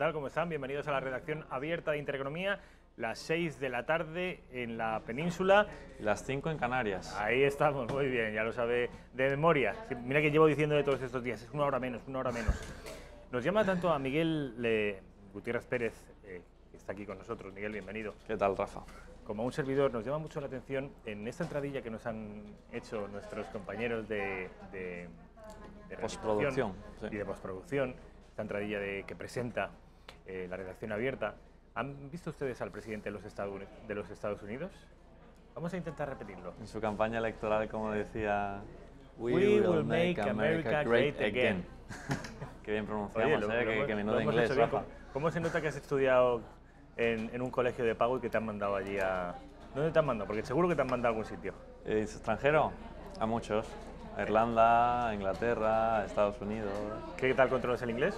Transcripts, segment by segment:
tal? ¿Cómo están? Bienvenidos a la redacción abierta de Intereconomía, las 6 de la tarde en la península. Las 5 en Canarias. Ahí estamos, muy bien, ya lo sabe de memoria. Mira que llevo diciendo de todos estos días, es una hora menos, una hora menos. Nos llama tanto a Miguel Gutiérrez Pérez, que está aquí con nosotros. Miguel, bienvenido. ¿Qué tal, Rafa? Como un servidor, nos llama mucho la atención en esta entradilla que nos han hecho nuestros compañeros de postproducción y de postproducción, esta entradilla que presenta la redacción abierta. ¿Han visto ustedes al presidente de los Estados Unidos? Vamos a intentar repetirlo. En su campaña electoral, como decía, We will make America great again. Qué bien pronunciamos. Oye, que menudo inglés, Rafa. ¿Cómo se nota que has estudiado en un colegio de pago y que te han mandado allí a... ¿Dónde te han mandado? Porque seguro que te han mandado a algún sitio. ¿Extranjero? A muchos. A Irlanda, Inglaterra, Estados Unidos. ¿Qué tal controlas el inglés?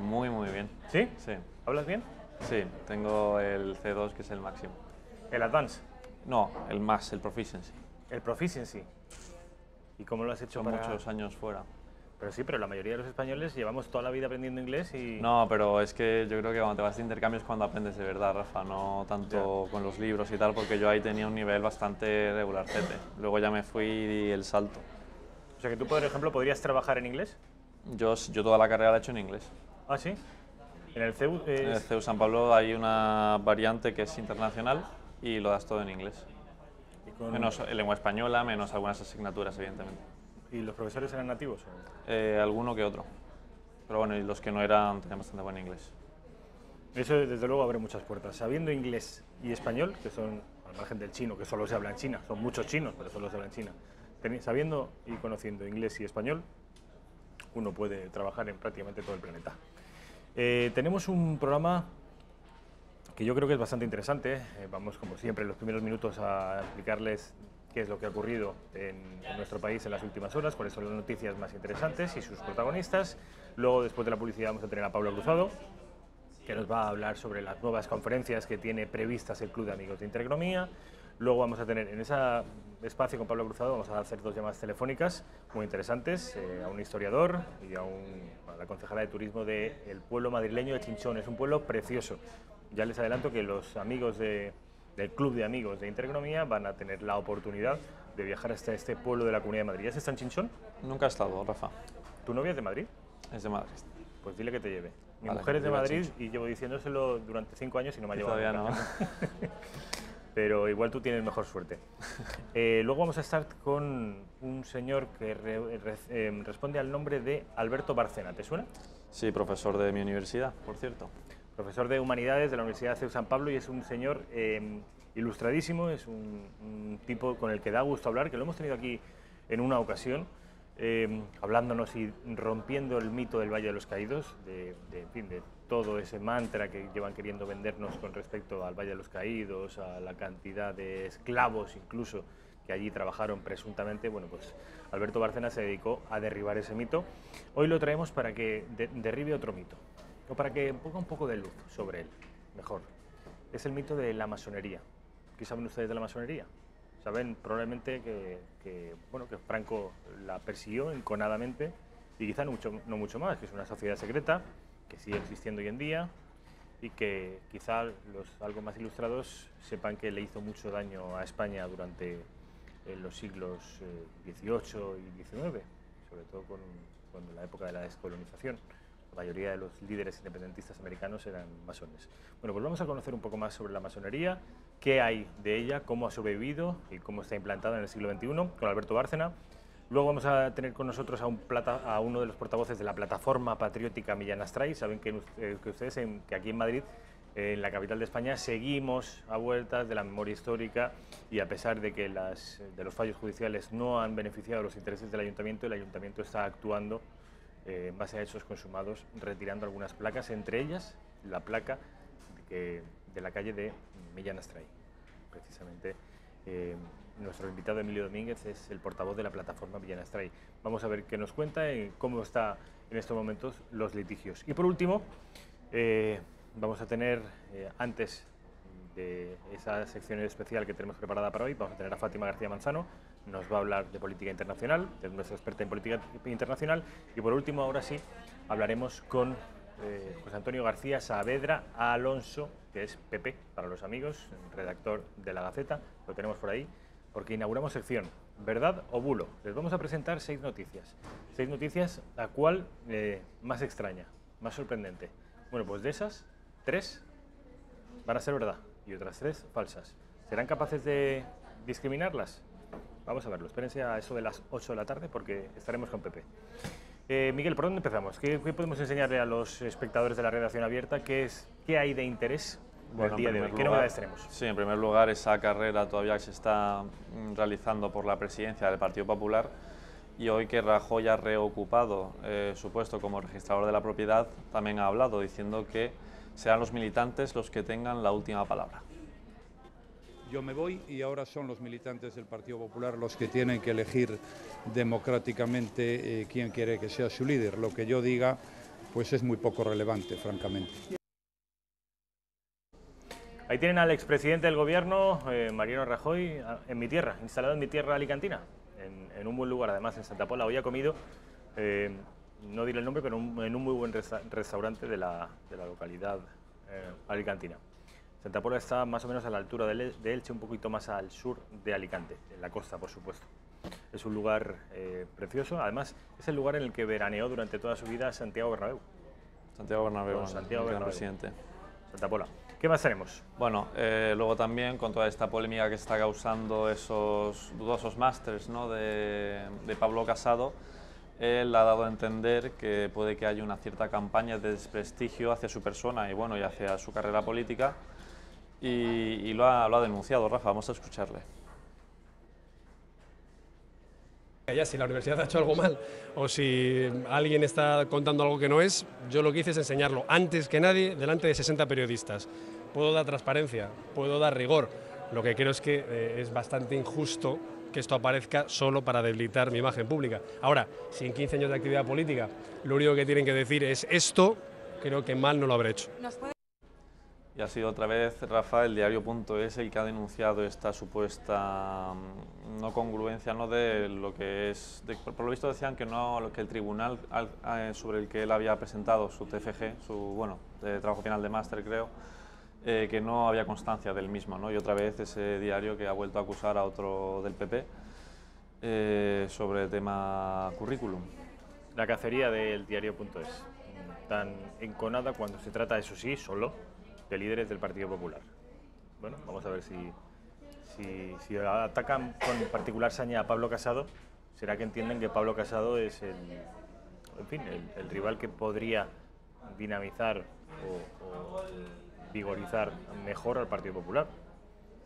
Muy bien. ¿Sí? Sí. ¿Hablas bien? Sí, tengo el C2, que es el máximo. ¿El Advance? No, el más, el Proficiency. El Proficiency. ¿Y cómo lo has hecho? Son muchos años fuera. Pero sí, pero la mayoría de los españoles llevamos toda la vida aprendiendo inglés y... No, pero es que yo creo que cuando te vas de intercambio es cuando aprendes de verdad, Rafa, no tanto con los libros y tal, porque yo ahí tenía un nivel bastante regularcete. Luego ya me fui y di el salto. O sea que tú, por ejemplo, ¿podrías trabajar en inglés? Yo toda la carrera la he hecho en inglés. ¿Ah, sí? En el CEU... En el CEU San Pablo hay una variante que es internacional y lo das todo en inglés. Menos lengua española, menos algunas asignaturas, evidentemente. ¿Y los profesores eran nativos? Alguno que otro. Pero bueno, y los que no eran tenían bastante buen inglés. Eso desde luego abre muchas puertas. Sabiendo inglés y español, que son, al margen del chino, que solo se habla en China, son muchos chinos, pero solo se habla en China. Sabiendo y conociendo inglés y español, uno puede trabajar en prácticamente todo el planeta. Tenemos un programa que yo creo que es bastante interesante. Vamos, como siempre, en los primeros minutos a explicarles qué es lo que ha ocurrido en nuestro país en las últimas horas, cuáles son las noticias más interesantes y sus protagonistas. Luego, después de la publicidad, vamos a tener a Pablo Cruzado, que nos va a hablar sobre las nuevas conferencias que tiene previstas el Club de Amigos de Intereconomía. Luego vamos a tener en ese espacio con Pablo Cruzado, vamos a hacer dos llamadas telefónicas muy interesantes, a un historiador y a la concejala de turismo del pueblo madrileño de Chinchón. Es un pueblo precioso. Ya les adelanto que los amigos del Club de Amigos de Intereconomía van a tener la oportunidad de viajar hasta este pueblo de la Comunidad de Madrid. ¿Ya está en Chinchón? Nunca he estado, Rafa. ¿Tu novia es de Madrid? Es de Madrid. Pues dile que te lleve. Mi Vale, mujer es de Madrid y llevo diciéndoselo durante 5 años y no me ha llevado. Todavía no. Pero igual tú tienes mejor suerte. Luego vamos a estar con un señor que responde al nombre de Alberto Bárcena. ¿Te suena? Sí, profesor de mi universidad, por cierto. Profesor de Humanidades de la Universidad CEU San Pablo y es un señor ilustradísimo, es un tipo con el que da gusto hablar, que lo hemos tenido aquí en una ocasión, hablándonos y rompiendo el mito del Valle de los Caídos, en fin, de todo ese mantra que llevan queriendo vendernos con respecto al Valle de los Caídos, a la cantidad de esclavos incluso que allí trabajaron presuntamente. Bueno, pues Alberto Bárcena se dedicó a derribar ese mito. Hoy lo traemos para que derribe otro mito, o para que ponga un poco de luz sobre él, mejor. Es el mito de la masonería. ¿Qué saben ustedes de la masonería? Saben probablemente que Franco la persiguió enconadamente y quizá no mucho más, que es una sociedad secreta que sigue existiendo hoy en día y que quizá los algo más ilustrados sepan que le hizo mucho daño a España durante los siglos XVIII y XIX, sobre todo con la época de la descolonización. La mayoría de los líderes independentistas americanos eran masones. Bueno, pues vamos a conocer un poco más sobre la masonería, qué hay de ella, cómo ha sobrevivido y cómo está implantada en el siglo XXI, con Alberto Bárcena. Luego vamos a tener con nosotros a uno de los portavoces de la plataforma patriótica Millán Astray. Saben que ustedes, que aquí en Madrid, en la capital de España, seguimos a vueltas de la memoria histórica y a pesar de que de los fallos judiciales no han beneficiado los intereses del ayuntamiento, el ayuntamiento está actuando en base a hechos consumados, retirando algunas placas, entre ellas la placa de la calle de Millán Astray. Precisamente nuestro invitado Emilio Domínguez es el portavoz de la plataforma Millán Astray. Vamos a ver qué nos cuenta y cómo está en estos momentos los litigios. Y por último, vamos a tener, antes de esa sección especial que tenemos preparada para hoy, vamos a tener a Fátima García Manzano, nos va a hablar de política internacional, es nuestra experta en política internacional, y por último, ahora sí, hablaremos con José Antonio García Saavedra Alonso, que es PP para los amigos, redactor de La Gaceta, lo tenemos por ahí, porque inauguramos sección ¿Verdad o bulo? Les vamos a presentar 6 noticias. 6 noticias, la cual más extraña, más sorprendente. Bueno, pues de esas, 3 van a ser verdad y otras 3 falsas. ¿Serán capaces de discriminarlas? Vamos a verlo. Espérense a eso de las 8 de la tarde porque estaremos con Pepe. Miguel, ¿por dónde empezamos? ¿Qué podemos enseñarle a los espectadores de la redacción abierta? ¿Qué hay de interés el día de hoy? ¿Qué novedades tenemos? Sí, en primer lugar, esa carrera todavía que se está realizando por la presidencia del Partido Popular, y hoy que Rajoy ha reocupado su puesto como registrador de la propiedad, también ha hablado diciendo que serán los militantes los que tengan la última palabra. Yo me voy y ahora son los militantes del Partido Popular los que tienen que elegir democráticamente quién quiere que sea su líder. Lo que yo diga pues es muy poco relevante, francamente. Ahí tienen al expresidente del gobierno, Mariano Rajoy, en mi tierra, instalado en mi tierra alicantina, en un buen lugar, además en Santa Pola. Hoy ha comido, no diré el nombre, pero en un muy buen restaurante de la localidad alicantina. Santa Pola está más o menos a la altura de Elche, un poquito más al sur de Alicante, en la costa, por supuesto. Es un lugar precioso, además es el lugar en el que veraneó durante toda su vida Santiago Bernabéu. Santiago Bernabéu, Santiago Bernabéu, presidente. Santa Pola. ¿Qué más tenemos? Bueno, luego también con toda esta polémica que está causando esos dudosos másters, ¿no?, de Pablo Casado, él ha dado a entender que puede que haya una cierta campaña de desprestigio hacia su persona y, bueno, y hacia su carrera política, y lo ha denunciado. Rafa, vamos a escucharle. Ya, si la universidad ha hecho algo mal o si alguien está contando algo que no es, yo lo que hice es enseñarlo antes que nadie delante de 60 periodistas. Puedo dar transparencia, puedo dar rigor. Lo que creo es que es bastante injusto que esto aparezca solo para debilitar mi imagen pública. Ahora, si en 15 años de actividad política lo único que tienen que decir es esto, creo que mal no lo habré hecho. Y ha sido otra vez, Rafa, el diario.es el que ha denunciado esta supuesta no congruencia, ¿no?, de lo que es... por lo visto decían que no, que el tribunal sobre el que él había presentado su TFG, de trabajo final de máster, creo, que no había constancia del mismo, ¿no? Y otra vez ese diario que ha vuelto a acusar a otro del PP sobre el tema currículum. La cacería del diario.es, tan enconada cuando se trata, eso sí, solo de líderes del Partido Popular. Bueno, vamos a ver si atacan con particular saña a Pablo Casado, será que entienden que Pablo Casado es el rival que podría dinamizar o vigorizar mejor al Partido Popular.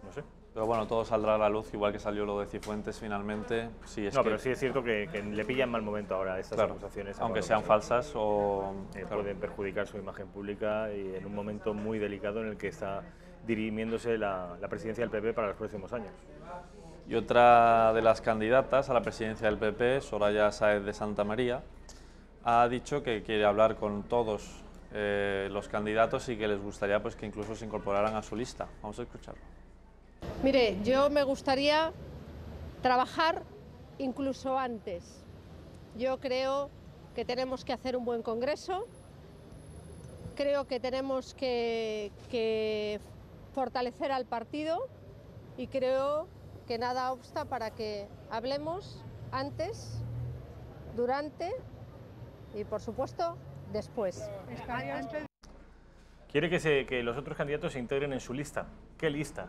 No sé. Pero bueno, todo saldrá a la luz, igual que salió lo de Cifuentes finalmente. Sí, pero sí es cierto que le pillan mal momento ahora estas acusaciones. Aunque sean falsas o... pueden perjudicar su imagen pública y en un momento muy delicado en el que está dirimiéndose la presidencia del PP para los próximos años. Y otra de las candidatas a la presidencia del PP, Soraya Sáez de Santamaría, ha dicho que quiere hablar con todos los candidatos y que les gustaría pues que incluso se incorporaran a su lista. Vamos a escucharlo. Mire, yo me gustaría trabajar incluso antes. Yo creo que tenemos que hacer un buen congreso, creo que tenemos que fortalecer al partido y creo que nada obsta para que hablemos antes, durante y, por supuesto, después. Quiere que los otros candidatos se integren en su lista. ¿Qué lista?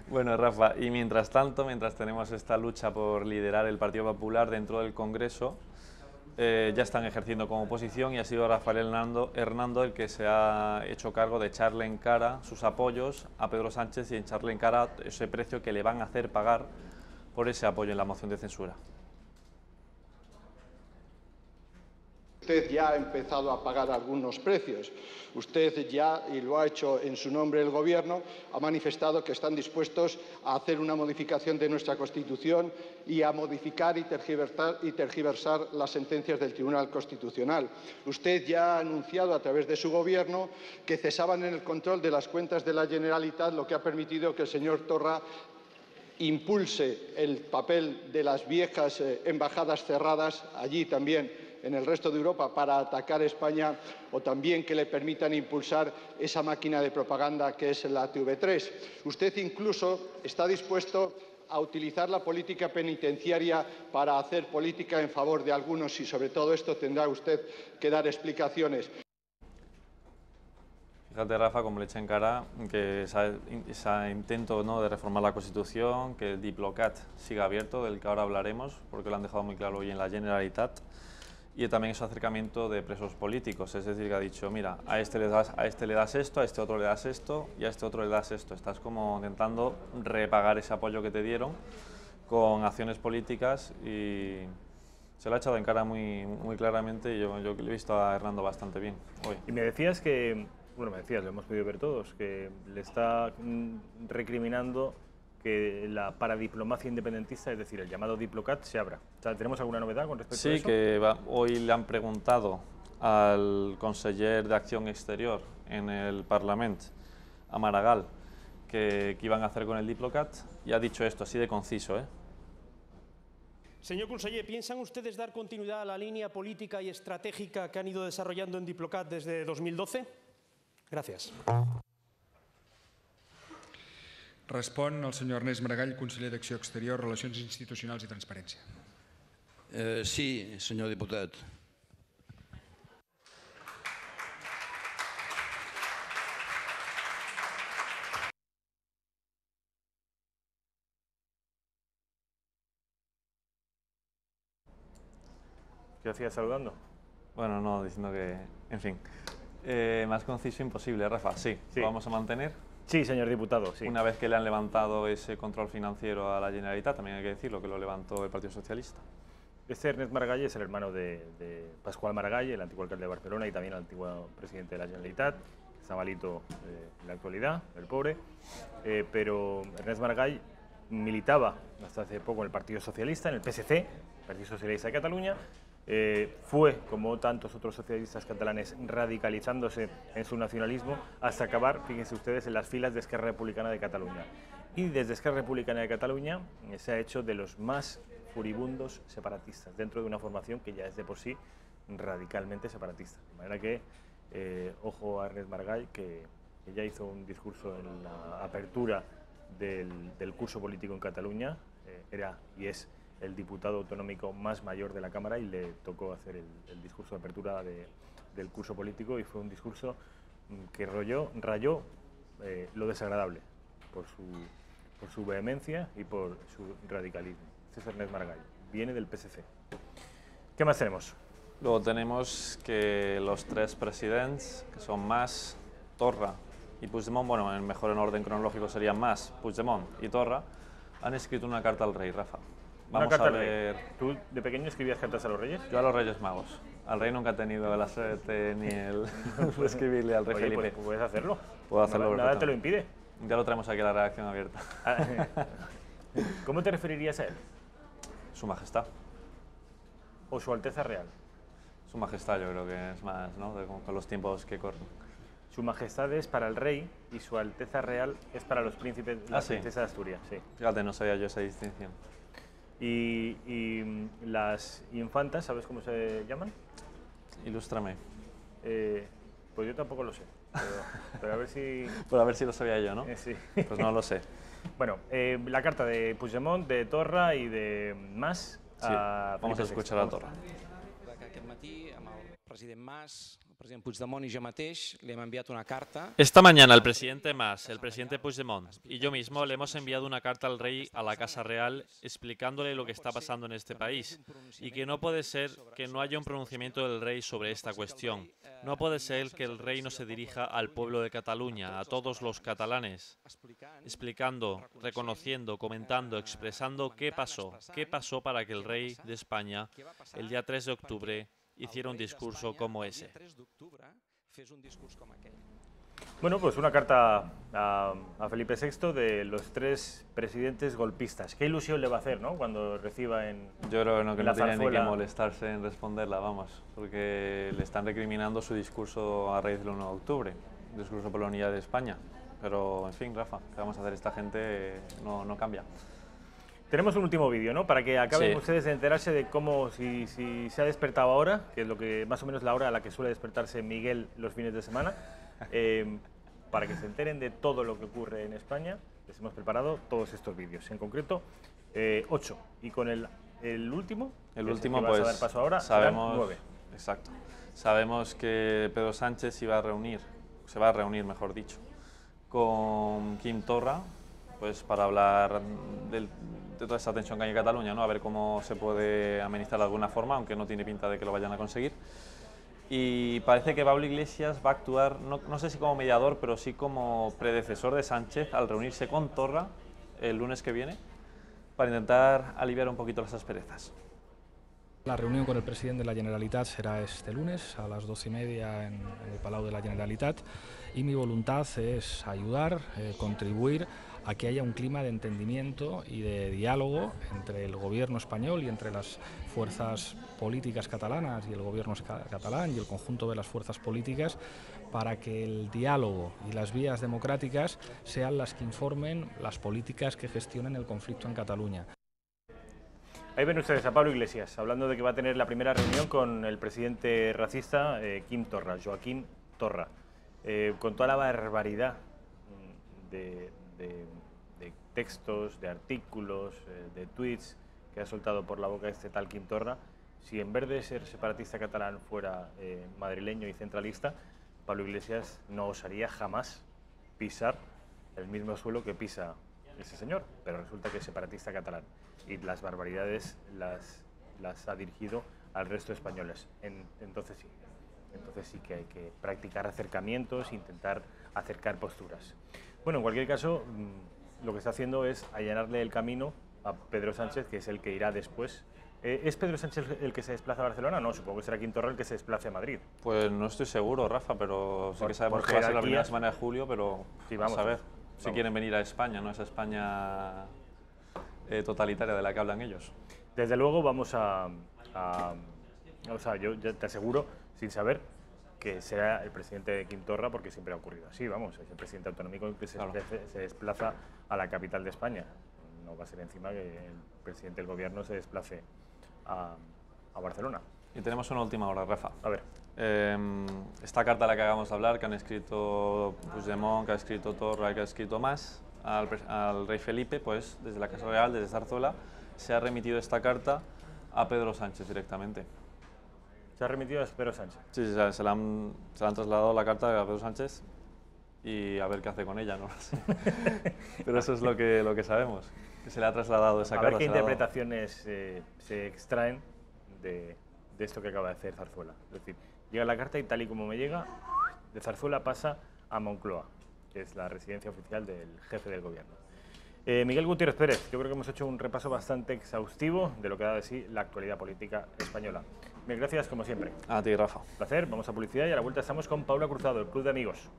Bueno, Rafa, y mientras tanto, mientras tenemos esta lucha por liderar el Partido Popular dentro del Congreso, ya están ejerciendo como oposición y ha sido Rafael Hernando el que se ha hecho cargo de echarle en cara sus apoyos a Pedro Sánchez y echarle en cara ese precio que le van a hacer pagar por ese apoyo en la moción de censura. Usted ya ha empezado a pagar algunos precios. Usted ya, y lo ha hecho en su nombre el Gobierno, ha manifestado que están dispuestos a hacer una modificación de nuestra Constitución y a modificar y tergiversar las sentencias del Tribunal Constitucional. Usted ya ha anunciado a través de su Gobierno que cesaban en el control de las cuentas de la Generalitat, lo que ha permitido que el señor Torra impulse el papel de las viejas embajadas cerradas allí también en el resto de Europa para atacar España, o también que le permitan impulsar esa máquina de propaganda que es la TV3. Usted incluso está dispuesto a utilizar la política penitenciaria para hacer política en favor de algunos, y sobre todo esto tendrá usted que dar explicaciones. Fíjate, Rafa, como le echa en cara que ese intento, ¿no?, de reformar la Constitución, que el Diplocat siga abierto, del que ahora hablaremos, porque lo han dejado muy claro hoy en la Generalitat, y también ese acercamiento de presos políticos, es decir, que ha dicho, mira, a este le das esto, a este otro le das esto y a este otro le das esto. Estás como intentando repagar ese apoyo que te dieron con acciones políticas, y se lo ha echado en cara muy claramente, y yo le he visto a Hernando bastante bien hoy. Y me decías que, bueno, lo hemos podido ver todos, que le está recriminando que la paradiplomacia independentista, es decir, el llamado Diplocat, se abra. O sea, ¿tenemos alguna novedad con respecto a eso? Sí, que hoy le han preguntado al conseller de Acción Exterior en el Parlamento, a Maragall, que iban a hacer con el Diplocat, y ha dicho esto, así de conciso, ¿eh? Señor conseller, ¿piensan ustedes dar continuidad a la línea política y estratégica que han ido desarrollando en Diplocat desde 2012? Gracias. Respon el senyor Ernest Maragall, conseller d'Acció Exterior, Relacions Institucionals i Transparència. Sí, senyor diputat. ¿Qué hacías saludando? Bueno, no, diciendo que, en fin, más conciso imposible, Rafa. Sí, ¿lo vamos a mantener? Sí, señor diputado, sí. Una vez que le han levantado ese control financiero a la Generalitat, también hay que decirlo, que lo levantó el Partido Socialista. Este Ernest Maragall es el hermano de Pascual Maragall, el antiguo alcalde de Barcelona y también el antiguo presidente de la Generalitat. Está malito en la actualidad, el pobre. Pero Ernest Maragall militaba hasta hace poco en el Partido Socialista, en el PSC, Partido Socialista de Cataluña. Fue, como tantos otros socialistas catalanes, radicalizándose en su nacionalismo hasta acabar, fíjense ustedes, en las filas de Esquerra Republicana de Cataluña. Y desde Esquerra Republicana de Cataluña se ha hecho de los más furibundos separatistas, dentro de una formación que ya es de por sí radicalmente separatista. De manera que, ojo a Ernest Maragall, que ya hizo un discurso en la apertura del curso político en Cataluña, era y es el diputado autonómico más mayor de la Cámara, y le tocó hacer el discurso de apertura del curso político, y fue un discurso que rayó lo desagradable por su vehemencia y por su radicalismo. Este es Ernest Maragall, viene del PSC. ¿Qué más tenemos? Luego tenemos que los tres presidentes, que son Mas, Torra y Puigdemont, bueno, mejor en orden cronológico serían Mas, Puigdemont y Torra, han escrito una carta al rey, Rafa. Vamos a ver. ¿Tú de pequeño escribías cartas a los reyes? Yo a los Reyes Magos. Al rey nunca he tenido la suerte ni el escribirle al rey Felipe. Pues puedes hacerlo. Puedo hacerlo. Nada te lo impide. Ya lo traemos aquí a la redacción abierta. ¿Cómo te referirías a él? Su Majestad. ¿O Su Alteza Real? Su Majestad, yo creo que es más, ¿no?, con los tiempos que corren. Su Majestad es para el rey y Su Alteza Real es para los príncipes, la princesa de Asturias. Sí. Fíjate, no sabía yo esa distinción. Y las infantas, ¿sabes cómo se llaman? Ilústrame. Pues yo tampoco lo sé, pero a ver si... Pero a ver si lo sabía yo, ¿no? Sí. Pues no lo sé. Bueno, la carta de Puigdemont, de Torra y de Mas. Sí, vamos a escuchar a Torra. Esta mañana el presidente Mas, el presidente Puigdemont y yo mismo le hemos enviado una carta al rey a la Casa Real explicándole lo que está pasando en este país y que no puede ser que no haya un pronunciamiento del rey sobre esta cuestión. No puede ser que el rey no se dirija al pueblo de Cataluña, a todos los catalanes, explicando, reconociendo, comentando, expresando qué pasó para que el rey de España, el día 3 de octubre, hiciera un discurso como ese. Bueno, pues una carta a Felipe VI de los tres presidentes golpistas. Qué ilusión le va a hacer, ¿no?, cuando reciba en Yo creo que no tiene ni que zarzuela. molestarse en responderla, vamos, porque le están recriminando su discurso a raíz del 1 de octubre, el discurso por la unidad de España. Pero, en fin, Rafa, ¿qué vamos a hacer? Esta gente no cambia. Tenemos un último vídeo, ¿no? Para que acaben Sí. ustedes de enterarse de cómo, si se ha despertado ahora, que es lo que más o menos la hora a la que suele despertarse Miguel los fines de semana, para que se enteren de todo lo que ocurre en España. Les hemos preparado todos estos vídeos, en concreto 8. Y con el último, El que es último, que vas a pues dar paso ahora, sabemos, 9. exacto, sabemos que Pedro Sánchez se va a reunir, mejor dicho, con Quim Torra, pues para hablar de toda esa tensión que hay en Cataluña, ¿no? A ver cómo se puede amenizar de alguna forma, aunque no tiene pinta de que lo vayan a conseguir. Y parece que Pablo Iglesias va a actuar, no sé si como mediador, pero sí como predecesor de Sánchez al reunirse con Torra el lunes que viene para intentar aliviar un poquito las asperezas. La reunión con el presidente de la Generalitat será este lunes a las 12:30 en el Palau de la Generalitat y mi voluntad es ayudar, contribuir a que haya un clima de entendimiento y de diálogo entre el gobierno español y entre las fuerzas políticas catalanas y el gobierno catalán y el conjunto de las fuerzas políticas para que el diálogo y las vías democráticas sean las que informen las políticas que gestionen el conflicto en Cataluña. Ahí ven ustedes a Pablo Iglesias hablando de que va a tener la primera reunión con el presidente racista Quim Torra, Joaquim Torra, con toda la barbaridad de textos, de artículos, de tweets que ha soltado por la boca este tal Quim Torra. Si en vez de ser separatista catalán fuera madrileño y centralista, Pablo Iglesias no osaría jamás pisar el mismo suelo que pisa ese señor, pero resulta que es separatista catalán y las barbaridades las ha dirigido al resto de españoles. Entonces sí que hay que practicar acercamientos, intentar acercar posturas. Bueno, en cualquier caso, lo que está haciendo es allanarle el camino a Pedro Sánchez, que es el que irá después. ¿Es Pedro Sánchez el que se desplaza a Barcelona? No, supongo que será Quim Torra el que se desplace a Madrid. Pues no estoy seguro, Rafa, pero sí que sabemos que va a ser la primera semana de julio, pero sí, vamos a ver si quieren venir a España, no esa España totalitaria de la que hablan ellos. Desde luego vamos o sea, yo ya te aseguro, sin saber, que será el presidente Quim Torra, porque siempre ha ocurrido así, vamos, es el presidente autonómico que se desplaza a la capital de España. No va a ser encima que el presidente del gobierno se desplace a Barcelona. Y tenemos una última hora, Rafa. A ver. Esta carta de la que acabamos de hablar, que han escrito Puigdemont, que ha escrito Torra y que ha escrito más al rey Felipe, pues desde la Casa Real, desde Zarzuela, se ha remitido esta carta a Pedro Sánchez directamente. ¿Se ha remitido a Pedro Sánchez? Sí, se le han trasladado la carta a Pedro Sánchez y a ver qué hace con ella, no lo sé. Pero eso es lo que sabemos, que se le ha trasladado esa carta. A ver qué interpretaciones se extraen de esto que acaba de hacer Zarzuela. Es decir, llega la carta y tal y como me llega, de Zarzuela pasa a Moncloa, que es la residencia oficial del jefe del gobierno. Miguel Gutiérrez Pérez, yo creo que hemos hecho un repaso bastante exhaustivo de lo que da de sí la actualidad política española. Mil gracias, como siempre. A ti, Rafa. Un placer, vamos a publicidad y a la vuelta estamos con Paula Cruzado, el Club de Amigos.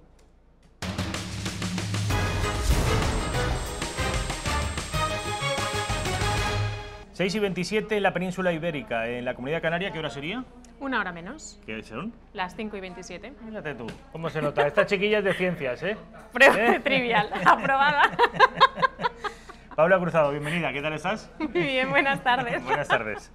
...6 y 27 en la península ibérica. En la Comunidad Canaria, ¿qué hora sería? Una hora menos. ¿Qué son? Las 5 y 27. Fíjate tú, cómo se nota. Esta chiquilla es de ciencias, ¿eh? Prueba de trivial, aprobada. Paula Cruzado, bienvenida. ¿Qué tal estás? Muy bien, buenas tardes. Buenas tardes.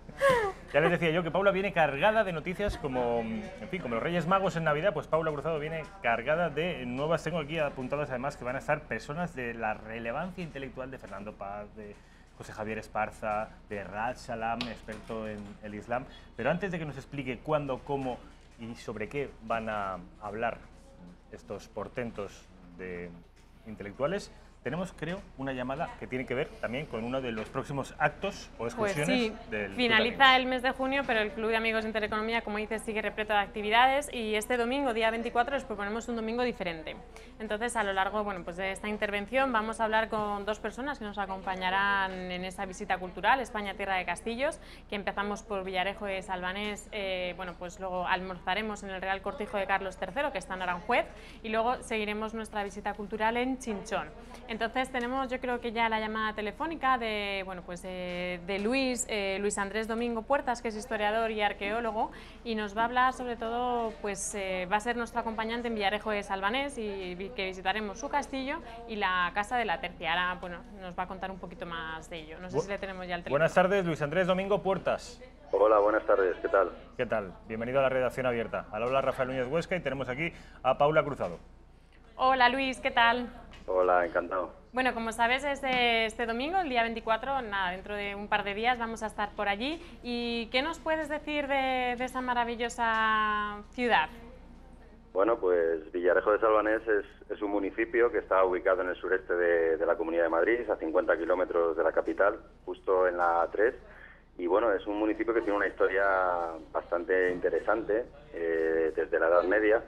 Ya les decía yo que Paula viene cargada de noticias como, en fin, como los Reyes Magos en Navidad, pues Paula Cruzado viene cargada de nuevas. Tengo aquí apuntadas además que van a estar personas de la relevancia intelectual de Fernando Paz, de José Javier Esparza, de Rad Salam, experto en el Islam. Pero antes de que nos explique cuándo, cómo y sobre qué van a hablar estos portentos de intelectuales, tenemos, creo, una llamada que tiene que ver también con uno de los próximos actos o excursiones del finaliza el mes de junio, pero el Club de Amigos de Intereconomía, como dices, sigue repleto de actividades y este domingo, día 24, les proponemos un domingo diferente. Entonces, a lo largo pues de esta intervención vamos a hablar con dos personas que nos acompañarán en esa visita cultural, España, Tierra de Castillos, que empezamos por Villarejo de Salvanés, pues luego almorzaremos en el Real Cortijo de Carlos III, que está en Aranjuez, y luego seguiremos nuestra visita cultural en Chinchón. Entonces tenemos, yo creo que ya la llamada telefónica de, bueno, pues de Luis Andrés Domingo Puertas, que es historiador y arqueólogo, y nos va a hablar sobre todo, pues va a ser nuestro acompañante en Villarejo de Salvanés, y que visitaremos su castillo y la Casa de la Tercia. Ahora, bueno, nos va a contar un poquito más de ello. No sé si le tenemos ya el teléfono. Buenas tardes, Luis Andrés Domingo Puertas. Hola, buenas tardes, ¿qué tal? ¿Qué tal? Bienvenido a la redacción abierta. Al habla Rafael Núñez Huesca y tenemos aquí a Paula Cruzado. Hola Luis, ¿qué tal? Hola, encantado. Bueno, como sabes, este domingo, el día 24, nada, dentro de un par de días vamos a estar por allí. ¿Y qué nos puedes decir de esa maravillosa ciudad? Bueno, pues Villarejo de Salvanés es un municipio que está ubicado en el sureste de la Comunidad de Madrid, a 50 kilómetros de la capital, justo en la A3. Y bueno, es un municipio que tiene una historia bastante interesante desde la Edad Media.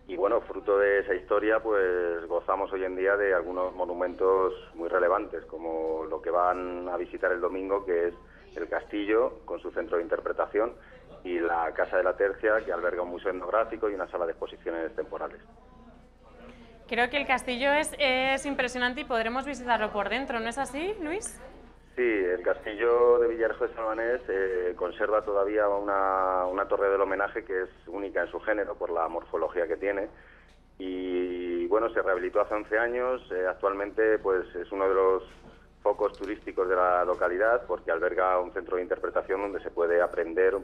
Y bueno, fruto de esa historia, pues gozamos hoy en día de algunos monumentos muy relevantes, como lo que van a visitar el domingo, que es el castillo con su centro de interpretación, y la Casa de la Tercia, que alberga un museo etnográfico y una sala de exposiciones temporales. Creo que el castillo es impresionante y podremos visitarlo por dentro, ¿no es así, Luis? Sí, el castillo de Villarejo de Salvanés conserva todavía una torre del homenaje que es única en su género por la morfología que tiene. Y bueno, se rehabilitó hace 11 años, actualmente pues es uno de los focos turísticos de la localidad porque alberga un centro de interpretación donde se puede aprender,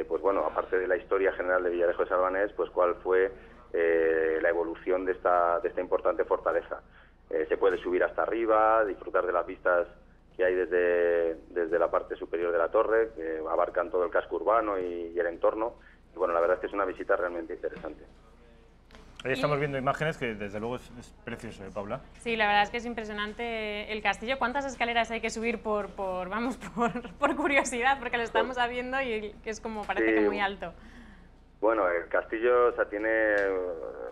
pues bueno, aparte de la historia general de Villarejo de Salvanés, pues cuál fue la evolución de esta importante fortaleza. Se puede subir hasta arriba, disfrutar de las vistas que hay desde la parte superior de la torre, que abarcan todo el casco urbano y el entorno. Y bueno, la verdad es que es una visita realmente interesante. Ahí estamos viendo imágenes que desde luego es precioso, ¿eh, Paula? Sí, la verdad es que es impresionante el castillo. ¿Cuántas escaleras hay que subir por curiosidad? Porque lo estamos viendo y que es como, parece que muy alto. Bueno, el castillo, o sea, tiene,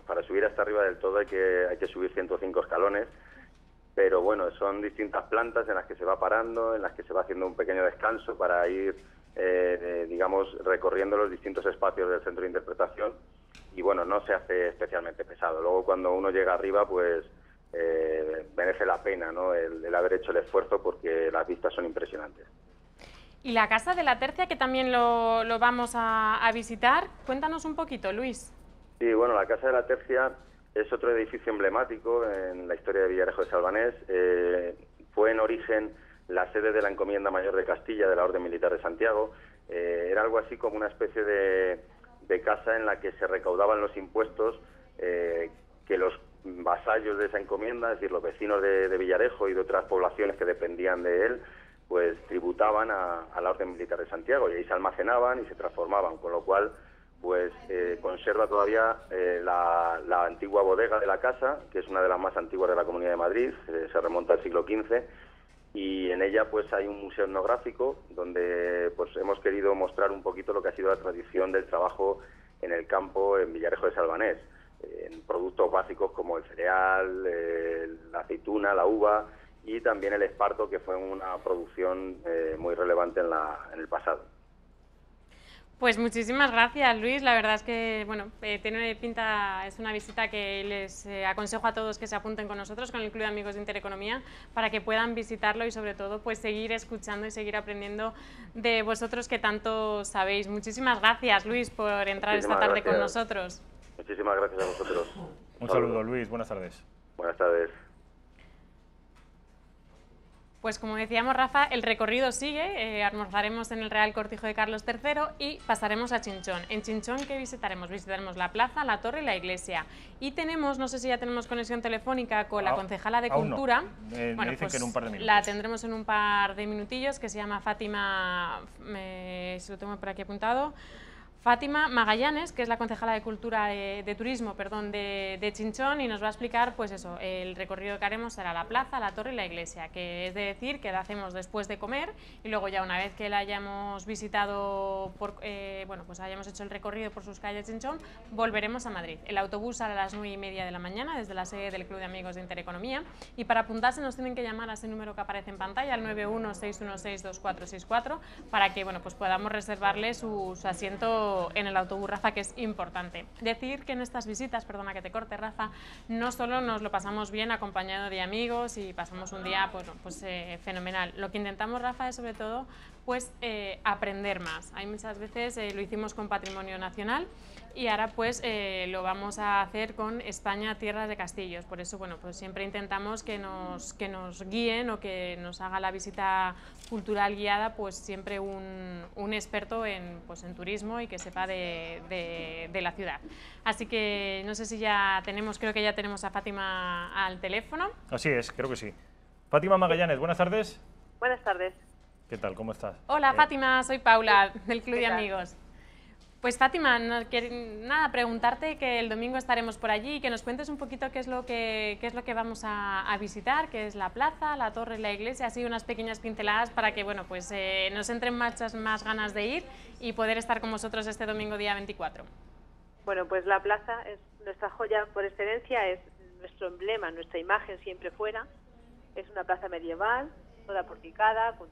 para subir hasta arriba del todo hay que subir 105 escalones. Pero bueno, son distintas plantas en las que se va parando, en las que se va haciendo un pequeño descanso para ir, digamos, recorriendo los distintos espacios del centro de interpretación. Y bueno, no se hace especialmente pesado. Luego cuando uno llega arriba, pues merece la pena, ¿no?, el haber hecho el esfuerzo porque las vistas son impresionantes. Y la Casa de la Tercia, que también lo vamos a visitar. Cuéntanos un poquito, Luis. Sí, bueno, la Casa de la Tercia es otro edificio emblemático en la historia de Villarejo de Salvanés. Fue en origen la sede de la Encomienda Mayor de Castilla de la Orden Militar de Santiago. Era algo así como una especie de casa en la que se recaudaban los impuestos que los vasallos de esa encomienda, es decir, los vecinos de Villarejo y de otras poblaciones que dependían de él, pues tributaban a la Orden Militar de Santiago, y ahí se almacenaban y se transformaban, con lo cual pues conserva todavía la antigua bodega de la casa, que es una de las más antiguas de la Comunidad de Madrid, se remonta al siglo XV, y en ella pues hay un museo etnográfico donde pues hemos querido mostrar un poquito lo que ha sido la tradición del trabajo en el campo en Villarejo de Salvanés, en productos básicos como el cereal, la aceituna, la uva y también el esparto, que fue una producción muy relevante en el pasado. Pues muchísimas gracias, Luis. La verdad es que, bueno, tiene pinta, es una visita que les aconsejo a todos que se apunten con nosotros, con el Club de Amigos de Intereconomía, para que puedan visitarlo y sobre todo pues seguir escuchando y seguir aprendiendo de vosotros que tanto sabéis. Muchísimas gracias, Luis, por entrar esta tarde con nosotros. Muchísimas gracias a vosotros. Un saludo, Luis. Buenas tardes. Buenas tardes. Pues como decíamos, Rafa, el recorrido sigue, almorzaremos en el Real Cortijo de Carlos III y pasaremos a Chinchón. En Chinchón, ¿qué visitaremos? Visitaremos la plaza, la torre y la iglesia. Y tenemos, no sé si ya tenemos conexión telefona con la concejala de Cultura. No. Me dicen pues que en un par de minutos. La tendremos en un par de minutillos, que se llama Fátima, si lo tengo por aquí apuntado, Fátima Magallanes, que es la concejala de Cultura de Turismo, perdón, de Chinchón, y nos va a explicar, pues eso, el recorrido que haremos será la plaza, la torre y la iglesia, que es de decir que la hacemos después de comer y luego ya una vez que la hayamos visitado, bueno, pues hayamos hecho el recorrido por sus calles de Chinchón, volveremos a Madrid. El autobús sale a las 9:30 de la mañana desde la sede del Club de Amigos de Intereconomía, y para apuntarse nos tienen que llamar a ese número que aparece en pantalla, al 91 616 2464, para que, bueno, pues podamos reservarle su asiento en el autobús, Rafa, que es importante. Decir que en estas visitas, perdona que te corte, Rafa, no solo nos lo pasamos bien acompañado de amigos y pasamos un día fenomenal. Lo que intentamos, Rafa, es sobre todo pues aprender más. Hay muchas veces, lo hicimos con Patrimonio Nacional y ahora pues lo vamos a hacer con España Tierras de Castillos. Por eso, bueno, pues siempre intentamos que nos guíen o que nos haga la visita cultural guiada, pues siempre un experto en turismo y que sepa de la ciudad. Así que no sé si ya tenemos, creo que ya tenemos a Fátima al teléfono. Así es, creo que sí. Fátima Magallanes, buenas tardes. Buenas tardes. ¿Qué tal? ¿Cómo estás? Hola Fátima, soy Paula del Club de Amigos. Pues Fátima, nada, preguntarte que el domingo estaremos por allí y que nos cuentes un poquito qué es lo que vamos a visitar, qué es la plaza, la torre y la iglesia, así unas pequeñas pinceladas para que bueno, pues, nos entren muchas más ganas de ir y poder estar con vosotros este domingo día 24. Bueno, pues la plaza es nuestra joya por excelencia, es nuestro emblema, nuestra imagen siempre fuera. Es una plaza medieval, toda porticada, con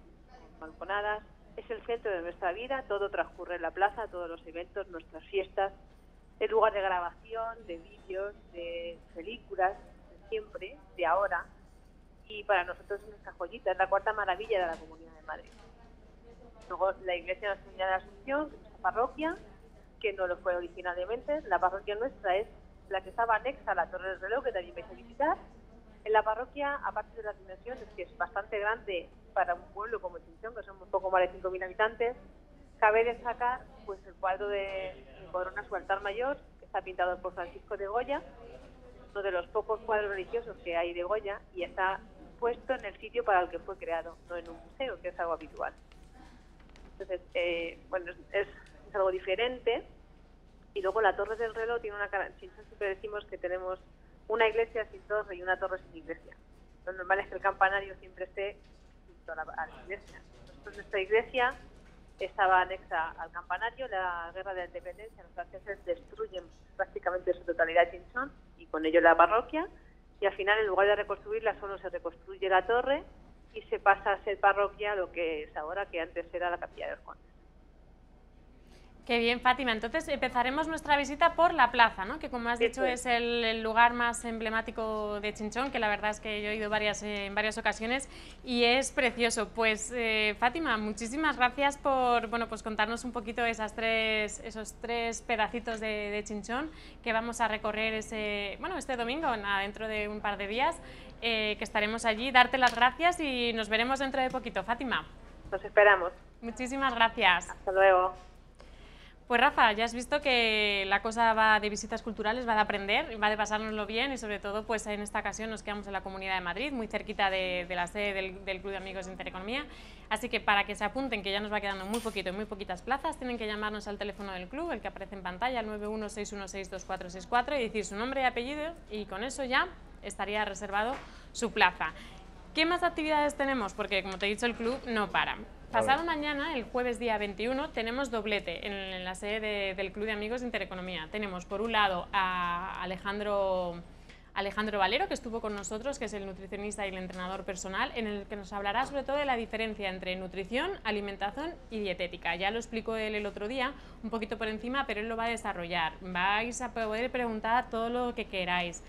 balconadas. Es el centro de nuestra vida, todo transcurre en la plaza, todos los eventos, nuestras fiestas, es lugar de grabación, de vídeos, de películas, de siempre, de ahora, y para nosotros es nuestra joyita, es la cuarta maravilla de la Comunidad de Madrid. Luego la Iglesia de Nuestra Señora de la Asunción, que es nuestra parroquia, que no lo fue originalmente. La parroquia nuestra es la que estaba anexa a la Torre del Reloj, que también vais a visitar. En la parroquia, aparte de las dimensiones, que es bastante grande para un pueblo como Chinchón, que son un poco más de 5.000 habitantes, cabe destacar pues el cuadro de Corona, su altar mayor, que está pintado por Francisco de Goya, uno de los pocos cuadros religiosos que hay de Goya, y está puesto en el sitio para el que fue creado, no en un museo, que es algo habitual. Entonces, bueno, es algo diferente. Y luego la Torre del Reloj tiene una cara. En Chinchón siempre decimos que tenemos una iglesia sin torre y una torre sin iglesia. Lo normal es que el campanario siempre esté junto a la iglesia. Nuestra iglesia estaba anexa al campanario. La guerra de la independencia, los franceses destruyen prácticamente su totalidad Chinchón y con ello la parroquia, y al final en lugar de reconstruirla solo se reconstruye la torre y se pasa a ser parroquia, lo que es ahora, que antes era la capilla de los Condes. Qué bien, Fátima. Entonces empezaremos nuestra visita por la plaza, ¿no? Que como has dicho es el lugar más emblemático de Chinchón, que la verdad es que yo he ido en varias ocasiones y es precioso. Pues Fátima, muchísimas gracias por pues contarnos un poquito esos tres pedacitos de Chinchón que vamos a recorrer este domingo, dentro de un par de días, que estaremos allí. Darte las gracias y nos veremos dentro de poquito, Fátima. Nos esperamos. Muchísimas gracias. Hasta luego. Pues Rafa, ya has visto que la cosa va de visitas culturales, va de aprender, va de pasárnoslo bien y sobre todo pues en esta ocasión nos quedamos en la Comunidad de Madrid, muy cerquita de la sede del Club de Amigos de Intereconomía, así que para que se apunten, que ya nos va quedando muy poquito y muy poquitas plazas, tienen que llamarnos al teléfono del club, el que aparece en pantalla, el 916162464, y decir su nombre y apellido, y con eso ya estaría reservado su plaza. ¿Qué más actividades tenemos? Porque como te he dicho, el club no para. Pasado mañana, el jueves día 21, tenemos doblete en la sede del Club de Amigos de Intereconomía. Tenemos por un lado a Alejandro Valero, que estuvo con nosotros, que es el nutricionista y el entrenador personal, en el que nos hablará sobre todo de la diferencia entre nutrición, alimentación y dietética. Ya lo explicó él el otro día, un poquito por encima, pero él lo va a desarrollar. Vais a poder preguntar todo lo que queráis.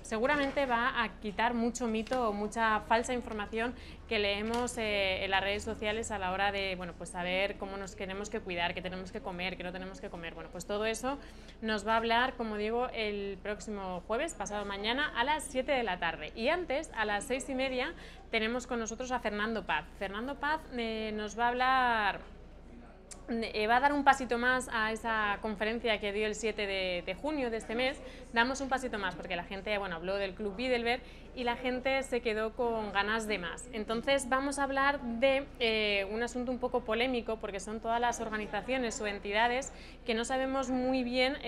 Seguramente va a quitar mucho mito o mucha falsa información que leemos en las redes sociales a la hora de saber cómo nos tenemos que cuidar, qué tenemos que comer, qué no tenemos que comer. Bueno, pues todo eso nos va a hablar, como digo, el próximo jueves, pasado mañana, a las 7 de la tarde. Y antes, a las 6:30, tenemos con nosotros a Fernando Paz. Fernando Paz nos va a hablar... va a dar un pasito más a esa conferencia que dio el 7 de junio de este mes. Damos un pasito más porque la gente habló del Club Bilderberg y la gente se quedó con ganas de más. Entonces vamos a hablar de un asunto un poco polémico, porque son todas las organizaciones o entidades que no sabemos muy bien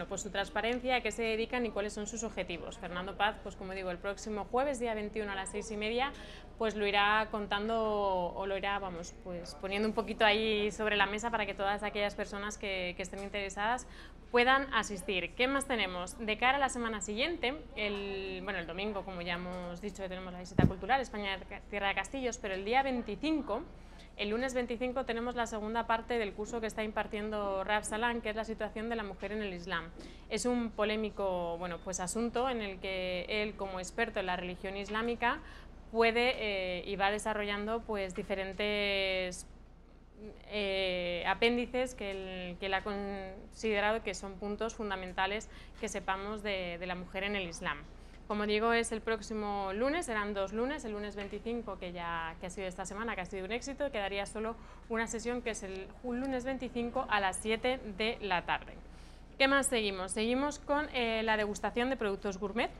pues su transparencia, a qué se dedican y cuáles son sus objetivos. Fernando Paz, pues como digo, el próximo jueves, día 21 a las 6:30, pues lo irá contando o lo irá pues poniendo un poquito ahí sobre la mesa para que todas aquellas personas que estén interesadas puedan asistir. ¿Qué más tenemos? De cara a la semana siguiente, el domingo, como ya hemos dicho, tenemos la visita cultural España Tierra de Castillos, pero el día 25, El lunes 25 tenemos la segunda parte del curso que está impartiendo Raaf Salam, que es la situación de la mujer en el Islam. Es un polémico asunto en el que él, como experto en la religión islámica, puede y va desarrollando diferentes apéndices que él ha considerado que son puntos fundamentales que sepamos de la mujer en el Islam. Como digo, es el próximo lunes, serán 2 lunes, el lunes 25 que ha sido esta semana, que ha sido un éxito, quedaría solo una sesión que es el lunes 25 a las 7 de la tarde. ¿Qué más seguimos? Seguimos con la degustación de productos gourmet,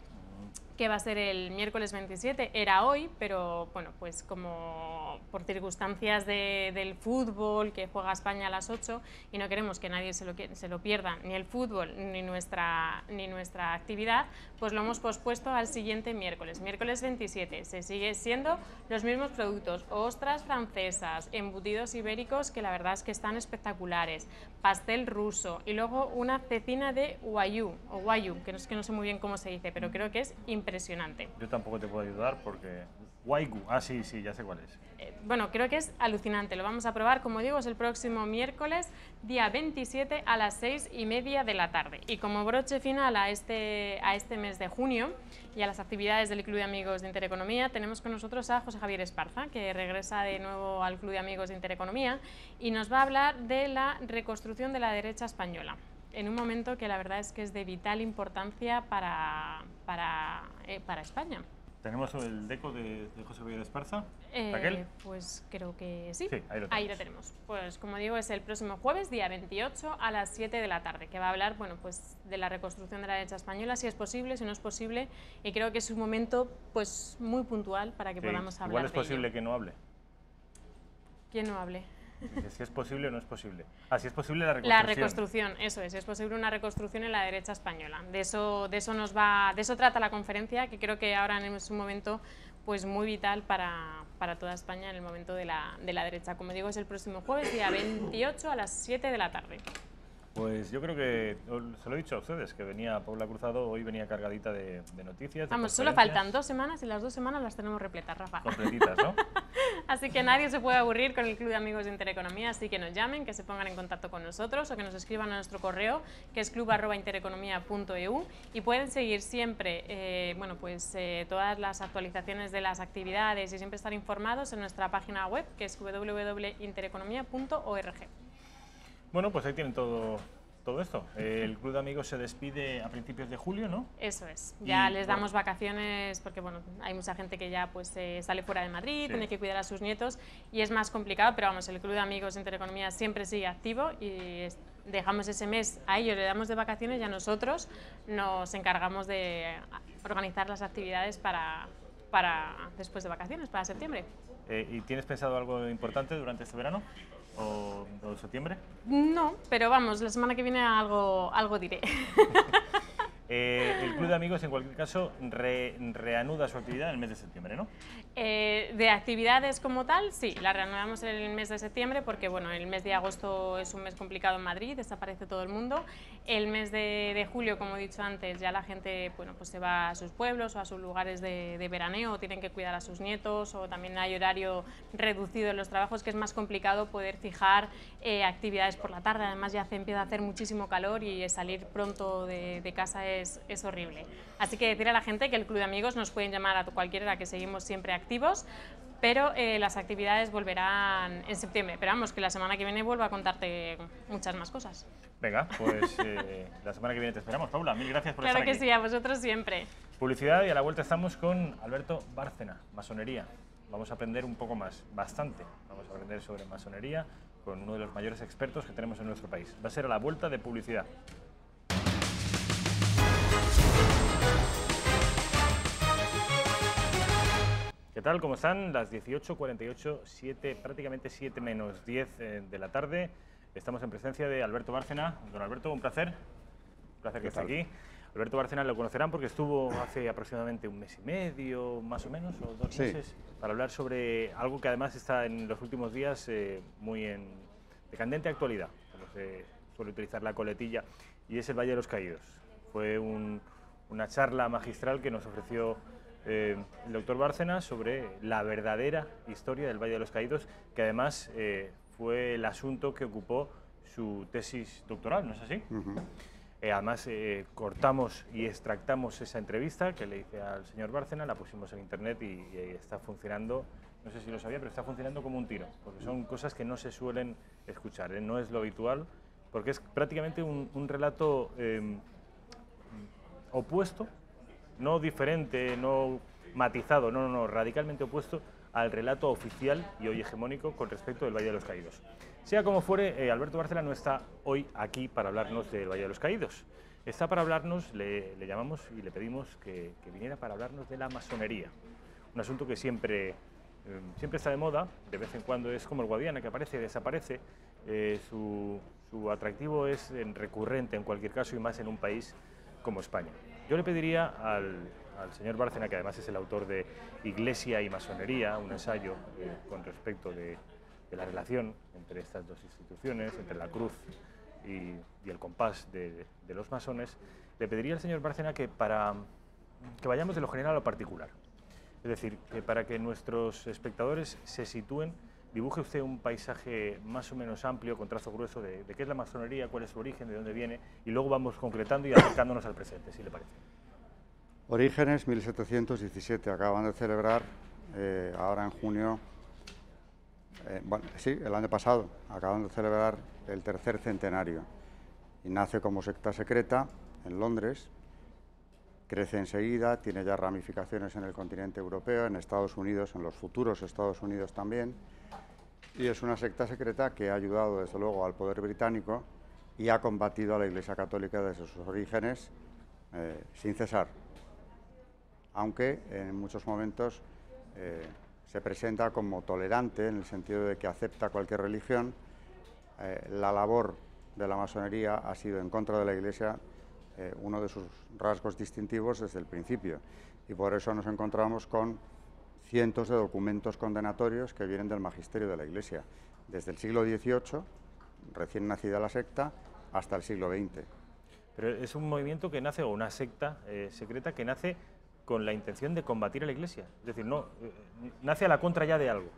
que va a ser el miércoles 27, era hoy, pero bueno, pues como por circunstancias del fútbol que juega España a las 8 y no queremos que nadie se lo pierda, ni el fútbol ni nuestra actividad, pues lo hemos pospuesto al siguiente miércoles 27. Se sigue siendo los mismos productos, ostras francesas, embutidos ibéricos que la verdad es que están espectaculares, pastel ruso y luego una cecina de Wagyu, que no sé muy bien cómo se dice, pero creo que es impresionante. Yo tampoco te puedo ayudar porque... Wagyu, sí, ya sé cuál es. Bueno, creo que es alucinante, lo vamos a probar, como digo, es el próximo miércoles, día 27 a las 6:30 de la tarde. Y como broche final a este mes de junio y a las actividades del Club de Amigos de Intereconomía, tenemos con nosotros a José Javier Esparza, que regresa de nuevo al Club de Amigos de Intereconomía y nos va a hablar de la reconstrucción de la derecha española, en un momento que la verdad es que es de vital importancia para España. ¿Tenemos el deco de José Javier Esparza? ¿Raquel? Pues creo que sí. Sí, ahí lo tenemos. Pues como digo, es el próximo jueves, día 28, a las 7 de la tarde, que va a hablar de la reconstrucción de la derecha española, si es posible, si no es posible, y creo que es un momento muy puntual para que podamos hablar de ello. Igual es posible que no hable. ¿Quién no hable? Si es posible o no es posible. Si es posible la reconstrucción. La reconstrucción, eso es posible una reconstrucción en la derecha española. De eso trata la conferencia, que creo que ahora es un momento muy vital para toda España en el momento de la derecha. Como digo, es el próximo jueves, día 28 a las 7 de la tarde. Pues yo creo que, se lo he dicho a ustedes, que venía Paula Cruzado, hoy venía cargadita de noticias. Vamos, solo faltan 2 semanas y las 2 semanas las tenemos repletas, Rafa. Completitas, ¿no? Así que nadie se puede aburrir con el Club de Amigos de Intereconomía, así que nos llamen, que se pongan en contacto con nosotros o que nos escriban a nuestro correo, que es club@intereconomia.eu, y pueden seguir siempre todas las actualizaciones de las actividades y siempre estar informados en nuestra página web, que es www.intereconomia.org. Bueno, pues ahí tienen todo esto. El Club de Amigos se despide a principios de julio, ¿no? Eso es. Ya les damos vacaciones porque hay mucha gente que ya sale fuera de Madrid, tiene que cuidar a sus nietos y es más complicado, pero vamos, el Club de Amigos de Intereconomía siempre sigue activo y dejamos ese mes a ellos, le damos de vacaciones y a nosotros nos encargamos de organizar las actividades para después de vacaciones, para septiembre. ¿Y tienes pensado algo importante durante este verano? ¿O septiembre? No, pero vamos, la semana que viene algo diré. El Club de Amigos, en cualquier caso, reanuda su actividad en el mes de septiembre, ¿no? De actividades como tal, sí, la reanudamos en el mes de septiembre porque el mes de agosto es un mes complicado en Madrid, desaparece todo el mundo. El mes de julio, como he dicho antes, ya la gente se va a sus pueblos o a sus lugares de veraneo, o tienen que cuidar a sus nietos, o también hay horario reducido en los trabajos, que es más complicado poder fijar actividades por la tarde. Además ya empieza a hacer muchísimo calor y salir pronto de casa es horrible. Así que decir a la gente que el Club de Amigos nos pueden llamar a cualquier hora, que seguimos siempre activos, pero las actividades volverán en septiembre. Pero vamos, que la semana que viene vuelvo a contarte muchas más cosas. Venga, pues la semana que viene te esperamos, Paula. Mil gracias por estar aquí. Claro que sí, a vosotros siempre. Publicidad, y a la vuelta estamos con Alberto Bárcena, masonería. Vamos a aprender un poco más, bastante. Vamos a aprender sobre masonería con uno de los mayores expertos que tenemos en nuestro país. Va a ser a la vuelta de publicidad. ¿Qué tal? ¿Cómo están? Las 18:48, prácticamente 7 menos 10 de la tarde. Estamos en presencia de Alberto Bárcena. Don Alberto, un placer. Un placer que esté aquí. Alberto Bárcena lo conocerán porque estuvo hace aproximadamente un mes y medio, más o menos, o 2 meses, para hablar sobre algo que además está en los últimos días muy de candente actualidad, como se suele utilizar la coletilla, y es el Valle de los Caídos. Fue una charla magistral que nos ofreció el doctor Bárcena sobre la verdadera historia del Valle de los Caídos, que además fue el asunto que ocupó su tesis doctoral, ¿no es así? Además, cortamos y extractamos esa entrevista que le hice al señor Bárcena, la pusimos en internet y está funcionando, no sé si lo sabía, pero está funcionando como un tiro, porque son cosas que no se suelen escuchar, no es lo habitual, porque es prácticamente un relato opuesto, no diferente, no matizado, no, radicalmente opuesto al relato oficial y hoy hegemónico con respecto del Valle de los Caídos. Sea como fuere, Alberto Bárcena no está hoy aquí para hablarnos del Valle de los Caídos. Está para hablarnos, le llamamos y le pedimos que viniera para hablarnos de la masonería. Un asunto que siempre está de moda, de vez en cuando es como el Guadiana, que aparece y desaparece. Su atractivo es recurrente en cualquier caso y más en un país como España. Yo le pediría al señor Bárcena, que además es el autor de Iglesia y Masonería, un ensayo con respecto de la relación entre estas dos instituciones, entre la cruz y el compás de los masones, le pediría al señor Bárcena que vayamos de lo general a lo particular. Es decir, que para que nuestros espectadores se sitúen, dibuje usted un paisaje más o menos amplio, con trazo grueso, de qué es la masonería, cuál es su origen, de dónde viene, y luego vamos concretando y acercándonos al presente, si le parece. Orígenes, 1717, acaban de celebrar ahora en junio, el año pasado, acaban de celebrar el tercer centenario y nace como secta secreta en Londres, crece enseguida, tiene ya ramificaciones en el continente europeo, en Estados Unidos, en los futuros Estados Unidos también, y es una secta secreta que ha ayudado desde luego al poder británico y ha combatido a la Iglesia Católica desde sus orígenes sin cesar, aunque en muchos momentos se presenta como tolerante en el sentido de que acepta cualquier religión. La labor de la masonería ha sido en contra de la Iglesia uno de sus rasgos distintivos desde el principio, y por eso nos encontramos con cientos de documentos condenatorios que vienen del magisterio de la Iglesia, desde el siglo XVIII, recién nacida la secta, hasta el siglo XX. Pero es un movimiento que nace, o una secta secreta que nace con la intención de combatir a la Iglesia, es decir, no, nace a la contra ya de algo.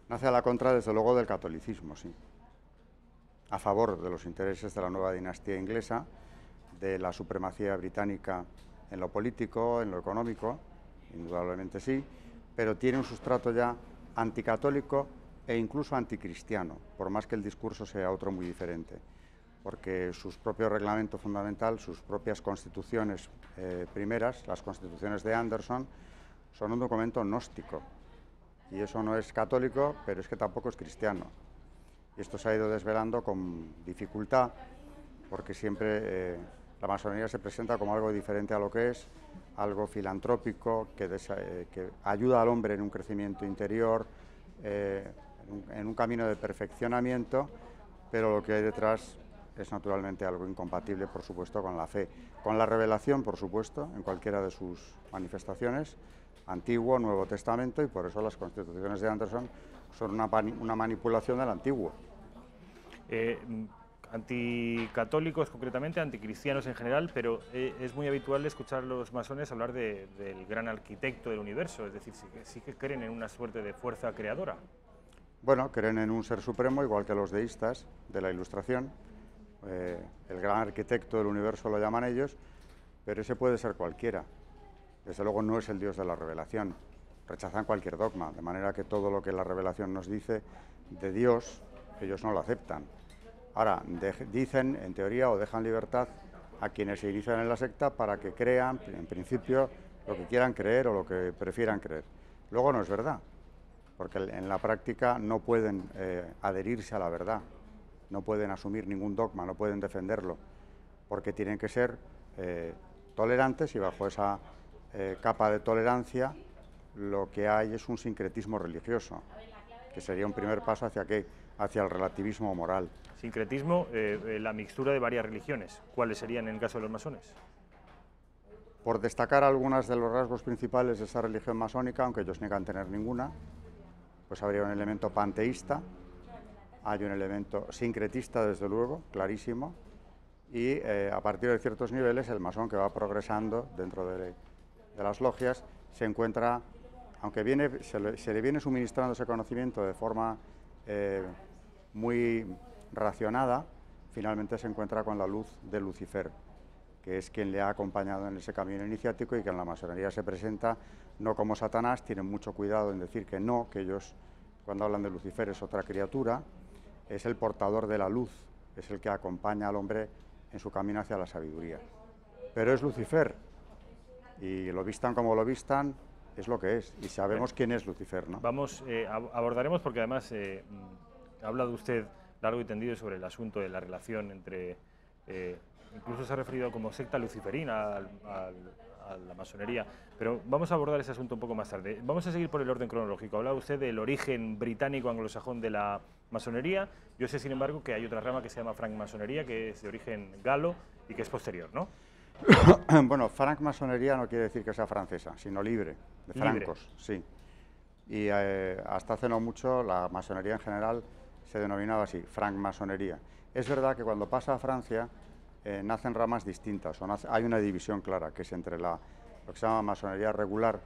Nace a la contra, desde luego, del catolicismo, sí, a favor de los intereses de la nueva dinastía inglesa, de la supremacía británica en lo político, en lo económico, indudablemente sí, pero tiene un sustrato ya anticatólico e incluso anticristiano, por más que el discurso sea otro muy diferente, porque sus propios reglamentos fundamental, sus propias constituciones primeras, las constituciones de Anderson, son un documento gnóstico, y eso no es católico, pero es que tampoco es cristiano. Y esto se ha ido desvelando con dificultad, porque siempre la masonería se presenta como algo diferente a lo que es, algo filantrópico, que ayuda al hombre en un crecimiento interior, en un camino de perfeccionamiento, pero lo que hay detrás es naturalmente algo incompatible, por supuesto, con la fe. Con la revelación, por supuesto, en cualquiera de sus manifestaciones, Antiguo, Nuevo Testamento, y por eso las constituciones de Anderson son una manipulación del Antiguo. Anticatólicos concretamente, anticristianos en general, pero es muy habitual escuchar a los masones hablar del gran arquitecto del universo, es decir, sí que creen en una suerte de fuerza creadora. Bueno, creen en un ser supremo, igual que los deístas de la Ilustración. El gran arquitecto del universo lo llaman ellos, pero ese puede ser cualquiera. Desde luego no es el Dios de la revelación. Rechazan cualquier dogma, de manera que todo lo que la revelación nos dice de Dios, ellos no lo aceptan. Ahora, dicen, en teoría, o dejan libertad a quienes se inician en la secta para que crean, en principio, lo que quieran creer o lo que prefieran creer. Luego no es verdad, porque en la práctica no pueden adherirse a la verdad, no pueden asumir ningún dogma, no pueden defenderlo, porque tienen que ser tolerantes, y bajo esa capa de tolerancia lo que hay es un sincretismo religioso, que sería un primer paso hacia el relativismo moral. Sincretismo, la mixtura de varias religiones. ¿Cuáles serían en el caso de los masones? Por destacar algunas de los rasgos principales de esa religión masónica, aunque ellos niegan tener ninguna, pues habría un elemento panteísta, hay un elemento sincretista, desde luego, clarísimo, y a partir de ciertos niveles el masón, que va progresando dentro de las logias, se encuentra, aunque se le viene suministrando ese conocimiento de forma muy racionada, finalmente se encuentra con la luz de Lucifer, que es quien le ha acompañado en ese camino iniciático y que en la masonería se presenta no como Satanás. Tienen mucho cuidado en decir que no, que ellos, cuando hablan de Lucifer, es otra criatura, es el portador de la luz, es el que acompaña al hombre en su camino hacia la sabiduría. Pero es Lucifer, y lo vistan como lo vistan, es lo que es, y sabemos quién es Lucifer, ¿no? Vamos, abordaremos, porque además ha hablado usted largo y tendido sobre el asunto de la relación entre... incluso se ha referido como secta luciferina a la masonería, pero vamos a abordar ese asunto un poco más tarde. Vamos a seguir por el orden cronológico. Hablaba usted del origen británico anglosajón de la masonería. Yo sé, sin embargo, que hay otra rama que se llama francmasonería, que es de origen galo y que es posterior, ¿no? Bueno, francmasonería no quiere decir que sea francesa, sino libre, de francos, sí. Y hasta hace no mucho la masonería en general se denominaba así, francmasonería. Es verdad que cuando pasa a Francia nacen ramas distintas, hay una división clara, que es entre lo que se llama masonería regular,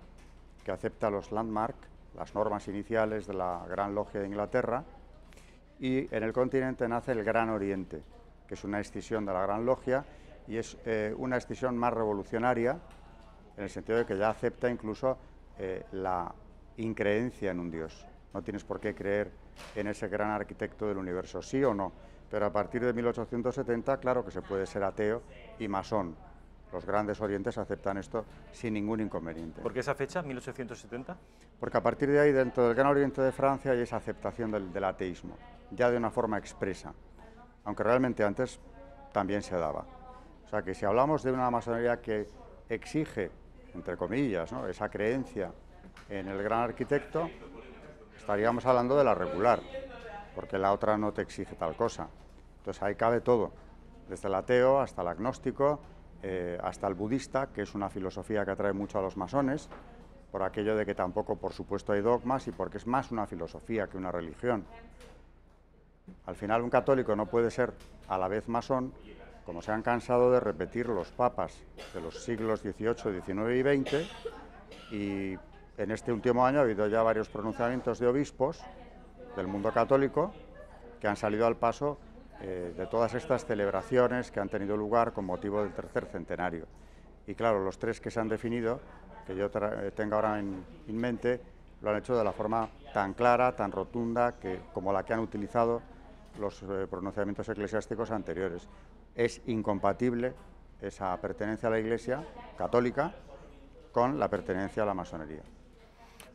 que acepta los landmark, las normas iniciales de la Gran Logia de Inglaterra, y en el continente nace el Gran Oriente, que es una escisión de la Gran Logia, y es una escisión más revolucionaria, en el sentido de que ya acepta incluso la increencia en un Dios. No tienes por qué creer en ese gran arquitecto del universo, sí o no, pero a partir de 1870, claro que se puede ser ateo y masón. Los grandes orientes aceptan esto sin ningún inconveniente. ¿Por qué esa fecha, 1870? Porque a partir de ahí, dentro del Gran Oriente de Francia, hay esa aceptación del ateísmo, ya de una forma expresa, aunque realmente antes también se daba. O sea que si hablamos de una masonería que exige, entre comillas, ¿no?, esa creencia en el gran arquitecto, estaríamos hablando de la regular, porque la otra no te exige tal cosa. Entonces ahí cabe todo, desde el ateo hasta el agnóstico, hasta el budista, que es una filosofía que atrae mucho a los masones, por aquello de que tampoco, por supuesto, hay dogmas y porque es más una filosofía que una religión. Al final un católico no puede ser a la vez masón, como se han cansado de repetir los papas de los siglos XVIII, XIX y XX, y en este último año ha habido ya varios pronunciamientos de obispos del mundo católico que han salido al paso de todas estas celebraciones que han tenido lugar con motivo del tercer centenario. Y claro, los tres que se han definido, que yo tengo ahora en mente, lo han hecho de la forma tan clara, tan rotunda, como la que han utilizado los pronunciamientos eclesiásticos anteriores. Es incompatible esa pertenencia a la Iglesia católica con la pertenencia a la masonería.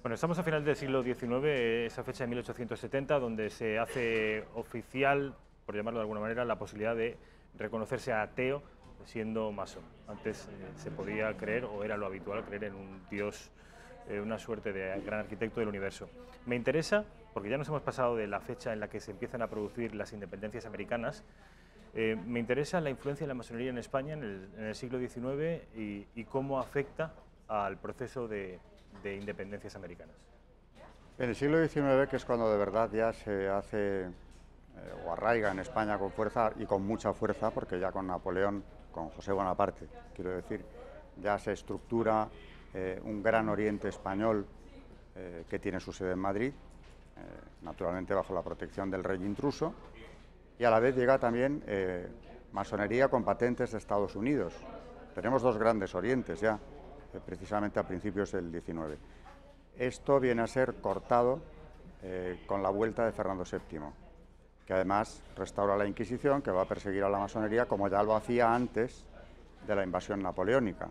Bueno, estamos a final del siglo XIX, esa fecha de 1870, donde se hace oficial, por llamarlo de alguna manera, la posibilidad de reconocerse ateo siendo masón. Antes se podía creer, o era lo habitual, creer en un Dios, una suerte de gran arquitecto del universo. Me interesa, porque ya nos hemos pasado de la fecha en la que se empiezan a producir las independencias americanas, me interesa la influencia de la masonería en España en el siglo XIX y cómo afecta al proceso de independencias americanas. En el siglo XIX, que es cuando de verdad ya se hace o arraiga en España con fuerza y con mucha fuerza, porque ya con Napoleón, con José Bonaparte, quiero decir, ya se estructura un gran oriente español que tiene su sede en Madrid, naturalmente bajo la protección del rey intruso, y a la vez llega también masonería con patentes de Estados Unidos. Tenemos dos grandes orientes ya, precisamente a principios del XIX. Esto viene a ser cortado con la vuelta de Fernando VII, que además restaura la Inquisición, que va a perseguir a la masonería como ya lo hacía antes de la invasión napoleónica.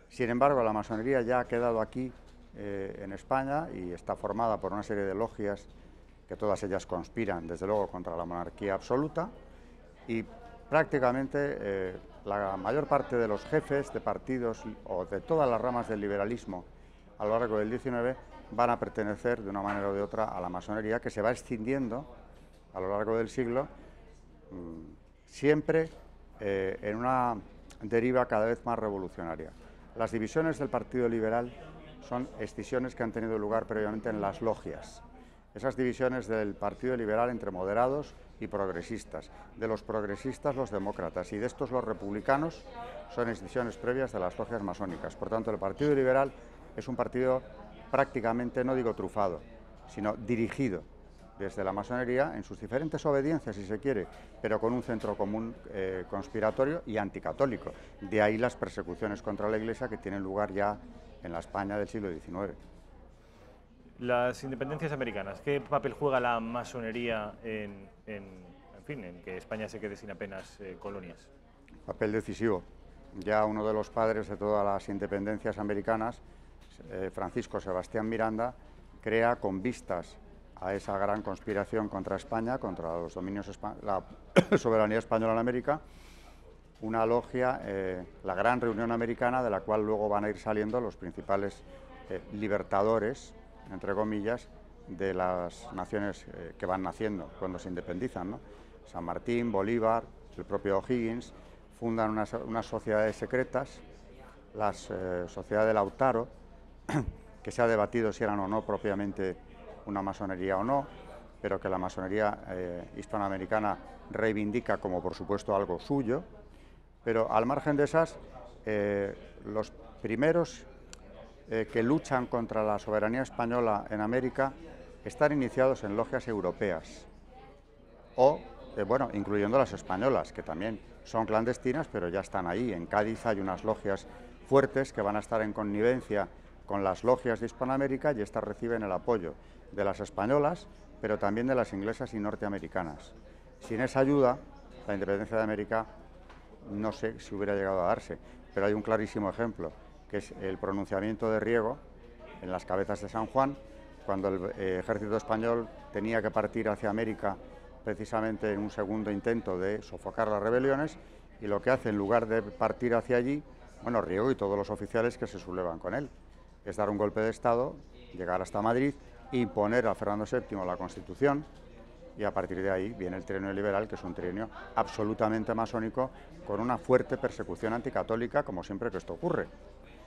Sin embargo, la masonería ya ha quedado aquí en España y está formada por una serie de logias que todas ellas conspiran, desde luego, contra la monarquía absoluta, y prácticamente la mayor parte de los jefes de partidos o de todas las ramas del liberalismo a lo largo del XIX van a pertenecer de una manera o de otra a la masonería, que se va extendiendo a lo largo del siglo, siempre en una deriva cada vez más revolucionaria. Las divisiones del Partido Liberal son escisiones que han tenido lugar previamente en las logias. Esas divisiones del Partido Liberal entre moderados y progresistas, de los progresistas los demócratas y de estos los republicanos, son escisiones previas de las logias masónicas. Por tanto, el Partido Liberal es un partido prácticamente, no digo trufado, sino dirigido desde la masonería en sus diferentes obediencias, si se quiere, pero con un centro común conspiratorio y anticatólico. De ahí las persecuciones contra la Iglesia que tienen lugar ya en la España del siglo XIX. Las independencias americanas, ¿qué papel juega la masonería en que España se quede sin apenas colonias? Papel decisivo. Ya uno de los padres de todas las independencias americanas, Francisco Sebastián Miranda, crea con vistas a esa gran conspiración contra España, contra los dominios la soberanía española en América, una logia, la Gran Reunión Americana, de la cual luego van a ir saliendo los principales libertadores, entre comillas, de las naciones que van naciendo cuando se independizan, ¿no? San Martín, Bolívar, el propio O'Higgins, fundan unas sociedades secretas, la Sociedad de Lautaro, que se ha debatido si eran o no propiamente una masonería o no, pero que la masonería hispanoamericana reivindica como, por supuesto, algo suyo. Pero al margen de esas, los primeros que luchan contra la soberanía española en América están iniciados en logias europeas, o, bueno, incluyendo las españolas, que también son clandestinas, pero ya están ahí. En Cádiz hay unas logias fuertes que van a estar en connivencia con las logias de Hispanoamérica, y estas reciben el apoyo de las españolas, pero también de las inglesas y norteamericanas. Sin esa ayuda, la independencia de América no sé si hubiera llegado a darse, pero hay un clarísimo ejemplo, que es el pronunciamiento de Riego en las Cabezas de San Juan, cuando el ejército español tenía que partir hacia América precisamente en un segundo intento de sofocar las rebeliones, y lo que hace, en lugar de partir hacia allí, bueno, Riego y todos los oficiales que se sublevan con él, es dar un golpe de Estado, llegar hasta Madrid, imponer a Fernando VII la Constitución, y a partir de ahí viene el trienio liberal, que es un trienio absolutamente masónico, con una fuerte persecución anticatólica, como siempre que esto ocurre.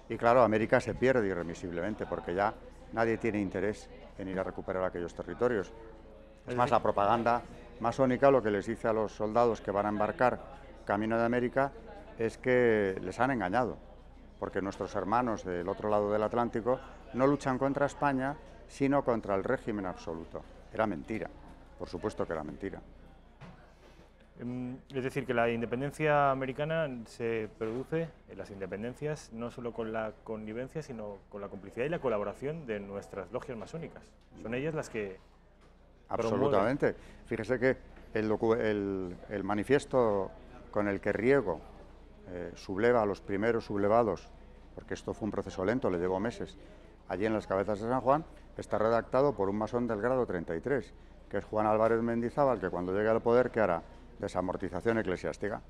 Y claro, América se pierde irremisiblemente, porque ya nadie tiene interés en ir a recuperar aquellos territorios. Es más, la propaganda masónica lo que les dice a los soldados que van a embarcar camino de América es que les han engañado, porque nuestros hermanos del otro lado del Atlántico no luchan contra España, sino contra el régimen absoluto. Era mentira, por supuesto que era mentira. Es decir, que la independencia americana se produce, las independencias, no solo con la connivencia, sino con la complicidad y la colaboración de nuestras logias masónicas. Son ellas las que absolutamente promueven. Fíjese que el manifiesto con el que Riego subleva a los primeros sublevados, porque esto fue un proceso lento, le llevó meses, allí en las Cabezas de San Juan, está redactado por un masón del grado 33, que es Juan Álvarez Mendizábal, que cuando llegue al poder, ¿qué hará? Desamortización eclesiástica.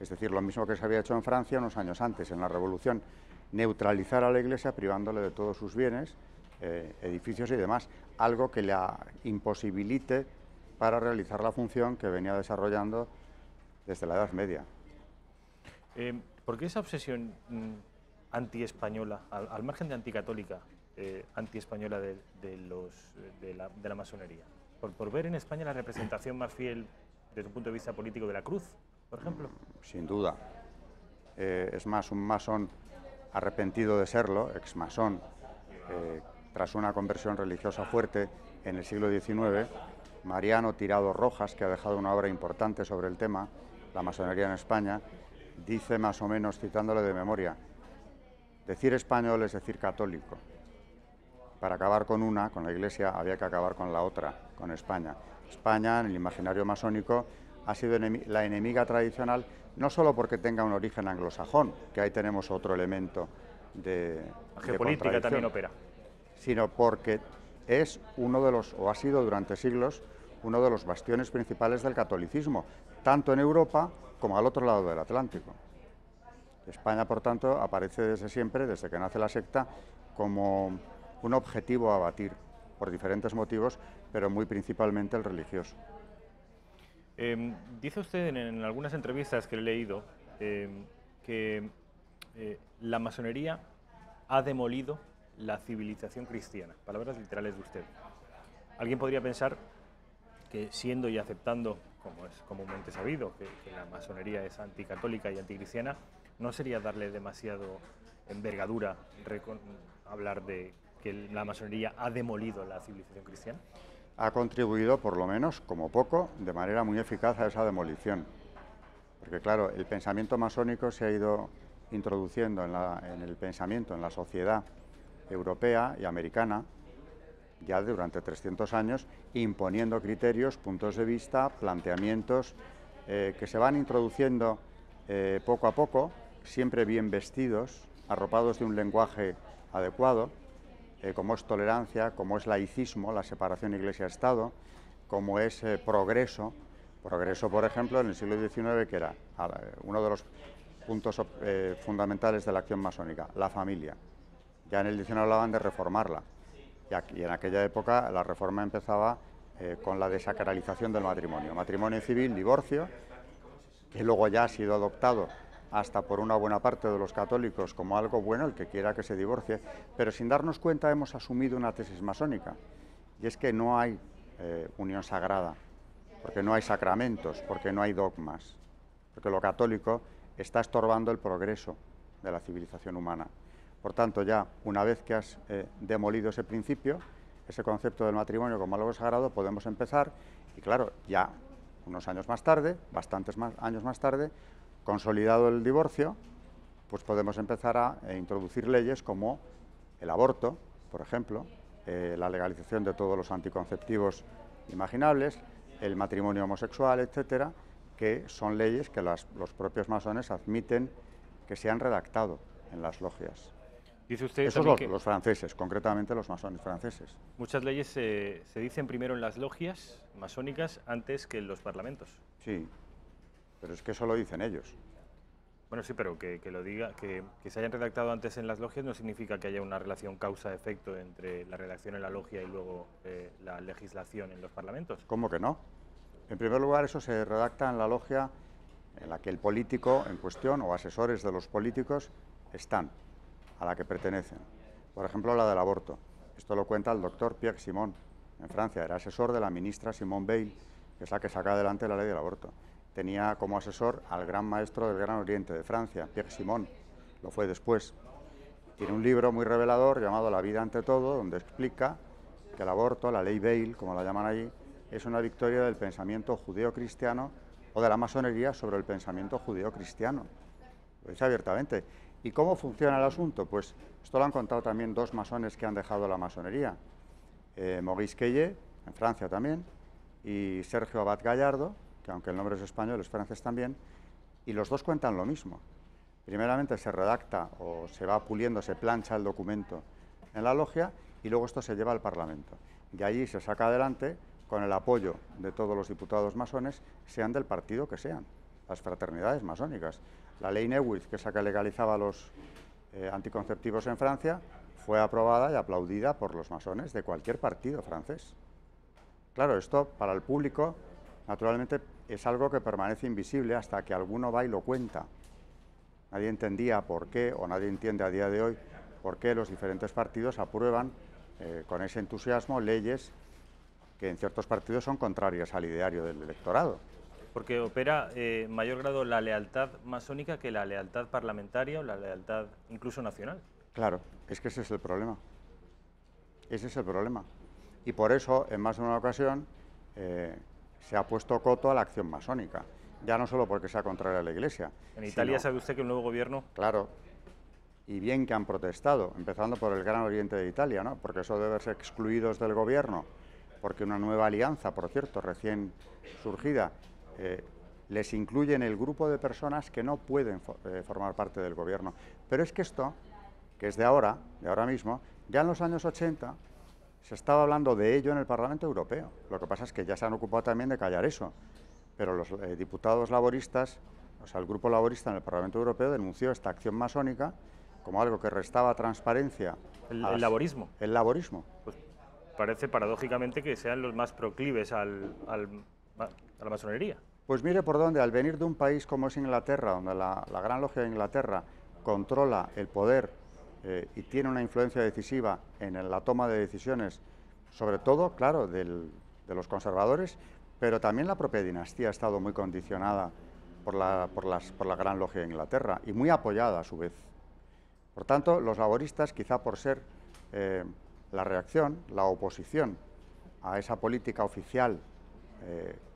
Es decir, lo mismo que se había hecho en Francia unos años antes, en la Revolución, neutralizar a la Iglesia privándole de todos sus bienes, edificios y demás, algo que la imposibilite para realizar la función que venía desarrollando desde la Edad Media. ¿Por qué esa obsesión antiespañola, al margen de anticatólica, antiespañola de la masonería? ¿Por ver en España la representación más fiel desde un punto de vista político de la cruz, por ejemplo? Sin duda. Es más, un masón arrepentido de serlo, exmasón, tras una conversión religiosa fuerte en el siglo XIX, Mariano Tirado Rojas, que ha dejado una obra importante sobre el tema, la masonería en España, dice más o menos, citándole de memoria, decir español es decir católico. Para acabar con una, con la Iglesia, había que acabar con la otra, con España. España, en el imaginario masónico, ha sido la enemiga tradicional, no solo porque tenga un origen anglosajón, que ahí tenemos otro elemento de geopolítica también opera, sino porque es uno de los, o ha sido durante siglos, uno de los bastiones principales del catolicismo, tanto en Europa como al otro lado del Atlántico. España, por tanto, aparece desde siempre, desde que nace la secta, como un objetivo a abatir, por diferentes motivos, pero muy principalmente el religioso. Dice usted en algunas entrevistas que he leído que la masonería ha demolido la civilización cristiana, palabras literales de usted. Alguien podría pensar que, siendo y aceptando, como es comúnmente sabido, que la masonería es anticatólica y anticristiana, ¿No sería darle demasiado envergadura hablar de que la masonería ha demolido la civilización cristiana? Ha contribuido, por lo menos, como poco, de manera muy eficaz a esa demolición. Porque, claro, el pensamiento masónico se ha ido introduciendo en el pensamiento, en la sociedad europea y americana, ya durante 300 años, imponiendo criterios, puntos de vista, planteamientos que se van introduciendo poco a poco, siempre bien vestidos, arropados de un lenguaje adecuado, como es tolerancia, como es laicismo, la separación Iglesia-Estado, como es progreso. Progreso, por ejemplo, en el siglo XIX, que era uno de los puntos fundamentales de la acción masónica, la familia. Ya en el XIX hablaban de reformarla. Y en aquella época la reforma empezaba con la desacralización del matrimonio. Matrimonio civil, divorcio, que luego ya ha sido adoptado hasta por una buena parte de los católicos como algo bueno, el que quiera que se divorcie, pero sin darnos cuenta hemos asumido una tesis masónica, y es que no hay unión sagrada, porque no hay sacramentos, porque no hay dogmas, porque lo católico está estorbando el progreso de la civilización humana. Por tanto, ya una vez que has demolido ese principio, ese concepto del matrimonio como algo sagrado, podemos empezar, y claro, ya unos años más tarde, bastantes años más tarde, consolidado el divorcio, pues podemos empezar a introducir leyes como el aborto, por ejemplo, la legalización de todos los anticonceptivos imaginables, el matrimonio homosexual, etcétera, que son leyes que los propios masones admiten que se han redactado en las logias. Dice usted Esos también los franceses, concretamente los masones franceses. Muchas leyes se dicen primero en las logias masónicas antes que en los parlamentos. Sí, pero es que eso lo dicen ellos. Bueno, sí, pero que lo diga, que se hayan redactado antes en las logias no significa que haya una relación causa-efecto entre la redacción en la logia y luego la legislación en los parlamentos. ¿Cómo que no? En primer lugar, eso se redacta en la logia en la que el político en cuestión o asesores de los políticos están, a la que pertenecen. Por ejemplo, la del aborto. Esto lo cuenta el doctor Pierre Simon. En Francia era asesor de la ministra Simone Veil, que es la que saca adelante la ley del aborto. Tenía como asesor al gran maestro del Gran Oriente de Francia, Pierre Simon. Lo fue después. Tiene un libro muy revelador llamado La vida ante todo, donde explica que el aborto, la ley Veil, como la llaman allí, es una victoria del pensamiento judeo-cristiano o de la masonería sobre el pensamiento judeo-cristiano. Lo dice abiertamente. ¿Y cómo funciona el asunto? Pues esto lo han contado también dos masones que han dejado la masonería. Maurice Queye, en Francia también, y Sergio Abad Gallardo, que aunque el nombre es español, es francés también, y los dos cuentan lo mismo. Primeramente se redacta o se va puliendo, se plancha el documento en la logia y luego esto se lleva al Parlamento. Y allí se saca adelante con el apoyo de todos los diputados masones, sean del partido que sean, las fraternidades masónicas. La ley Neuwirth, que es la que legalizaba los anticonceptivos en Francia, fue aprobada y aplaudida por los masones de cualquier partido francés. Claro, esto para el público, naturalmente, es algo que permanece invisible hasta que alguno va y lo cuenta. Nadie entendía por qué, o nadie entiende a día de hoy, por qué los diferentes partidos aprueban con ese entusiasmo leyes que en ciertos partidos son contrarias al ideario del electorado. Porque opera mayor grado la lealtad masónica que la lealtad parlamentaria o la lealtad incluso nacional. Claro, es que ese es el problema. Ese es el problema. Y por eso, en más de una ocasión, se ha puesto coto a la acción masónica. Ya no solo porque sea contraria a la Iglesia. En Italia sabe usted que el nuevo gobierno... Claro, y bien que han protestado, empezando por el Gran Oriente de Italia, ¿no? Porque eso debe ser excluidos del gobierno, porque una nueva alianza, por cierto, recién surgida, les incluye en el grupo de personas que no pueden formar parte del gobierno. Pero es que esto, que es de ahora mismo, ya en los años 80 se estaba hablando de ello en el Parlamento Europeo. Lo que pasa es que ya se han ocupado también de callar eso. Pero los diputados laboristas, o sea, el grupo laborista en el Parlamento Europeo denunció esta acción masónica como algo que restaba transparencia. ¿El laborismo? El laborismo. Pues parece paradójicamente que sean los más proclives a la masonería. Pues mire por dónde, al venir de un país como es Inglaterra, donde la Gran Logia de Inglaterra controla el poder y tiene una influencia decisiva en la toma de decisiones, sobre todo, claro, de los conservadores, pero también la propia dinastía ha estado muy condicionada por la Gran Logia de Inglaterra y muy apoyada a su vez. Por tanto, los laboristas, quizá por ser la reacción, la oposición a esa política oficial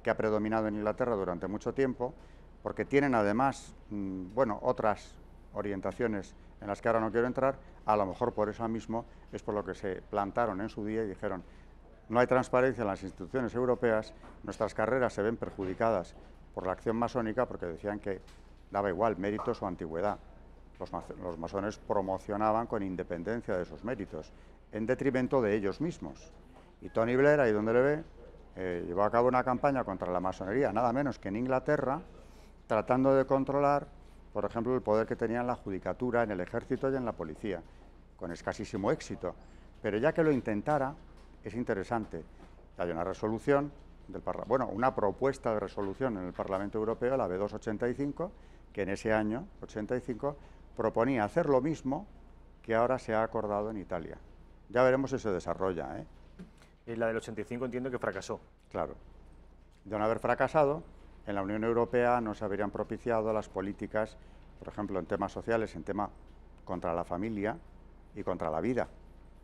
que ha predominado en Inglaterra durante mucho tiempo, porque tienen además, bueno, otras orientaciones en las que ahora no quiero entrar, a lo mejor por eso mismo es por lo que se plantaron en su día y dijeron: no hay transparencia en las instituciones europeas, nuestras carreras se ven perjudicadas por la acción masónica, porque decían que daba igual méritos o antigüedad. Los masones promocionaban con independencia de esos méritos, en detrimento de ellos mismos. Y Tony Blair, ahí donde le ve, llevó a cabo una campaña contra la masonería, nada menos que en Inglaterra, tratando de controlar, por ejemplo, el poder que tenía en la judicatura, en el ejército y en la policía, con escasísimo éxito. Pero ya que lo intentara, es interesante. Hay una resolución del una propuesta de resolución en el Parlamento Europeo, la B285, que en ese año, 85, proponía hacer lo mismo que ahora se ha acordado en Italia. Ya veremos si se desarrolla, ¿eh? Y la del 85 entiendo que fracasó. Claro. De no haber fracasado, en la Unión Europea no se habrían propiciado las políticas, por ejemplo, en temas sociales, en tema contra la familia y contra la vida,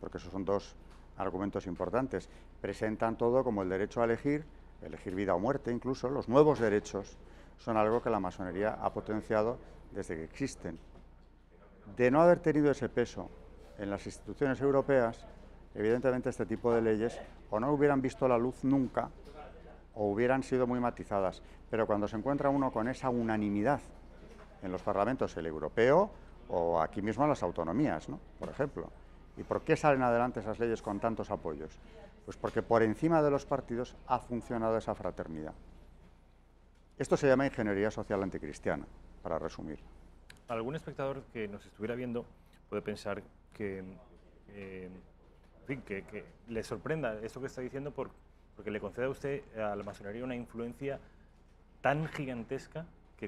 porque esos son dos argumentos importantes. Presentan todo como el derecho a elegir vida o muerte incluso. Los nuevos derechos son algo que la masonería ha potenciado desde que existen. De no haber tenido ese peso en las instituciones europeas, evidentemente este tipo de leyes o no hubieran visto la luz nunca o hubieran sido muy matizadas. Pero cuando se encuentra uno con esa unanimidad en los parlamentos, el europeo o aquí mismo en las autonomías, ¿no?, por ejemplo. ¿Y por qué salen adelante esas leyes con tantos apoyos? Pues porque por encima de los partidos ha funcionado esa fraternidad. Esto se llama ingeniería social anticristiana, para resumir. Algún espectador que nos estuviera viendo puede pensar que, en fin, que le sorprenda esto que está diciendo porque le concede a usted, a la masonería, una influencia tan gigantesca que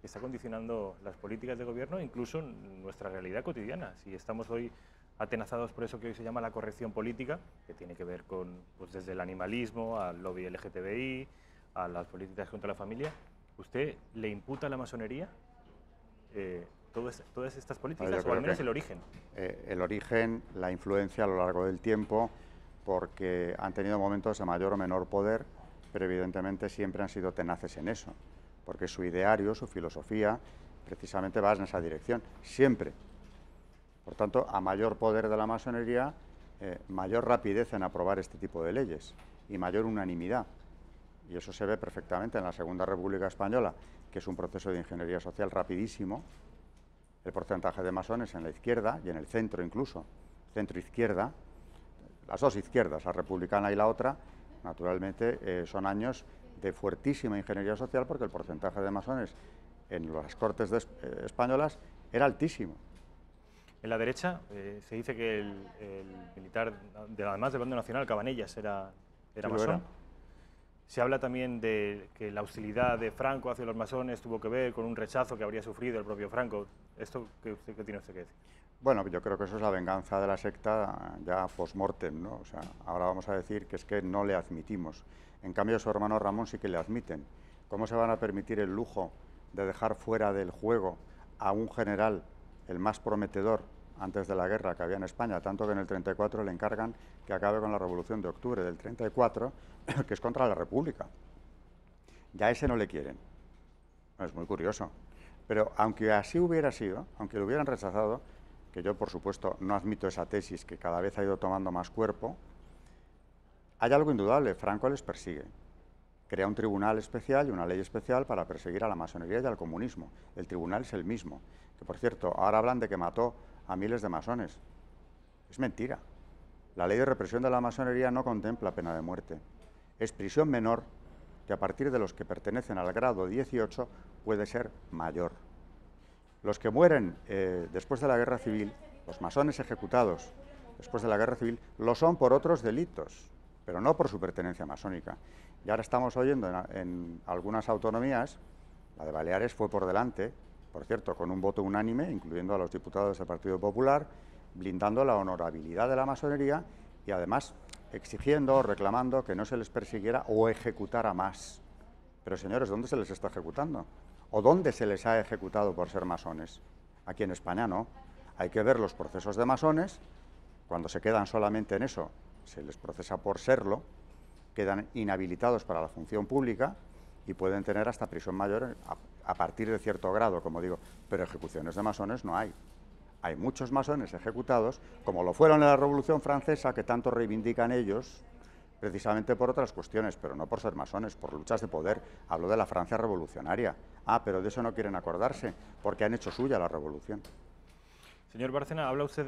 está condicionando las políticas de gobierno, incluso nuestra realidad cotidiana. Si estamos hoy atenazados por eso que hoy se llama la corrección política, que tiene que ver con, pues, desde el animalismo al lobby LGTBI, a las políticas contra la familia, ¿usted le imputa a la masonería todas estas políticas, o al menos el origen? El origen, la influencia a lo largo del tiempo, porque han tenido momentos de mayor o menor poder, pero evidentemente siempre han sido tenaces en eso, porque su ideario, su filosofía, precisamente va en esa dirección, siempre. Por tanto, a mayor poder de la masonería, mayor rapidez en aprobar este tipo de leyes y mayor unanimidad. Y eso se ve perfectamente en la Segunda República Española, que es un proceso de ingeniería social rapidísimo. El porcentaje de masones en la izquierda y en el centro incluso, centro-izquierda, las dos izquierdas, la republicana y la otra, naturalmente son años de fuertísima ingeniería social, porque el porcentaje de masones en las Cortes españolas era altísimo. En la derecha se dice que el militar, además del bando nacional, Cabanellas, era masón. Se habla también de que la hostilidad de Franco hacia los masones tuvo que ver con un rechazo que habría sufrido el propio Franco. ¿Esto qué tiene usted que decir? Bueno, yo creo que eso es la venganza de la secta ya post-mortem, ¿no? O sea, ahora vamos a decir que es que no le admitimos. En cambio, su hermano Ramón sí que le admiten. ¿Cómo se van a permitir el lujo de dejar fuera del juego a un general, el más prometedor antes de la guerra que había en España, tanto que en el 34 le encargan que acabe con la Revolución de Octubre del 34, que es contra la República? Ya ese no le quieren. Es muy curioso. Pero aunque así hubiera sido, aunque lo hubieran rechazado, que yo, por supuesto, no admito esa tesis que cada vez ha ido tomando más cuerpo, hay algo indudable: Franco les persigue. Crea un tribunal especial y una ley especial para perseguir a la masonería y al comunismo. El tribunal es el mismo. Que, por cierto, ahora hablan de que mató a miles de masones. Es mentira. La ley de represión de la masonería no contempla pena de muerte. Es prisión menor, que a partir de los que pertenecen al grado 18 puede ser mayor. Los que mueren después de la guerra civil, los masones ejecutados después de la guerra civil, lo son por otros delitos, pero no por su pertenencia masónica. Y ahora estamos oyendo en algunas autonomías, la de Baleares fue por delante, por cierto, con un voto unánime, incluyendo a los diputados del Partido Popular, blindando la honorabilidad de la masonería y además exigiendo o reclamando que no se les persiguiera o ejecutara más Pero señores, ¿dónde se les está ejecutando? ¿O dónde se les ha ejecutado por ser masones? Aquí en España no. Hay que ver los procesos de masones. Cuando se quedan solamente en eso, se les procesa por serlo, quedan inhabilitados para la función pública y pueden tener hasta prisión mayor a partir de cierto grado, como digo. Pero ejecuciones de masones no hay. Hay muchos masones ejecutados, como lo fueron en la Revolución Francesa, que tanto reivindican ellos, precisamente por otras cuestiones, pero no por ser masones, por luchas de poder. Hablo de la Francia revolucionaria. Ah, pero de eso no quieren acordarse, porque han hecho suya la revolución. Señor Bárcena, habla usted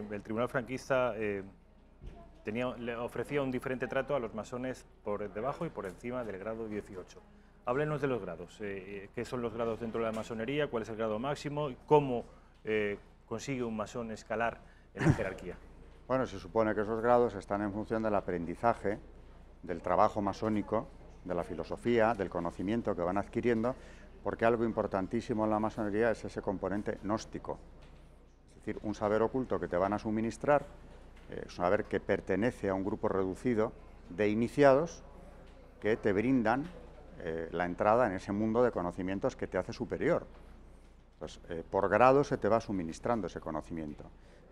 del Tribunal franquista, le ofrecía un diferente trato a los masones por debajo y por encima del grado 18. Háblenos de los grados, qué son los grados dentro de la masonería, cuál es el grado máximo y cómo consigue un masón escalar en la jerarquía. Bueno, se supone que esos grados están en función del aprendizaje, del trabajo masónico, de la filosofía, del conocimiento que van adquiriendo, porque algo importantísimo en la masonería es ese componente gnóstico. Es decir, un saber oculto que te van a suministrar, un saber que pertenece a un grupo reducido de iniciados que te brindan la entrada en ese mundo de conocimientos que te hace superior. Entonces, por grado se te va suministrando ese conocimiento.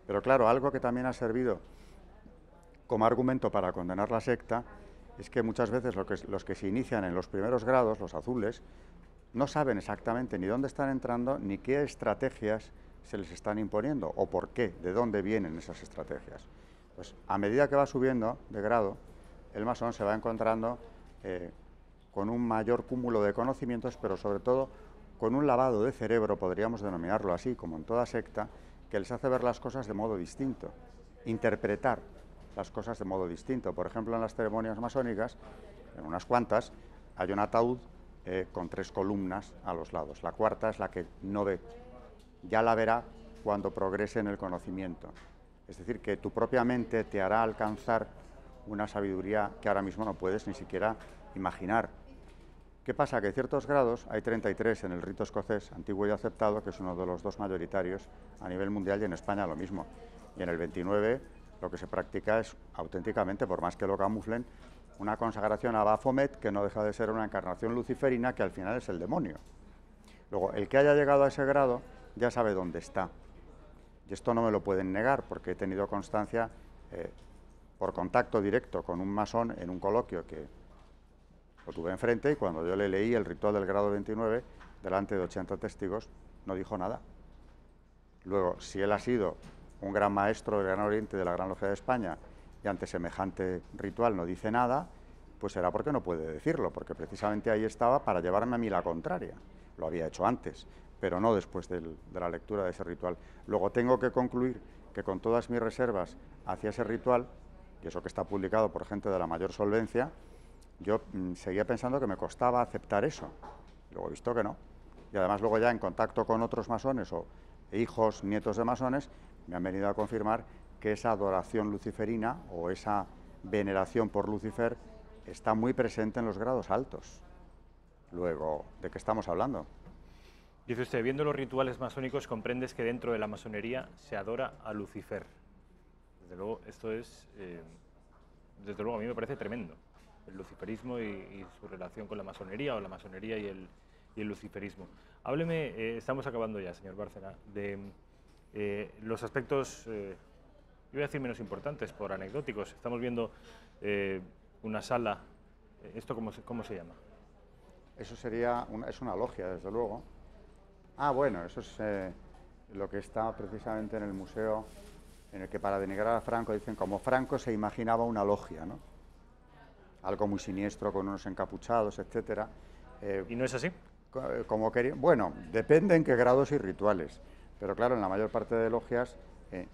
Pero claro, algo que también ha servido como argumento para condenar la secta es que muchas veces los que se inician en los primeros grados, los azules, no saben exactamente ni dónde están entrando ni qué estrategias se les están imponiendo o por qué, de dónde vienen esas estrategias. Pues a medida que va subiendo de grado, el masón se va encontrando con un mayor cúmulo de conocimientos, pero sobre todo con un lavado de cerebro, podríamos denominarlo así, como en toda secta, que les hace ver las cosas de modo distinto, interpretar las cosas de modo distinto. Por ejemplo, en las ceremonias masónicas, en unas cuantas, hay un ataúd con 3 columnas a los lados. La cuarta es la que no ve. Ya la verá cuando progrese en el conocimiento. Es decir, que tu propia mente te hará alcanzar una sabiduría que ahora mismo no puedes ni siquiera imaginar. ¿Qué pasa? Que en ciertos grados, hay 33 en el rito escocés, antiguo y aceptado, que es uno de los 2 mayoritarios a nivel mundial, y en España lo mismo. Y en el 29 lo que se practica es auténticamente, por más que lo camuflen, una consagración a Baphomet, que no deja de ser una encarnación luciferina, que al final es el demonio. Luego, el que haya llegado a ese grado ya sabe dónde está. Y esto no me lo pueden negar, porque he tenido constancia por contacto directo con un masón en un coloquio que lo tuve enfrente, y cuando yo le leí el ritual del grado 29, delante de 80 testigos, no dijo nada. Luego, si él ha sido un gran maestro del Gran Oriente de la Gran Logia de España y ante semejante ritual no dice nada, pues será porque no puede decirlo, porque precisamente ahí estaba para llevarme a mí la contraria. Lo había hecho antes, pero no después de la lectura de ese ritual. Luego tengo que concluir que con todas mis reservas hacia ese ritual, y eso que está publicado por gente de la mayor solvencia, yo seguía pensando que me costaba aceptar eso. Luego he visto que no. Y además luego ya en contacto con otros masones o hijos, nietos de masones, me han venido a confirmar que esa adoración luciferina o esa veneración por Lucifer está muy presente en los grados altos. Luego, ¿de qué estamos hablando? Dice usted, viendo los rituales masónicos, comprendes que dentro de la masonería se adora a Lucifer. Desde luego, esto es, desde luego a mí me parece tremendo, el luciferismo y su relación con la masonería, o la masonería y el luciferismo. Hábleme, estamos acabando ya, señor Bárcena, de los aspectos, yo voy a decir menos importantes, por anecdóticos. Estamos viendo una sala, ¿esto cómo se llama? Eso es una logia, desde luego. Ah, bueno, eso es lo que está precisamente en el museo, en el que para denigrar a Franco dicen como Franco se imaginaba una logia, ¿no? Algo muy siniestro, con unos encapuchados, etcétera. ¿Y no es así? Como quería, bueno, depende en qué grados y rituales, pero claro, en la mayor parte de logias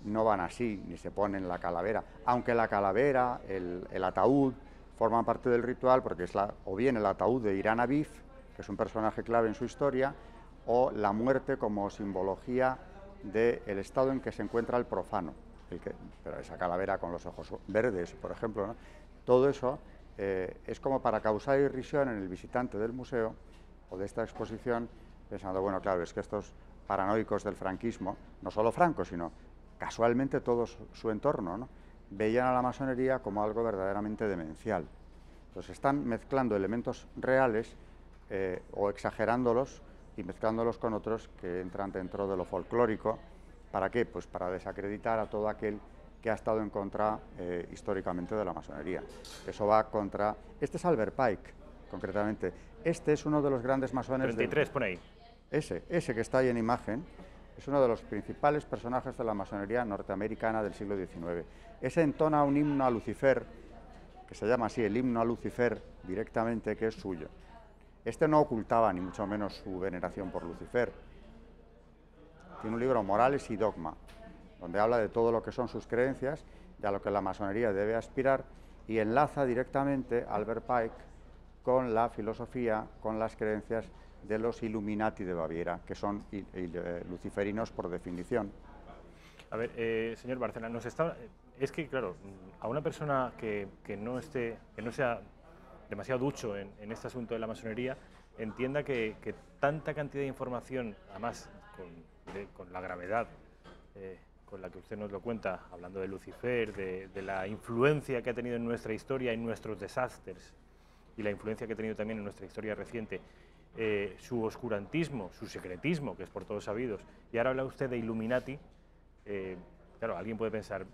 no van así, ni se ponen la calavera, aunque la calavera, el ataúd, forman parte del ritual, porque es o bien el ataúd de Irán Abif, que es un personaje clave en su historia, o la muerte como simbología del estado en que se encuentra el profano, pero esa calavera con los ojos verdes, por ejemplo, ¿no? Todo eso es como para causar irrisión en el visitante del museo o de esta exposición, pensando, bueno, claro, es que estos paranoicos del franquismo, no solo Franco, sino casualmente todo su entorno, ¿no?, veían a la masonería como algo verdaderamente demencial. Entonces están mezclando elementos reales o exagerándolos y mezclándolos con otros que entran dentro de lo folclórico. ¿Para qué? Pues para desacreditar a todo aquel que ha estado en contra históricamente de la masonería. Eso va contra... Este es Albert Pike, concretamente. Este es uno de los grandes masones... 33, pone ahí. Ese que está ahí en imagen es uno de los principales personajes de la masonería norteamericana del siglo XIX. Ese entona un himno a Lucifer, que se llama así, el himno a Lucifer, directamente, que es suyo. Este no ocultaba ni mucho menos su veneración por Lucifer. Tiene un libro, Morales y Dogma, donde habla de todo lo que son sus creencias y a lo que la masonería debe aspirar, y enlaza directamente Albert Pike con la filosofía, con las creencias de los Illuminati de Baviera, que son luciferinos por definición. A ver, señor Bárcena, es que, claro, a una persona que no sea demasiado ducho en este asunto de la masonería, entienda que tanta cantidad de información, además con la gravedad con la que usted nos lo cuenta, hablando de Lucifer, de la influencia que ha tenido en nuestra historia, en nuestros desastres, y la influencia que ha tenido también en nuestra historia reciente, su oscurantismo, su secretismo, que es por todos sabidos, y ahora habla usted de Illuminati. Claro, alguien puede pensar,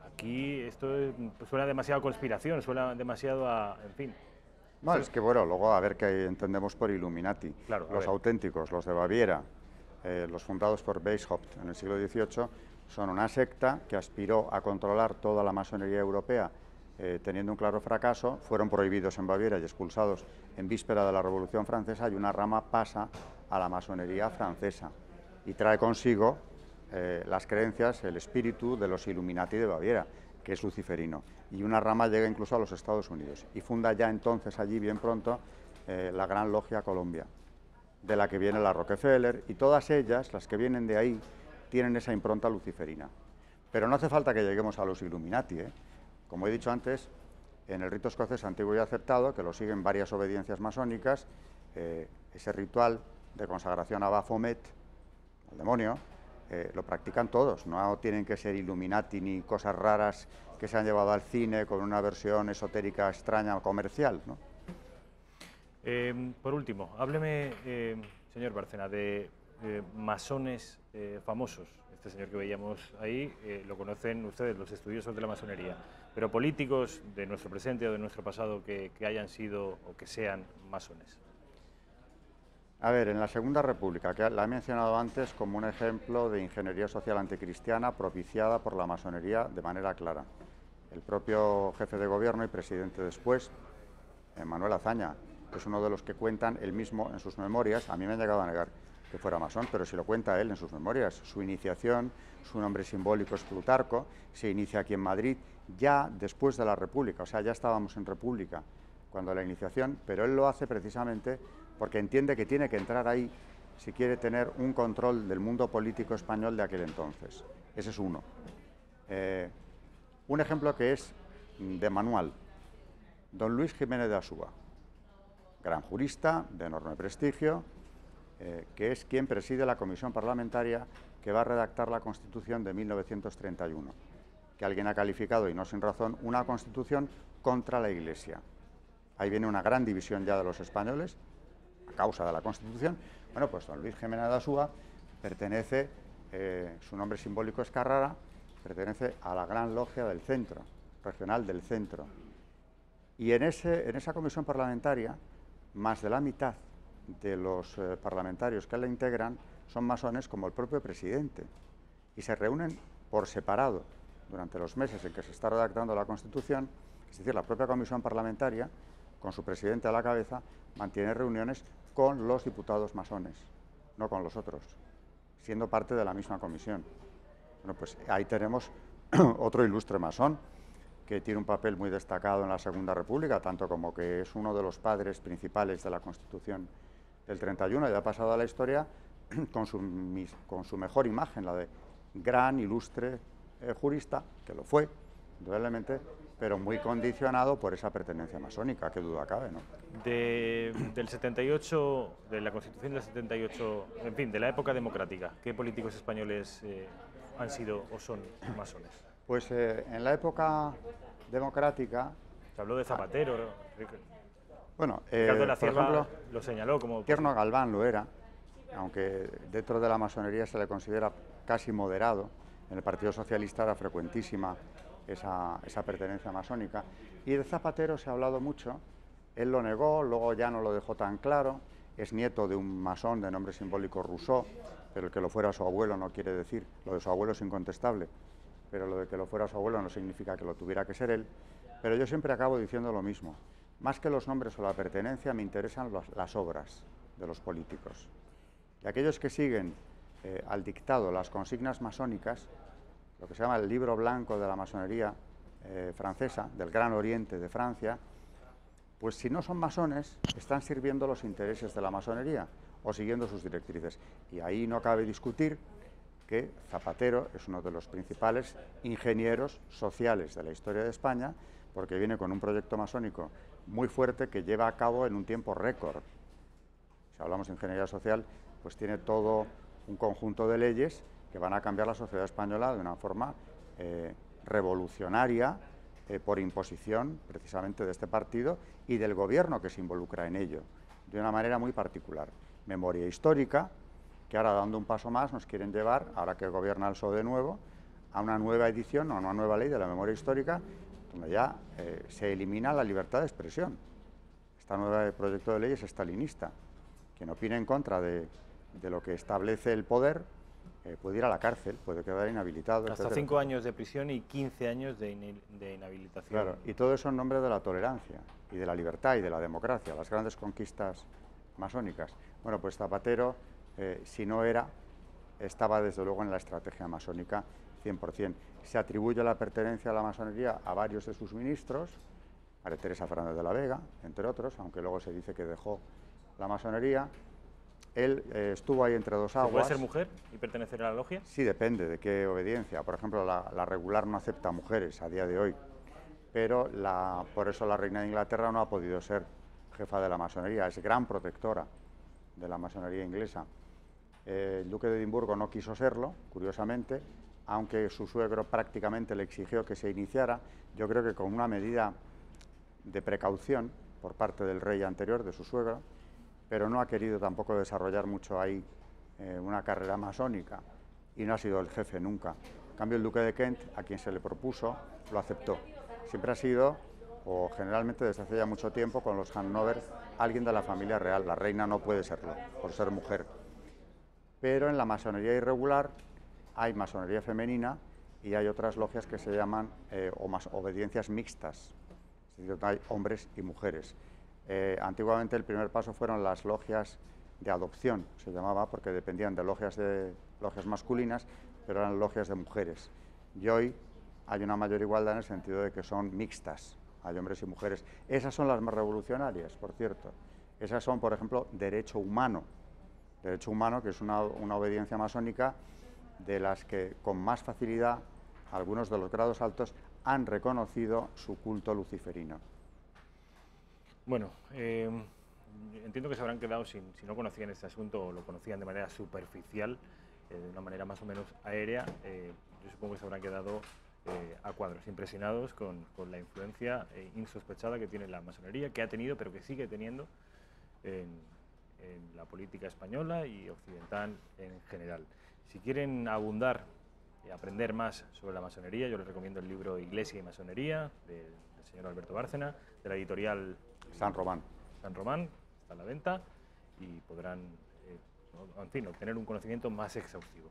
aquí esto suena demasiado a conspiración, suena demasiado a... en fin. No, es que bueno, luego a ver qué entendemos por Illuminati. Claro, los auténticos, los de Baviera, los fundados por Weishaupt en el siglo XVIII, son una secta que aspiró a controlar toda la masonería europea, teniendo un claro fracaso. Fueron prohibidos en Baviera y expulsados en víspera de la Revolución Francesa, y una rama pasa a la masonería francesa y trae consigo las creencias, el espíritu de los Illuminati de Baviera, que es luciferino, y una rama llega incluso a los Estados Unidos y funda ya entonces allí bien pronto la Gran Logia Colombia, de la que viene la Rockefeller, y todas ellas, las que vienen de ahí, tienen esa impronta luciferina. Pero no hace falta que lleguemos a los Illuminati, Como he dicho antes, en el rito escocés antiguo y aceptado, que lo siguen varias obediencias masónicas, ese ritual de consagración a Baphomet, al demonio, lo practican todos, no tienen que ser Illuminati ni cosas raras que se han llevado al cine con una versión esotérica extraña o comercial, ¿no? Por último, hábleme, señor Bárcena, de masones famosos. Este señor que veíamos ahí, lo conocen ustedes, los estudiosos de la masonería, pero políticos de nuestro presente o de nuestro pasado que hayan sido o que sean masones. A ver, en la Segunda República, que la he mencionado antes como un ejemplo de ingeniería social anticristiana propiciada por la masonería de manera clara. El propio jefe de gobierno y presidente después, Manuel Azaña, es uno de los que cuentan él mismo en sus memorias. A mí me han llegado a negar que fuera masón, pero si lo cuenta él en sus memorias. Su iniciación, su nombre simbólico es Plutarco, se inicia aquí en Madrid, ya después de la República, o sea, ya estábamos en República cuando la iniciación, pero él lo hace precisamente porque entiende que tiene que entrar ahí si quiere tener un control del mundo político español de aquel entonces. Ese es uno. Un ejemplo que es de manual, don Luis Jiménez de Asúa, gran jurista, de enorme prestigio, que es quien preside la comisión parlamentaria que va a redactar la Constitución de 1931, que alguien ha calificado, y no sin razón, una Constitución contra la Iglesia. Ahí viene una gran división ya de los españoles, a causa de la Constitución. Bueno, pues don Luis Jiménez de Asúa pertenece, su nombre simbólico es Carrara, pertenece a la Gran Logia del Centro, regional del Centro. Y en esa comisión parlamentaria, más de la mitad de los parlamentarios que la integran son masones, como el propio presidente, y se reúnen por separado durante los meses en que se está redactando la Constitución. Es decir, la propia comisión parlamentaria, con su presidente a la cabeza, mantiene reuniones con los diputados masones, no con los otros, siendo parte de la misma comisión. Bueno, pues ahí tenemos otro ilustre masón que tiene un papel muy destacado en la Segunda República, tanto como que es uno de los padres principales de la Constitución del 31, y ha pasado a la historia con su mejor imagen, la de gran, ilustre jurista, que lo fue, indudablemente, pero muy condicionado por esa pertenencia masónica, qué duda cabe, ¿no? Del 78, de la Constitución del 78, en fin, de la época democrática, ¿qué políticos españoles han sido o son masones? Pues en la época democrática... Se habló de Zapatero. Bueno, Ricardo de la por Cierva ejemplo, lo señaló como... Tierno Galván lo era, aunque dentro de la masonería se le considera casi moderado. En el Partido Socialista era frecuentísima esa pertenencia masónica. Y de Zapatero se ha hablado mucho. Él lo negó, luego ya no lo dejó tan claro. Es nieto de un masón de nombre simbólico Rousseau, pero el que lo fuera su abuelo no quiere decir, lo de su abuelo es incontestable, pero lo de que lo fuera su abuelo no significa que lo tuviera que ser él. Pero yo siempre acabo diciendo lo mismo. Más que los nombres o la pertenencia, me interesan las obras de los políticos. Y aquellos que siguen al dictado las consignas masónicas, lo que se llama el libro blanco de la masonería francesa, del Gran Oriente de Francia, pues si no son masones, están sirviendo los intereses de la masonería o siguiendo sus directrices. Y ahí no cabe discutir que Zapatero es uno de los principales ingenieros sociales de la historia de España, porque viene con un proyecto masónico muy fuerte que lleva a cabo en un tiempo récord. Si hablamos de ingeniería social, pues tiene todo un conjunto de leyes que van a cambiar la sociedad española de una forma revolucionaria, por imposición precisamente de este partido y del gobierno que se involucra en ello, de una manera muy particular. Memoria histórica, que ahora dando un paso más nos quieren llevar, ahora que gobierna el PSOE de nuevo, a una nueva edición, a una nueva ley de la memoria histórica, donde ya se elimina la libertad de expresión. Este nuevo proyecto de ley es estalinista. Quien opine en contra de lo que establece el poder puede ir a la cárcel, puede quedar inhabilitado. Hasta etcétera. 5 años de prisión y 15 años de inhabilitación. Claro, y todo eso en nombre de la tolerancia y de la libertad y de la democracia, las grandes conquistas masónicas. Bueno, pues Zapatero, si no era, estaba desde luego en la estrategia masónica 100%. Se atribuye la pertenencia a la masonería a varios de sus ministros, María Teresa Fernández de la Vega, entre otros, aunque luego se dice que dejó la masonería. Él estuvo ahí entre dos aguas. ¿Puede ser mujer y pertenecer a la logia? Sí, depende de qué obediencia. Por ejemplo, la regular no acepta mujeres a día de hoy, pero por eso la reina de Inglaterra no ha podido ser jefa de la masonería, es gran protectora de la masonería inglesa. El duque de Edimburgo no quiso serlo, curiosamente, aunque su suegro prácticamente le exigió que se iniciara, yo creo que con una medida de precaución por parte del rey anterior, de su suegro, pero no ha querido tampoco desarrollar mucho ahí una carrera masónica y no ha sido el jefe nunca. En cambio, el duque de Kent, a quien se le propuso, lo aceptó. Siempre ha sido, o generalmente desde hace ya mucho tiempo, con los Hannover, alguien de la familia real. La reina no puede serlo, por ser mujer. Pero en la masonería irregular hay masonería femenina y hay otras logias que se llaman obediencias mixtas, es decir, hay hombres y mujeres. Antiguamente el primer paso fueron las logias de adopción, se llamaba, porque dependían de logias masculinas, pero eran logias de mujeres. Y hoy hay una mayor igualdad en el sentido de que son mixtas, hay hombres y mujeres. Esas son las más revolucionarias, por cierto. Esas son, por ejemplo, derecho humano, que es una obediencia masónica de las que con más facilidad algunos de los grados altos han reconocido su culto luciferino. Bueno, entiendo que se habrán quedado, si no conocían este asunto o lo conocían de manera superficial, de una manera más o menos aérea, yo supongo que se habrán quedado a cuadros, impresionados con la influencia insospechada que tiene la masonería, que ha tenido, pero que sigue teniendo en la política española y occidental en general. Si quieren abundar y aprender más sobre la masonería, yo les recomiendo el libro Iglesia y Masonería, del señor Alberto Bárcena, de la editorial San Román. San Román, está a la venta y podrán, en fin, obtener un conocimiento más exhaustivo.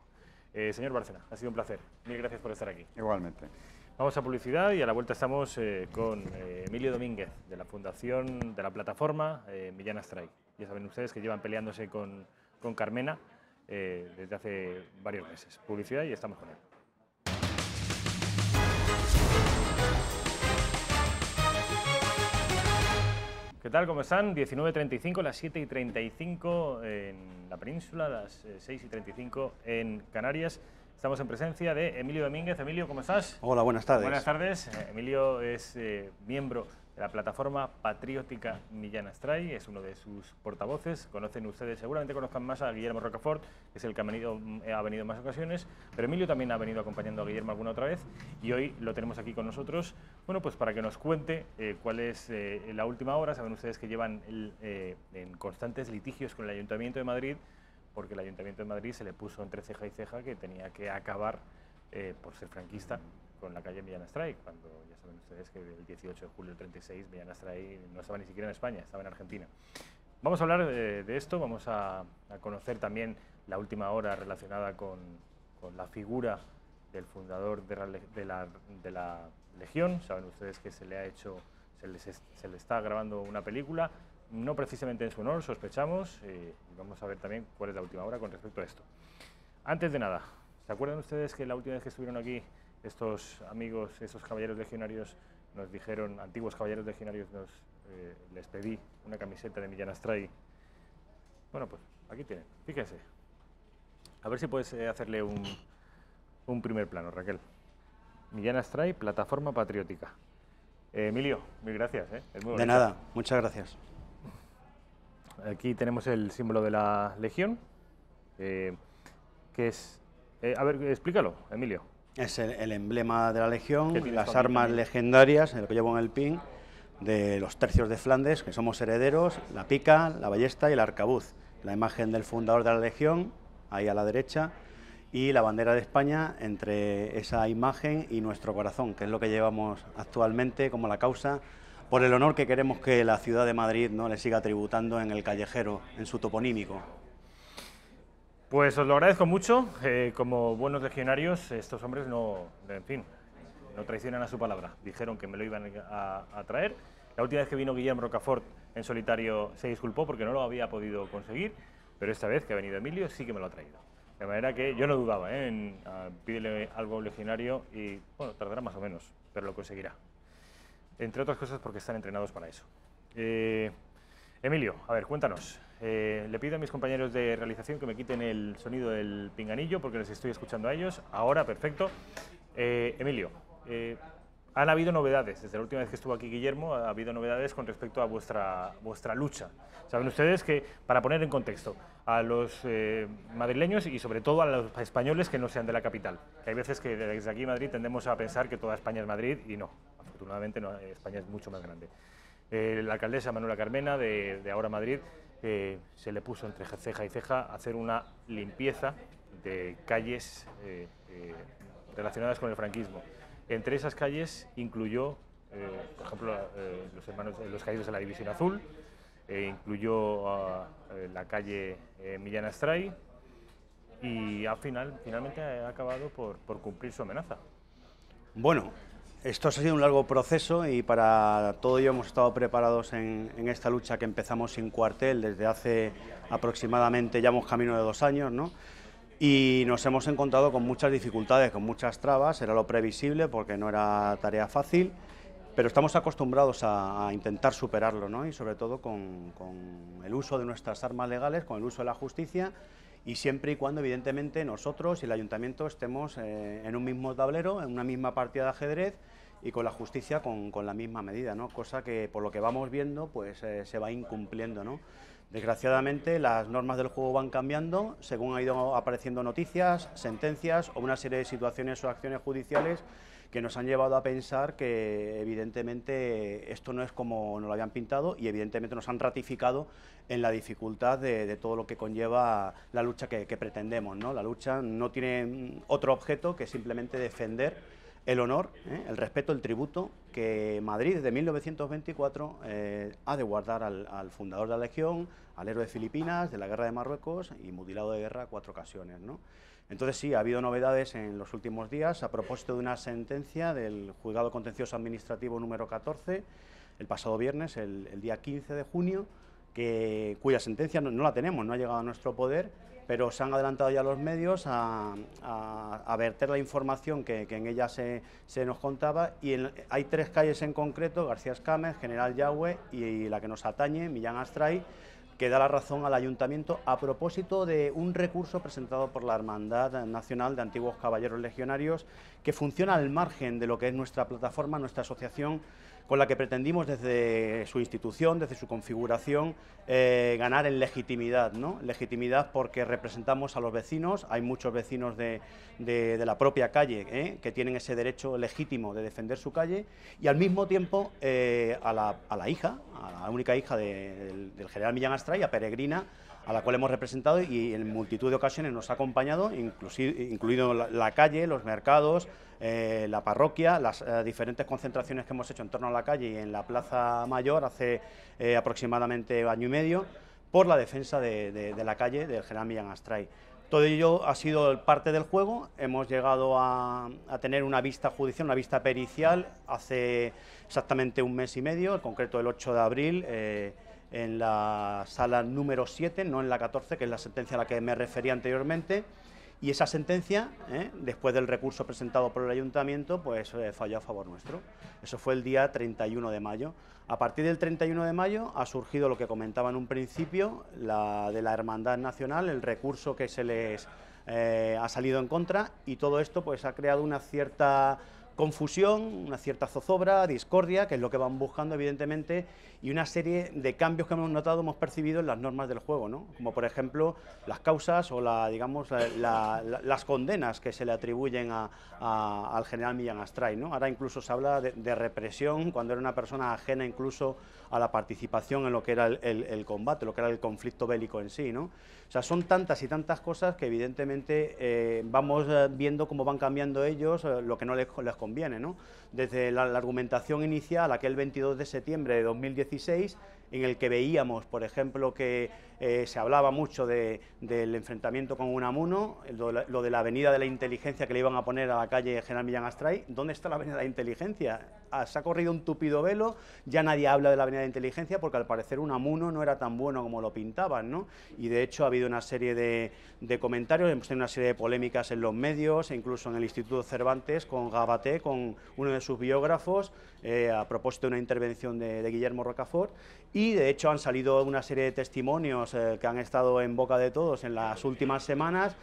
Señor Bárcena, ha sido un placer. Mil gracias por estar aquí. Igualmente. Vamos a publicidad y a la vuelta estamos con Emilio Domínguez, de la fundación, de la plataforma Millán Astray. Ya saben ustedes que llevan peleándose con Carmena desde hace varios meses. Publicidad y estamos con él. ¿Qué tal? ¿Cómo están? 19:35, las 7:35 en la península, las 6:35 en Canarias. Estamos en presencia de Emilio Domínguez. Emilio, ¿cómo estás? Hola, buenas tardes. Buenas tardes. Emilio es miembro de la plataforma patriótica Millán Astray, es uno de sus portavoces. Conocen ustedes, seguramente conozcan más a Guillermo Rocafort, que es el que ha venido en más ocasiones, pero Emilio también ha venido acompañando a Guillermo alguna otra vez y hoy lo tenemos aquí con nosotros, bueno, pues para que nos cuente cuál es la última hora. Saben ustedes que llevan en constantes litigios con el Ayuntamiento de Madrid, porque el Ayuntamiento de Madrid se le puso entre ceja y ceja que tenía que acabar, por ser franquista, con la calle Millán Astray, cuando ya saben ustedes que el 18 de julio del 36 Millán Astray no estaba ni siquiera en España, estaba en Argentina. Vamos a hablar de esto, vamos a conocer también la última hora relacionada con la figura del fundador de la Legión. Saben ustedes que se le está grabando una película, no precisamente en su honor, sospechamos, y vamos a ver también cuál es la última hora con respecto a esto. Antes de nada, ¿se acuerdan ustedes que la última vez que estuvieron aquí estos amigos, esos caballeros legionarios nos dijeron, antiguos caballeros legionarios, les pedí una camiseta de Millán Astray? Bueno, pues aquí tienen, fíjense. A ver si puedes hacerle un primer plano, Raquel. Millán Astray, plataforma patriótica. Emilio, mil gracias. Es muy bonito. De nada, muchas gracias. Aquí tenemos el símbolo de la Legión, que es... a ver, explícalo, Emilio. Es el emblema de la Legión, las armas legendarias, lo que llevo en el pin, de los tercios de Flandes, que somos herederos, la pica, la ballesta y el arcabuz. La imagen del fundador de la Legión, ahí a la derecha, y la bandera de España entre esa imagen y nuestro corazón, que es lo que llevamos actualmente como la causa, por el honor que queremos que la ciudad de Madrid no le siga tributando en el callejero, en su toponímico. Pues os lo agradezco mucho. Como buenos legionarios, estos hombres no traicionan a su palabra. Dijeron que me lo iban a traer. La última vez que vino Guillermo Rocafort en solitario se disculpó porque no lo había podido conseguir, pero esta vez que ha venido Emilio sí que me lo ha traído. De manera que yo no dudaba en pídele algo legionario y, bueno, tardará más o menos, pero lo conseguirá. Entre otras cosas porque están entrenados para eso. Emilio, a ver, cuéntanos. Le pido a mis compañeros de realización que me quiten el sonido del pinganillo porque les estoy escuchando a ellos. Ahora, perfecto. Emilio, han habido novedades. Desde la última vez que estuvo aquí Guillermo, ha habido novedades con respecto a vuestra lucha. Saben ustedes que, para poner en contexto a los madrileños y sobre todo a los españoles que no sean de la capital, que hay veces que desde aquí en Madrid tendemos a pensar que toda España es Madrid y no. Afortunadamente no, España es mucho más grande. La alcaldesa Manuela Carmena de Ahora Madrid se le puso entre ceja y ceja hacer una limpieza de calles relacionadas con el franquismo. Entre esas calles incluyó, por ejemplo, los caídos de la División Azul, incluyó la calle Millán Astray y finalmente ha acabado por cumplir su amenaza. Bueno, esto ha sido un largo proceso y para todo ello hemos estado preparados en esta lucha que empezamos sin cuartel desde hace aproximadamente, llevamos camino de 2 años, ¿no? Y nos hemos encontrado con muchas dificultades, con muchas trabas, era lo previsible porque no era tarea fácil, pero estamos acostumbrados a intentar superarlo, ¿no? Y sobre todo con el uso de nuestras armas legales, con el uso de la justicia y siempre y cuando evidentemente nosotros y el ayuntamiento estemos en un mismo tablero, en una misma partida de ajedrez y con la justicia con la misma medida, ¿no? Cosa que por lo que vamos viendo pues se va incumpliendo, ¿no? Desgraciadamente las normas del juego van cambiando según han ido apareciendo noticias, sentencias o una serie de situaciones o acciones judiciales que nos han llevado a pensar que evidentemente esto no es como nos lo habían pintado y evidentemente nos han ratificado en la dificultad de todo lo que conlleva la lucha que pretendemos, ¿no? La lucha no tiene otro objeto que simplemente defender el honor, el respeto, el tributo que Madrid desde 1924 ha de guardar al fundador de la Legión, al héroe de Filipinas, de la Guerra de Marruecos y mutilado de guerra 4 ocasiones, ¿no? Entonces sí, ha habido novedades en los últimos días a propósito de una sentencia del Juzgado Contencioso Administrativo número 14, el pasado viernes, el día 15 de junio, cuya sentencia no la tenemos, no ha llegado a nuestro poder, pero se han adelantado ya los medios a verter la información que en ella se nos contaba y hay 3 calles en concreto, García Escámez, General Yagüe y la que nos atañe, Millán Astray, que da la razón al Ayuntamiento a propósito de un recurso presentado por la Hermandad Nacional de Antiguos Caballeros Legionarios que funciona al margen de lo que es nuestra plataforma, nuestra asociación con la que pretendimos desde su institución, desde su configuración, ganar en legitimidad, ¿no? Legitimidad porque representamos a los vecinos, hay muchos vecinos de la propia calle que tienen ese derecho legítimo de defender su calle, y al mismo tiempo a la única hija del general Millán Astray, a Peregrina, a la cual hemos representado y en multitud de ocasiones nos ha acompañado, incluido la calle, los mercados, la parroquia, las diferentes concentraciones que hemos hecho en torno a la calle y en la Plaza Mayor hace aproximadamente año y medio, por la defensa de la calle del general Millán Astray. Todo ello ha sido parte del juego. Hemos llegado a tener una vista judicial, una vista pericial, hace exactamente un mes y medio, en concreto el 8 de abril, en la sala número 7, no en la 14, que es la sentencia a la que me refería anteriormente, y esa sentencia, después del recurso presentado por el Ayuntamiento, pues falló a favor nuestro. Eso fue el día 31 de mayo. A partir del 31 de mayo ha surgido lo que comentaba en un principio, de la Hermandad Nacional, el recurso que se les ha salido en contra, y todo esto pues ha creado una cierta confusión, una cierta zozobra, discordia, que es lo que van buscando evidentemente, y una serie de cambios que hemos notado, hemos percibido en las normas del juego, ¿no? Como por ejemplo las causas o las condenas que se le atribuyen al general Millán Astray, ¿no? Ahora incluso se habla de represión cuando era una persona ajena incluso a la participación en lo que era el combate, lo que era el conflicto bélico en sí, ¿no? O sea, son tantas y tantas cosas que evidentemente vamos viendo cómo van cambiando ellos lo que no les conviene, ¿no? Desde la argumentación inicial, aquel 22 de septiembre de 2016, en el que veíamos, por ejemplo, que se hablaba mucho del enfrentamiento con Unamuno, lo de la avenida de la inteligencia que le iban a poner a la calle General Millán Astray. ¿Dónde está la avenida de la inteligencia? Se ha corrido un tupido velo, ya nadie habla de la avenida de inteligencia porque al parecer Unamuno no era tan bueno como lo pintaban, ¿no? Y de hecho ha habido una serie de comentarios, hemos tenido una serie de polémicas en los medios e incluso en el Instituto Cervantes con Gabaté, con uno de sus biógrafos, a propósito de una intervención de Guillermo Rocafort, y de hecho han salido una serie de testimonios que han estado en boca de todos en las últimas semanas,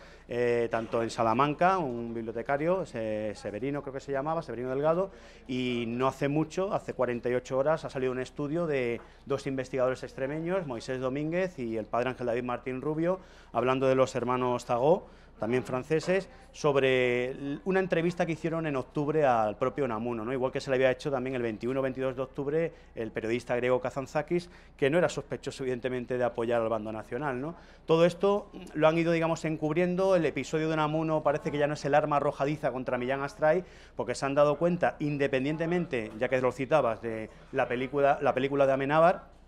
tanto en Salamanca, un bibliotecario, Severino creo que se llamaba, Severino Delgado, y no hace mucho, hace 48 horas, ha salido un estudio de dos investigadores extremeños, Moisés Domínguez y el padre Ángel David Martín Rubio, hablando de los hermanos Tagó, también franceses, sobre una entrevista que hicieron en octubre al propio Unamuno, ¿no? Igual que se le había hecho también el 21 o 22 de octubre el periodista griego Kazantzakis, que no era sospechoso evidentemente de apoyar al bando nacional, ¿no? Todo esto lo han ido, digamos, encubriendo. El episodio de Unamuno parece que ya no es el arma arrojadiza contra Millán Astray, porque se han dado cuenta, independientemente, ya que lo citabas, de la película de Amenábar,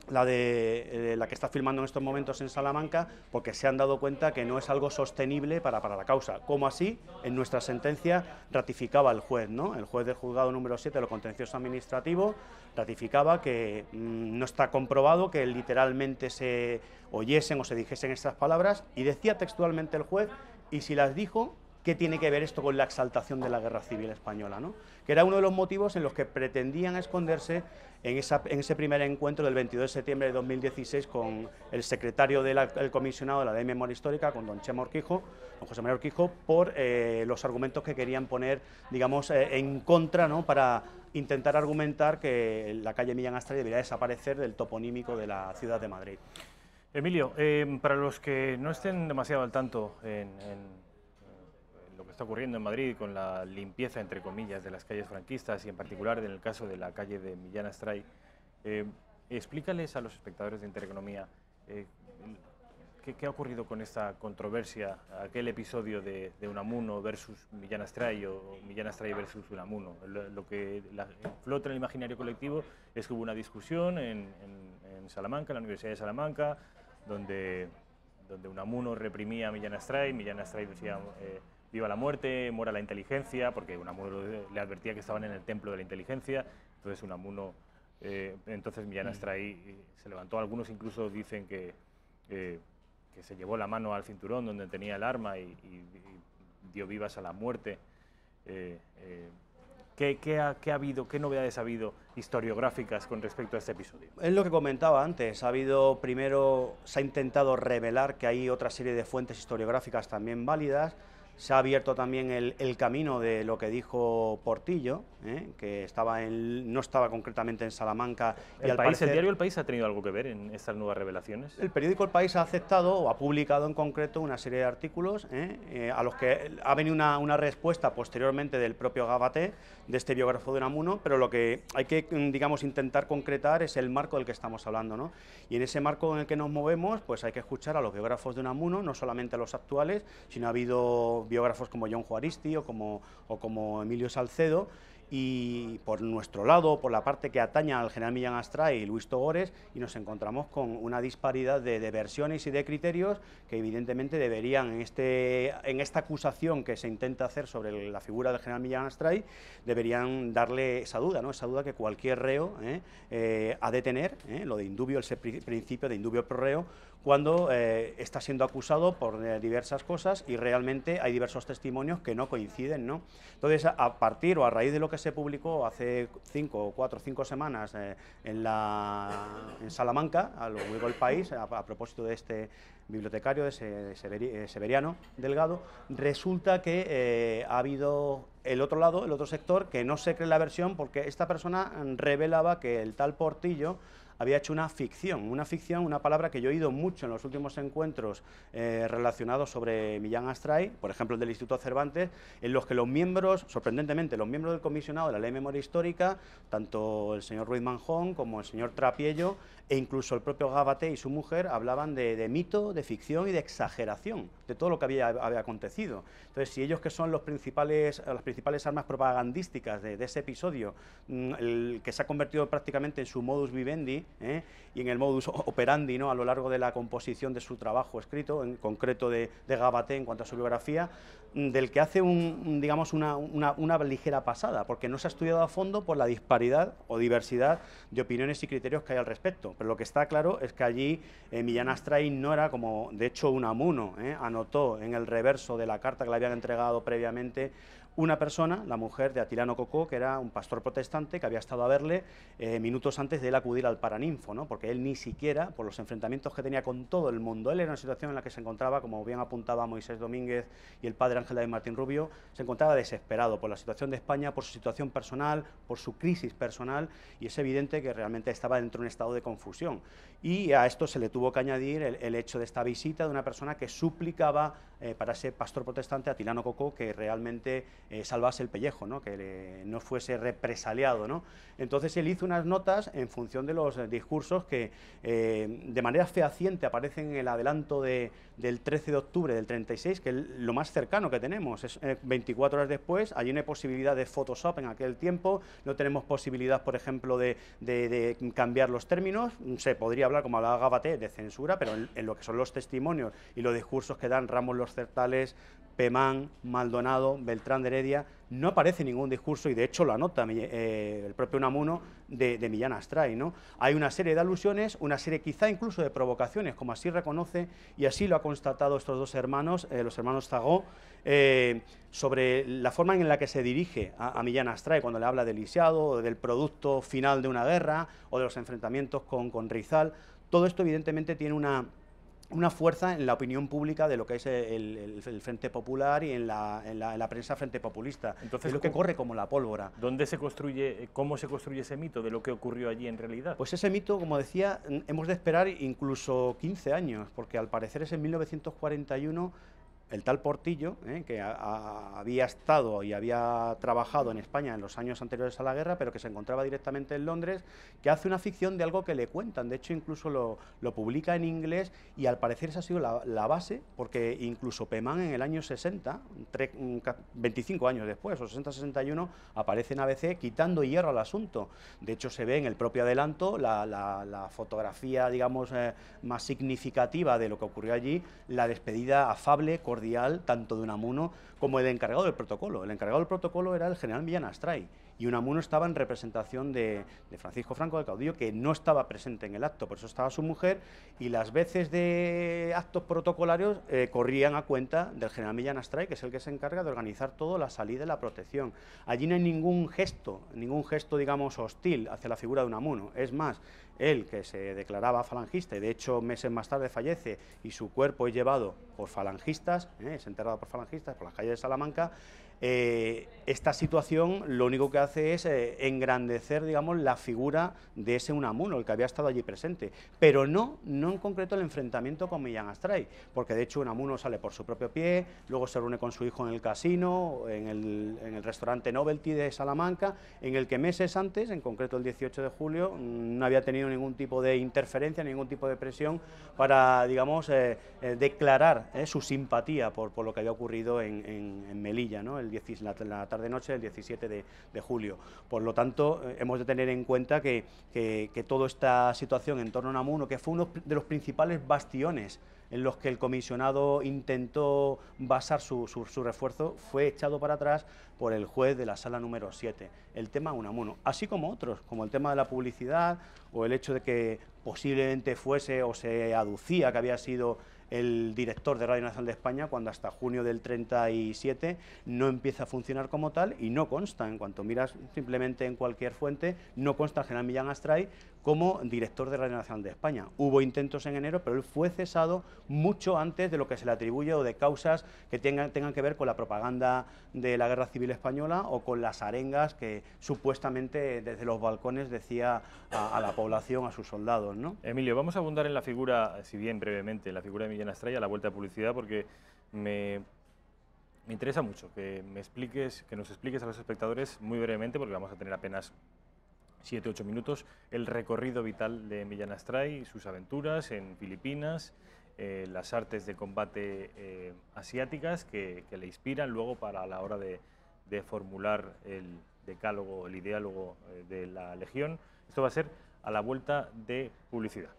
la que está filmando en estos momentos en Salamanca, porque se han dado cuenta que no es algo sostenible para la causa, como así en nuestra sentencia ratificaba el juez, ¿no? El juez del juzgado número 7 de lo contencioso administrativo ratificaba que no está comprobado que literalmente se oyesen o se dijesen estas palabras, y decía textualmente el juez, y si las dijo, ¿qué tiene que ver esto con la exaltación de la guerra civil española, ¿no? Que era uno de los motivos en los que pretendían esconderse en ese primer encuentro del 22 de septiembre de 2016 con el secretario del comisionado de la Ley de Memoria Histórica, con don Chema Urquijo, don José María Urquijo, por los argumentos que querían poner, digamos, en contra, ¿no? Para intentar argumentar que la calle Millán Astray debería desaparecer del toponímico de la ciudad de Madrid. Emilio, para los que no estén demasiado al tanto en lo que está ocurriendo en Madrid con la limpieza, entre comillas, de las calles franquistas y en particular en el caso de la calle de Millán Astray, explícales a los espectadores de Intereconomía qué ha ocurrido con esta controversia, aquel episodio de Unamuno versus Millán Astray o Millán Astray versus Unamuno. Lo que flota en el imaginario colectivo es que hubo una discusión en Salamanca, en la Universidad de Salamanca, donde Unamuno reprimía a Millán Astray decía viva la muerte, muera la inteligencia, porque Unamuno le advertía que estaban en el templo de la inteligencia. Entonces Unamuno, entonces Millán Astray se levantó. Algunos incluso dicen que se llevó la mano al cinturón donde tenía el arma y dio vivas a la muerte. ¿Qué ha habido, qué novedades ha habido historiográficas con respecto a este episodio? Es lo que comentaba antes. Primero se ha intentado revelar que hay otra serie de fuentes historiográficas también válidas. Se ha abierto también el camino de lo que dijo Portillo, que no estaba concretamente en Salamanca. ¿El diario El País ha tenido algo que ver en estas nuevas revelaciones? El periódico El País ha aceptado o ha publicado en concreto una serie de artículos a los que ha venido una respuesta posteriormente del propio Gabaté, de este biógrafo de Unamuno, pero lo que hay que, digamos, intentar concretar es el marco del que estamos hablando, ¿no? Y en ese marco en el que nos movemos, pues hay que escuchar a los biógrafos de Unamuno, no solamente a los actuales, sino ha habido biógrafos como John Juaristi o como Emilio Salcedo, y por nuestro lado, por la parte que atañe al general Millán Astray y Luis Togores, y nos encontramos con una disparidad de versiones y de criterios que evidentemente deberían, en esta acusación que se intenta hacer sobre la figura del general Millán Astray, deberían darle esa duda, ¿no? Esa duda que cualquier reo ha de tener, lo de indubio, ese principio de indubio pro reo, cuando está siendo acusado por diversas cosas y realmente hay diversos testimonios que no coinciden, ¿no? Entonces, a partir o a raíz de lo que se publicó hace 4 o 5 semanas en Salamanca, luego El País, a propósito de este bibliotecario, de Severiano Delgado, resulta que ha habido el otro lado, el otro sector, que no se cree la versión porque esta persona revelaba que el tal Portillo había hecho una ficción, una palabra que yo he oído mucho en los últimos encuentros relacionados sobre Millán Astray, por ejemplo el del Instituto Cervantes, en los que los miembros, sorprendentemente, los miembros del comisionado de la Ley de Memoria Histórica, tanto el señor Ruiz Manjón como el señor Trapiello, e incluso el propio Gabaté y su mujer, hablaban de mito, de ficción y de exageración de todo lo que había acontecido. Entonces, si ellos, que son las principales armas propagandísticas de ese episodio, el que se ha convertido prácticamente en su modus vivendi, y en el modus operandi, ¿no?, a lo largo de la composición de su trabajo escrito, en concreto de Gabaté en cuanto a su biografía, del que hace digamos una ligera pasada, porque no se ha estudiado a fondo por la disparidad o diversidad de opiniones y criterios que hay al respecto. Pero lo que está claro es que allí Millán Astray no era, como de hecho Unamuno anotó en el reverso de la carta que le habían entregado previamente, una persona, la mujer de Atilano Cocó, que era un pastor protestante que había estado a verle minutos antes de él acudir al Paraninfo, ¿no? Porque él ni siquiera, por los enfrentamientos que tenía con todo el mundo, él era una situación en la que se encontraba, como bien apuntaba Moisés Domínguez y el padre Ángel David Martín Rubio, se encontraba desesperado por la situación de España, por su situación personal, por su crisis personal, y es evidente que realmente estaba dentro de un estado de confusión. Y a esto se le tuvo que añadir el hecho de esta visita de una persona que suplicaba para ese pastor protestante, Atilano Cocó, que realmente salvase el pellejo, ¿no?, que no fuese represaliado, ¿no? Entonces él hizo unas notas en función de los discursos que de manera fehaciente aparecen en el adelanto del 13 de octubre del 36, que es lo más cercano que tenemos, es 24 horas después. Allí no hay posibilidad de Photoshop en aquel tiempo, no tenemos posibilidad, por ejemplo, de cambiar los términos. Se podría hablar, como hablaba Gabaté, de censura, pero en lo que son los testimonios y los discursos que dan Ramos Los Certales, Pemán, Maldonado, Beltrán de Heredia, no aparece ningún discurso, y de hecho lo anota el propio Unamuno, de Millán Astray, ¿no? Hay una serie de alusiones, una serie quizá incluso de provocaciones, como así reconoce y así lo ha constatado estos dos hermanos, los hermanos Zagó, sobre la forma en la que se dirige a Millán Astray cuando le habla del lisiado, o del producto final de una guerra, o de los enfrentamientos con Rizal. Todo esto evidentemente tiene una fuerza en la opinión pública de lo que es el Frente Popular y en la prensa frente populista. Entonces, es lo que corre como la pólvora. ¿Cómo se construye ese mito de lo que ocurrió allí en realidad? Pues ese mito, como decía, hemos de esperar incluso 15 años, porque al parecer es en 1941... el tal Portillo, que había estado y había trabajado en España en los años anteriores a la guerra, pero que se encontraba directamente en Londres, que hace una ficción de algo que le cuentan. De hecho, incluso lo publica en inglés, y al parecer esa ha sido la base, porque incluso Pemán en el año 60, 25 años después, o 60-61, aparece en ABC quitando hierro al asunto. De hecho, se ve en el propio adelanto la fotografía, digamos, más significativa de lo que ocurrió allí, la despedida afable, cordial, tanto de Unamuno como el encargado del protocolo. El encargado del protocolo era el general Millán Astray, y Unamuno estaba en representación de Francisco Franco, del caudillo, que no estaba presente en el acto, por eso estaba su mujer, y las veces de actos protocolarios corrían a cuenta del general Millán Astray, que es el que se encarga de organizar todo, la salida y la protección. Allí no hay ningún gesto, digamos, hostil hacia la figura de Unamuno. Es más, él, que se declaraba falangista, y de hecho meses más tarde fallece, y su cuerpo es llevado por falangistas, es enterrado por falangistas, por las calles de Salamanca. Esta situación lo único que hace es engrandecer, digamos, la figura de ese Unamuno, el que había estado allí presente, pero no en concreto el enfrentamiento con Millán Astray, porque de hecho Unamuno sale por su propio pie, luego se reúne con su hijo en el casino, en el restaurante Novelty de Salamanca, en el que meses antes, en concreto el 18 de julio, no había tenido ningún tipo de interferencia, ningún tipo de presión para, digamos, declarar su simpatía por lo que había ocurrido en Melilla, ¿no? La tarde-noche del 17 de julio. Por lo tanto, hemos de tener en cuenta que toda esta situación en torno a Unamuno, que fue uno de los principales bastiones en los que el comisionado intentó basar su refuerzo, fue echado para atrás por el juez de la sala número 7, el tema Unamuno, así como otros, como el tema de la publicidad o el hecho de que posiblemente fuese o se aducía que había sido el director de Radio Nacional de España, cuando hasta junio del 37 no empieza a funcionar como tal y no consta, en cuanto miras simplemente en cualquier fuente, no consta el general Millán Astray como director de Radio Nacional de España. Hubo intentos en enero, pero él fue cesado mucho antes de lo que se le atribuye o de causas que tengan que ver con la propaganda de la Guerra Civil Española o con las arengas que supuestamente desde los balcones decía a la población, a sus soldados, ¿no? Emilio, vamos a abundar en la figura, si bien brevemente, en la figura de Millán Astray a la vuelta de publicidad, porque me interesa mucho que nos expliques a los espectadores muy brevemente, porque vamos a tener apenas 7-8 minutos, el recorrido vital de Millán Astray, sus aventuras en Filipinas, las artes de combate asiáticas que le inspiran luego para la hora de formular el decálogo, el ideálogo de la Legión. Esto va a ser a la vuelta de publicidad.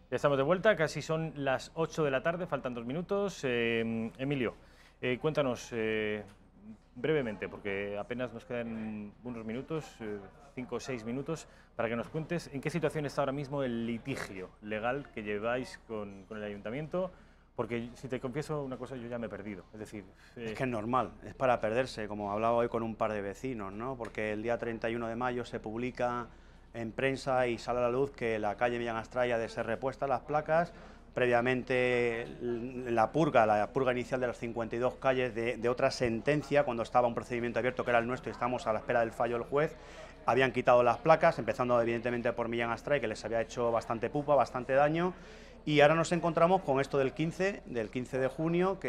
Ya estamos de vuelta, casi son las 8 de la tarde, faltan 2 minutos. Emilio, cuéntanos brevemente, porque apenas nos quedan unos minutos, 5 o 6 minutos, para que nos cuentes en qué situación está ahora mismo el litigio legal que lleváis con el Ayuntamiento, porque si te confieso una cosa, yo ya me he perdido. Es decir, es que es normal, es para perderse, como hablaba hoy con un par de vecinos, ¿no? Porque el día 31 de mayo se publica en prensa y sale a la luz que la calle Millán Astray ha de ser repuesta las placas. Previamente la purga inicial de las 52 calles de otra sentencia, cuando estaba un procedimiento abierto que era el nuestro y estamos a la espera del fallo del juez, habían quitado las placas, empezando evidentemente por Millán Astray, que les había hecho bastante pupa, bastante daño. Y ahora nos encontramos con esto del 15 de junio,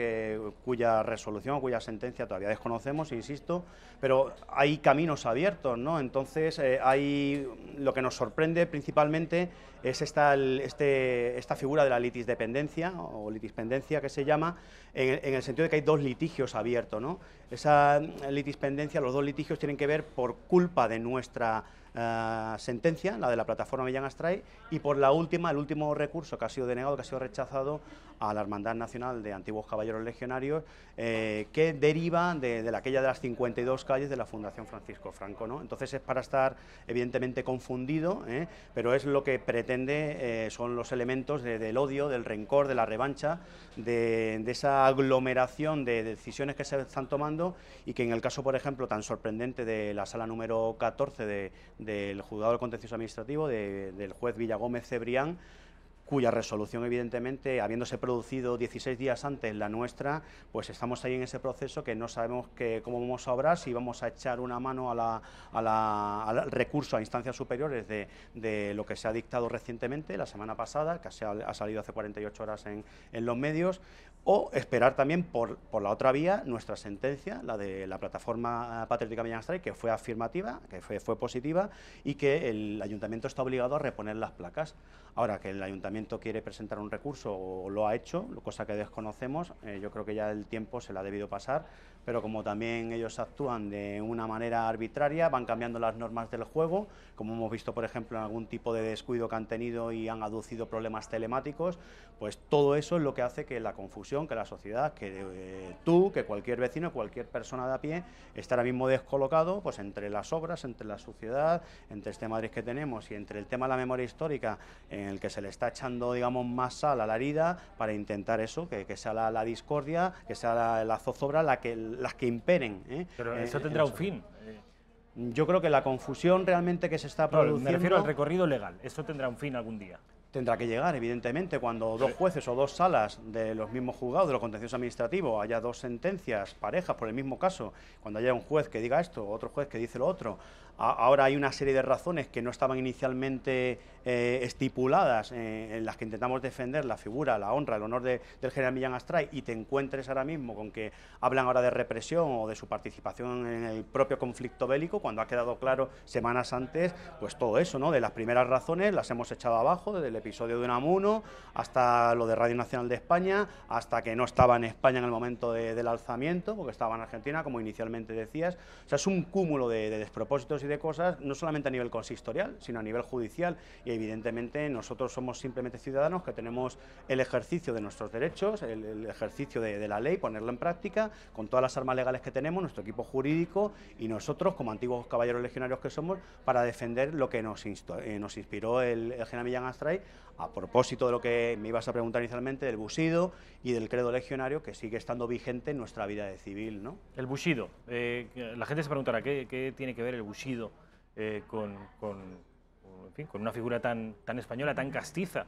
cuya resolución, cuya sentencia todavía desconocemos, insisto, pero hay caminos abiertos, ¿no? Entonces, lo que nos sorprende principalmente es esta figura de la litisdependencia, o litispendencia que se llama, en el sentido de que hay 2 litigios abiertos, ¿no? Esa litispendencia, los 2 litigios tienen que ver por culpa de nuestra sentencia, la de la plataforma Millán Astray, y por el último recurso que ha sido denegado, que ha sido rechazado a la Hermandad Nacional de Antiguos Caballeros Legionarios, que deriva de aquella de las 52 calles de la Fundación Francisco Franco, ¿no? Entonces es para estar evidentemente confundido, pero es lo que pretende, son los elementos del odio, del rencor, de la revancha, de esa aglomeración de decisiones que se están tomando y que en el caso, por ejemplo, tan sorprendente de la sala número 14 del Juzgado del Contencioso Administrativo, del juez Villagómez Cebrián, cuya resolución, evidentemente, habiéndose producido 16 días antes la nuestra, pues estamos ahí en ese proceso que no sabemos cómo vamos a obrar, si vamos a echar una mano al recurso a instancias superiores de lo que se ha dictado recientemente, la semana pasada, que ha salido hace 48 horas en los medios, o esperar también por la otra vía nuestra sentencia, la de la plataforma patriótica Millán Astray, que fue afirmativa, que fue positiva, y que el Ayuntamiento está obligado a reponer las placas. Ahora, que el Ayuntamiento quiere presentar un recurso o lo ha hecho, cosa que desconocemos, yo creo que ya el tiempo se le ha debido pasar, pero como también ellos actúan de una manera arbitraria, van cambiando las normas del juego, como hemos visto, por ejemplo, en algún tipo de descuido que han tenido y han aducido problemas telemáticos, pues todo eso es lo que hace que la confusión, que la sociedad, que tú, que cualquier vecino, cualquier persona de a pie, esté ahora mismo descolocado, pues entre las obras, entre la suciedad, entre este Madrid que tenemos y entre el tema de la memoria histórica, en el que se le está echando, digamos, más sal a la herida para intentar eso, que sea la discordia, que sea la zozobra las que imperen. Pero eso tendrá un fin. Yo creo que la confusión realmente que se está produciendo... Me refiero al recorrido legal. ¿Esto tendrá un fin algún día? Tendrá que llegar, evidentemente, cuando dos jueces o dos salas de los mismos juzgados de lo contencioso administrativo haya dos sentencias parejas por el mismo caso, cuando haya un juez que diga esto, otro juez que dice lo otro. Ahora hay una serie de razones que no estaban inicialmente estipuladas, en las que intentamos defender la figura, la honra, el honor del general Millán Astray, y te encuentres ahora mismo con que hablan ahora de represión o de su participación en el propio conflicto bélico, cuando ha quedado claro semanas antes, pues todo eso, ¿no? De las primeras razones las hemos echado abajo, desde el episodio de Unamuno hasta lo de Radio Nacional de España, hasta que no estaba en España en el momento del alzamiento, porque estaba en Argentina, como inicialmente decías. O sea, es un cúmulo de despropósitos y de cosas, no solamente a nivel consistorial, sino a nivel judicial, y evidentemente nosotros somos simplemente ciudadanos que tenemos el ejercicio de nuestros derechos, el ejercicio de la ley, ponerlo en práctica, con todas las armas legales que tenemos, nuestro equipo jurídico y nosotros, como antiguos caballeros legionarios que somos, para defender lo que nos inspiró el general Millán Astray, a propósito de lo que me ibas a preguntar inicialmente, del Bushido y del credo legionario, que sigue estando vigente en nuestra vida de civil, ¿no? El Bushido. La gente se preguntará, ¿qué tiene que ver el Bushido con una figura tan española, tan castiza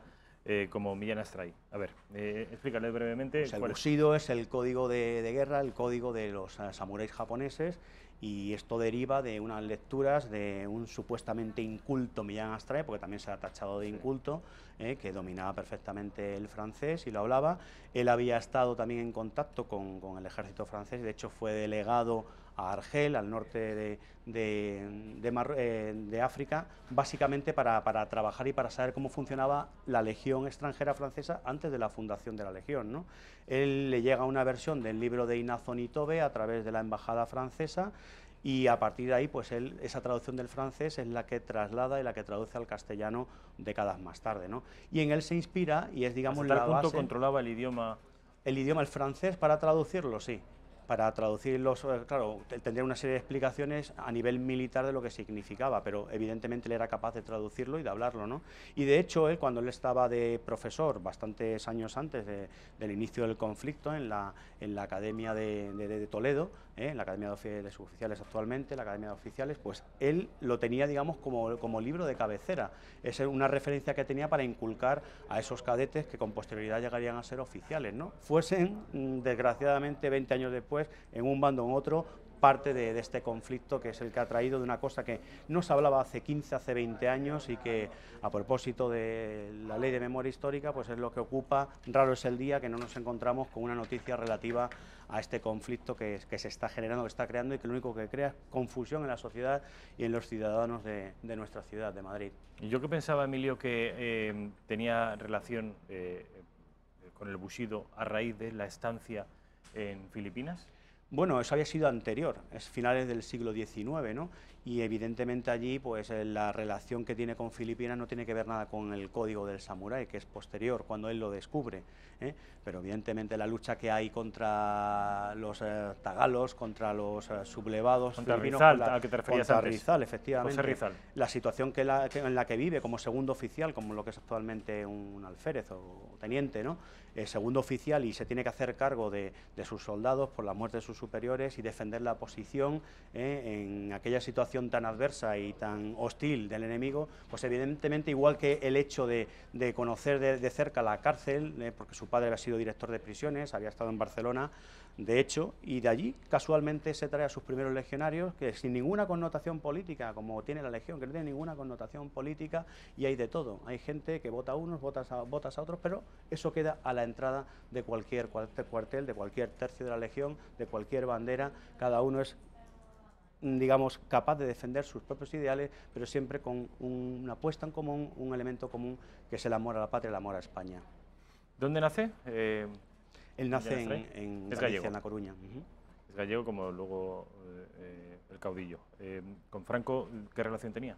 como Millán Astray? A ver, explícale brevemente. Pues el Bushido es el código de guerra, el código de los samuráis japoneses, y esto deriva de unas lecturas de un supuestamente inculto Millán Astray, porque también se ha tachado de inculto, que dominaba perfectamente el francés y lo hablaba. Él había estado también en contacto con el ejército francés, de hecho fue delegado a Argel, al norte de África, básicamente para trabajar y para saber cómo funcionaba la legión extranjera francesa antes de la fundación de la legión, ¿no? Él le llega una versión del libro de Inazo Nitobe a través de la embajada francesa, y a partir de ahí, pues esa traducción del francés es la que traslada y la que traduce al castellano décadas más tarde, ¿no? Y en él se inspira y es, digamos, ¿Hasta la tal punto base... controlaba el idioma? El francés, para traducirlo, sí. Para traducirlos, claro, tendría una serie de explicaciones a nivel militar de lo que significaba, pero evidentemente él era capaz de traducirlo y de hablarlo, ¿no? Y de hecho, cuando él estaba de profesor, bastantes años antes del inicio del conflicto, en la Academia de Toledo, en la Academia de Suboficiales actualmente, la Academia de Oficiales, pues él lo tenía, digamos, como libro de cabecera. Es una referencia que tenía para inculcar a esos cadetes que con posterioridad llegarían a ser oficiales, ¿no? Fuesen, desgraciadamente, 20 años después, en un bando o en otro, parte de este conflicto, que es el que ha traído de una cosa que no se hablaba hace 15, hace 20 años, y que, a propósito de la Ley de Memoria Histórica, pues es lo que ocupa. Raro es el día que no nos encontramos con una noticia relativa a este conflicto que se está generando, que está creando, y que lo único que crea es confusión en la sociedad y en los ciudadanos de nuestra ciudad, de Madrid. Y yo que pensaba, Emilio, que tenía relación con el Bushido a raíz de la estancia en Filipinas. Bueno, eso había sido anterior, es finales del siglo XIX, ¿no? Y evidentemente allí, pues la relación que tiene con Filipinas no tiene que ver nada con el código del samurái, que es posterior, cuando él lo descubre, ¿eh? Pero evidentemente la lucha que hay contra los tagalos, contra los sublevados contra filipinos, Rizal, al que te referías contra antes. Rizal, efectivamente. José Rizal. La situación en la que vive como segundo oficial, como lo que es actualmente un alférez o teniente, ¿no? Segundo oficial, y se tiene que hacer cargo de sus soldados por la muerte de sus superiores y defender la posición en aquella situación tan adversa y tan hostil del enemigo. Pues evidentemente, igual que el hecho de conocer de cerca la cárcel, porque su padre había sido director de prisiones, había estado en Barcelona, de hecho, y de allí casualmente se trae a sus primeros legionarios, que sin ninguna connotación política, como tiene la Legión, que no tiene ninguna connotación política, y hay de todo. Hay gente que vota a unos, votas a otros, pero eso queda a la entrada de cualquier cuartel, de cualquier tercio de la Legión, de cualquier bandera. Cada uno es, digamos, capaz de defender sus propios ideales, pero siempre con una apuesta en común, un elemento común, que es el amor a la patria, el amor a España. ¿Dónde nace? Él nace en Galicia, en La Coruña. Es gallego, como luego el caudillo. ¿Con Franco qué relación tenía?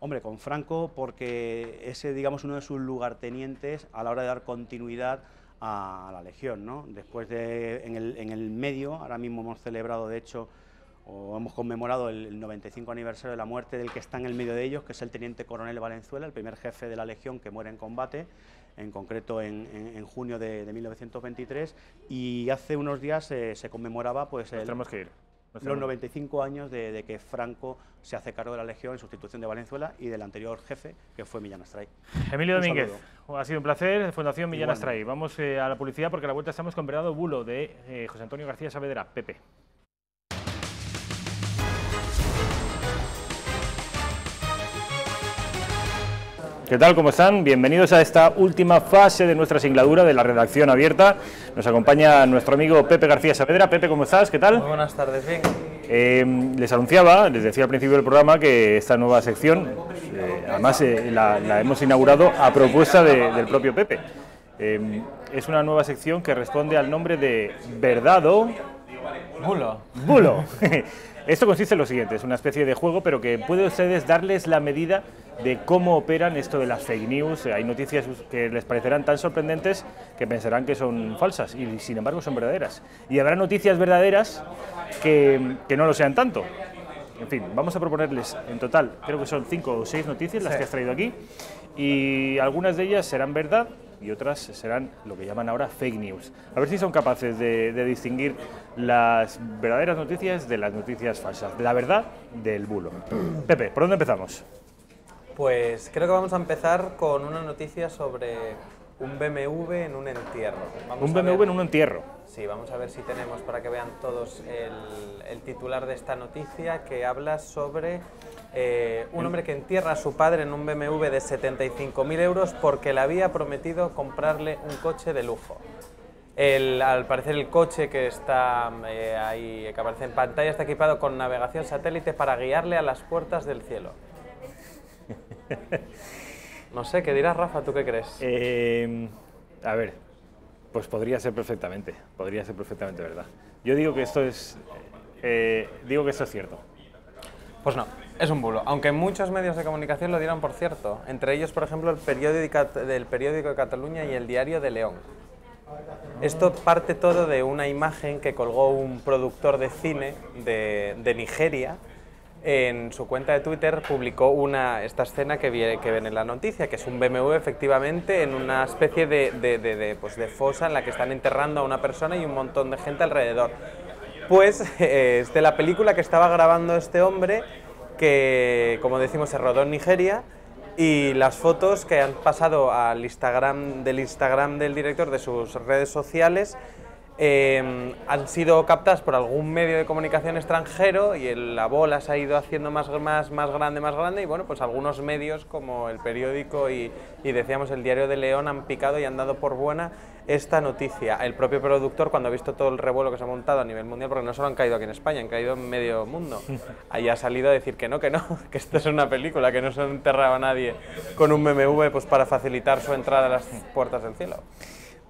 Hombre, con Franco, porque ese, digamos, uno de sus lugartenientes a la hora de dar continuidad a la Legión, ¿no? Después en el medio, ahora mismo hemos celebrado, de hecho, o hemos conmemorado el 95 aniversario de la muerte del que está en el medio de ellos, que es el teniente coronel Valenzuela, el primer jefe de la Legión que muere en combate, en concreto en junio de 1923, y hace unos días se conmemoraba, pues... Tenemos que ir. los 95 años de que Franco se hace cargo de la Legión en sustitución de Valenzuela y del anterior jefe, que fue Millán Astray. Emilio Domínguez, ha sido un placer, Fundación Millán Astray. Vamos a la publicidad porque a la vuelta estamos con Bernardo Bulo de José Antonio García Saavedra, Pepe. ¿Qué tal? ¿Cómo están? Bienvenidos a esta última fase de nuestra singladura de la redacción abierta. Nos acompaña nuestro amigo Pepe García Saavedra. Pepe, ¿cómo estás? ¿Qué tal? Muy buenas tardes, bien. Les anunciaba, les decía al principio del programa que esta nueva sección, además la hemos inaugurado a propuesta del propio Pepe. Es una nueva sección que responde al nombre de Verdad o Bulo. Bulo. Esto consiste en lo siguiente, es una especie de juego, pero que puede ustedes darles la medida de cómo operan esto de las fake news. Hay noticias que les parecerán tan sorprendentes que pensarán que son falsas y sin embargo son verdaderas. Y habrá noticias verdaderas que no lo sean tanto. En fin, vamos a proponerles en total, creo que son 5 o 6 noticias las que has traído aquí, y algunas de ellas serán verdad y otras serán lo que llaman ahora fake news. A ver si son capaces de distinguir las verdaderas noticias de las noticias falsas, de la verdad del bulo. Pepe, ¿por dónde empezamos? Pues creo que vamos a empezar con una noticia sobre un BMW en un entierro. Un BMW en un entierro. Sí, vamos a ver si tenemos para que vean todos el titular de esta noticia, que habla sobre un hombre que entierra a su padre en un BMW de 75.000 euros porque le había prometido comprarle un coche de lujo. Al parecer el coche que está ahí, que aparece en pantalla, está equipado con navegación satélite para guiarle a las puertas del cielo. No sé, ¿qué dirás, Rafa? ¿Tú qué crees? A ver, pues podría ser perfectamente verdad. Yo digo que esto es cierto. Pues no, es un bulo, aunque muchos medios de comunicación lo dieron por cierto, entre ellos, por ejemplo, el periódico de Cataluña y el Diario de León. Esto parte todo de una imagen que colgó un productor de cine de Nigeria. En su cuenta de Twitter publicó esta escena que ven en la noticia, que es un BMW efectivamente en una especie de fosa en la que están enterrando a una persona y un montón de gente alrededor. Pues es de la película que estaba grabando este hombre, que como decimos se rodó en Nigeria, y las fotos que han pasado al Instagram del director de sus redes sociales han sido captadas por algún medio de comunicación extranjero y la bola se ha ido haciendo más grande y bueno, pues algunos medios como el periódico y decíamos el Diario de León han picado y han dado por buena esta noticia. El propio productor, cuando ha visto todo el revuelo que se ha montado a nivel mundial, porque no solo han caído aquí en España, han caído en medio mundo, ahí ha salido a decir que no, que esto es una película, que no se enterraba a nadie con un BMW pues para facilitar su entrada a las puertas del cielo.